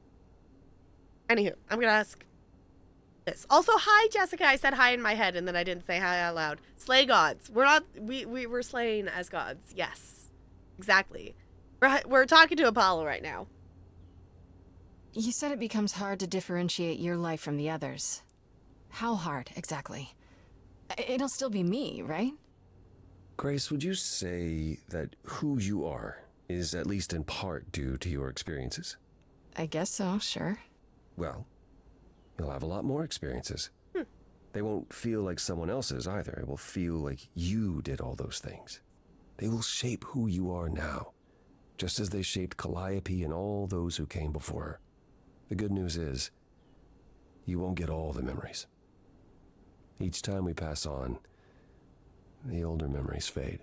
Anywho, I'm gonna ask this. Also, hi, Jessica. I said hi in my head, and then I didn't say hi out loud. Slay gods. We're not. We're slaying as gods. Yes, exactly. We're talking to Apollo right now. You said it becomes hard to differentiate your life from the others. How hard, exactly? It'll still be me, right? Grace, would you say that who you are is at least in part due to your experiences? I guess so, sure. Well, you'll have a lot more experiences. They won't feel like someone else's either. It will feel like you did all those things. They will shape who you are now, just as they shaped Calliope and all those who came before her. The good news is, you won't get all the memories. Each time we pass on, the older memories fade.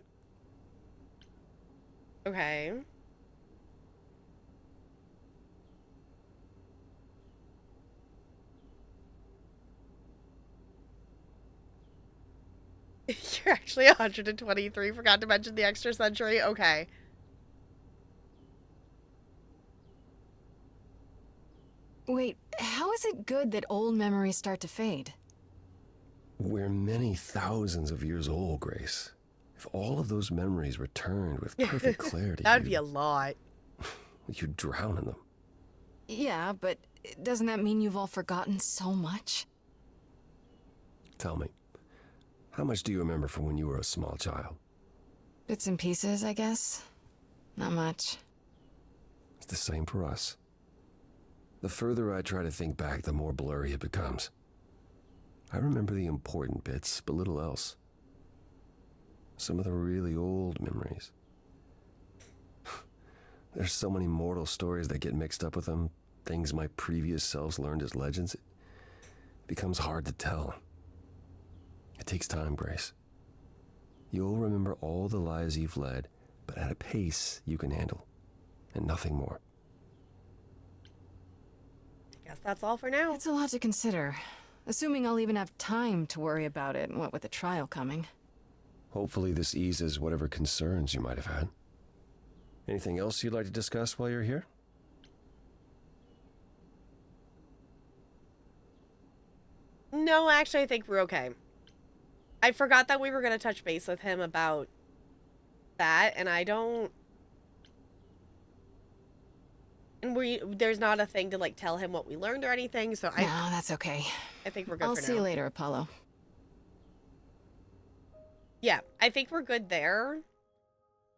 Okay. You're actually 123. Forgot to mention the extra century. Okay. Wait, how is it good that old memories start to fade? We're many thousands of years old, Grace. If all of those memories returned with perfect clarity, That'd be a lot. You'd drown in them. Yeah, but doesn't that mean you've all forgotten so much? Tell me, how much do you remember from when you were a small child? Bits and pieces, I guess. Not much. It's the same for us. The further I try to think back, the more blurry it becomes. I remember the important bits, but little else. Some of the really old memories. There's so many mortal stories that get mixed up with them, things my previous selves learned as legends. It becomes hard to tell. It takes time, Grace. You'll remember all the lives you've led, but at a pace you can handle, and nothing more. I guess that's all for now. It's a lot to consider. Assuming I'll even have time to worry about it, what with the trial coming. Hopefully this eases whatever concerns you might have had. Anything else you'd like to discuss while you're here? No, actually, I think we're okay. I forgot that we were going to touch base with him about that, and I don't... And there's not a thing to, like, tell him what we learned or anything, so No, that's okay. I think we're good I'll for now. see you later, Apollo. Yeah, I think we're good there.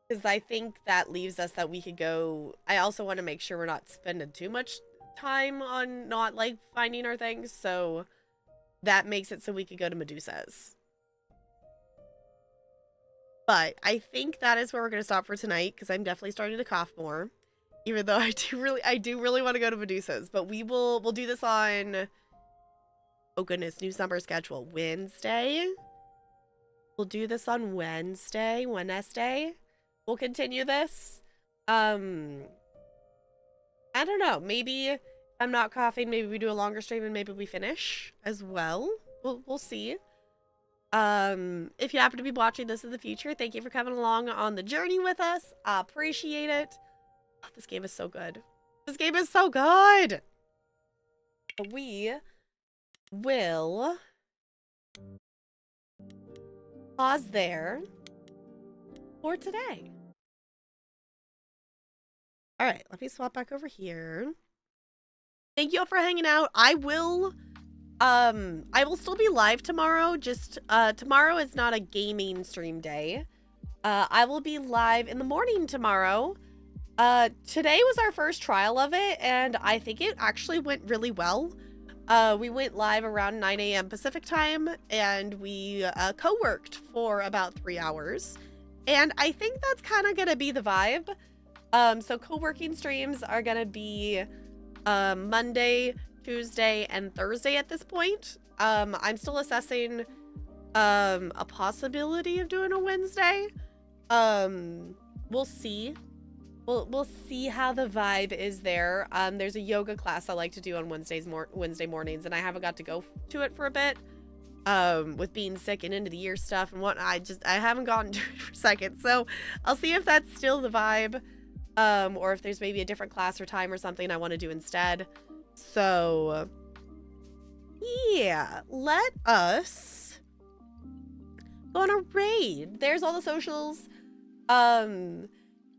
Because I think that leaves us that we could go... I also want to make sure we're not spending too much time on not, like, finding our things, so that makes it so we could go to Medusa's. But I think that is where we're going to stop for tonight, because I'm definitely starting to cough more. Even though I do really want to go to Medusa's. But we'll do this on... Oh goodness, new summer schedule. Wednesday? We'll do this on Wednesday. We'll continue this. I don't know. Maybe if I'm not coughing, maybe we do a longer stream and maybe we finish as well. We'll see. If you happen to be watching this in the future, thank you for coming along on the journey with us. I appreciate it. Oh, this game is so good. This game is so good. We will pause there for today. All right, let me swap back over here. Thank you all for hanging out. I will still be live tomorrow. Just tomorrow is not a gaming stream day. I will be live in the morning tomorrow. Today was our first trial of it, and I think it actually went really well. We went live around 9 a.m. Pacific time, and we co-worked for about 3 hours. And I think that's kind of going to be the vibe. So co-working streams are going to be Monday, Tuesday, and Thursday at this point. I'm still assessing a possibility of doing a Wednesday. We'll see. We'll see how the vibe is there. There's a yoga class I like to do on Wednesday mornings, and I haven't got to go to it for a bit. With being sick and end of the year stuff and whatnot, I haven't gotten to it for a second. So I'll see if that's still the vibe, or if there's maybe a different class or time or something I want to do instead. So yeah, let us go on a raid. There's all the socials.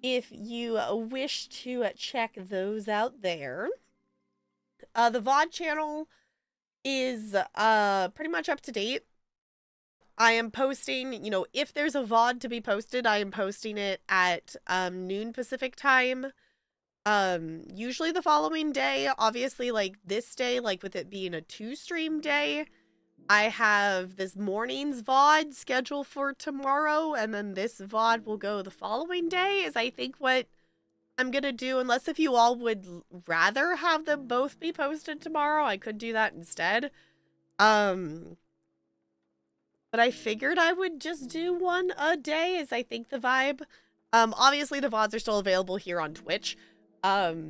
If you wish to check those out there. The VOD channel is pretty much up to date. I am posting, if there's a VOD to be posted, I am posting it at noon Pacific time. Usually the following day. Obviously, like this day, like with it being a 2-stream day, I have this morning's VOD scheduled for tomorrow, and then this VOD will go the following day, is I think what I'm gonna do, unless if you all would rather have them both be posted tomorrow, I could do that instead. But I figured I would just do one a day, is I think the vibe. Obviously the VODs are still available here on Twitch. So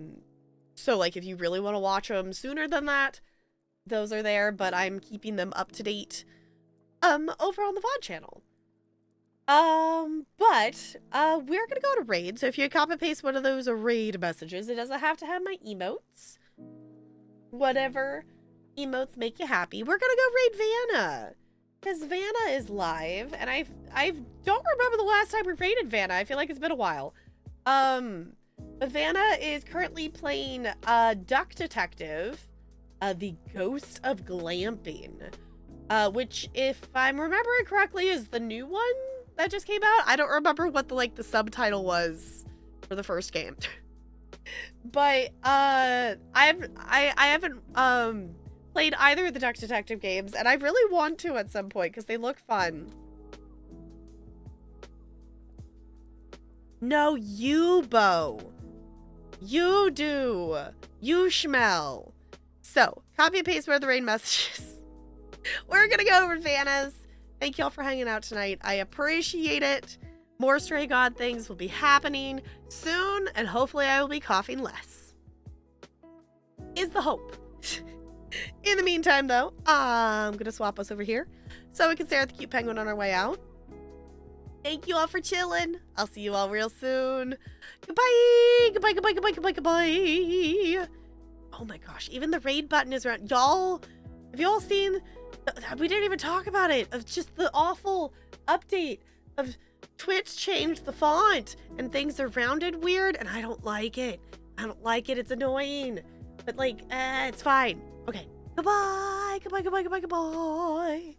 like if you really want to watch them sooner than that, those are there, but I'm keeping them up to date over on the VOD channel. But we're gonna go to raid. So if you copy paste one of those raid messages, it doesn't have to have my emotes. Whatever emotes make you happy. We're gonna go raid Vanna, because Vanna is live, and I don't remember the last time we raided Vanna. I feel like it's been a while. But Vanna is currently playing Duck Detective. The Ghost of Glamping, which, if I'm remembering correctly, is the new one that just came out. I don't remember what the subtitle was for the first game, but I haven't played either of the Duck Detective games, and I really want to at some point because they look fun. No, you, Bo. You do. You smell. So, copy and paste one of the raid messages. We're gonna go over Vanna's. Thank y'all for hanging out tonight. I appreciate it. More Stray God things will be happening soon, and hopefully I will be coughing less. Is the hope. In the meantime, though, I'm gonna swap us over here so we can stare at the cute penguin on our way out. Thank you all for chilling. I'll see you all real soon. Goodbye. Goodbye, goodbye, goodbye, goodbye, goodbye. Oh my gosh, even the raid button is around. Y'all, have y'all seen, we didn't even talk about it, of just the awful update of Twitch changed the font and things are rounded weird, and I don't like it. I don't like it, it's annoying. But it's fine. Okay, goodbye, goodbye, goodbye, goodbye, goodbye.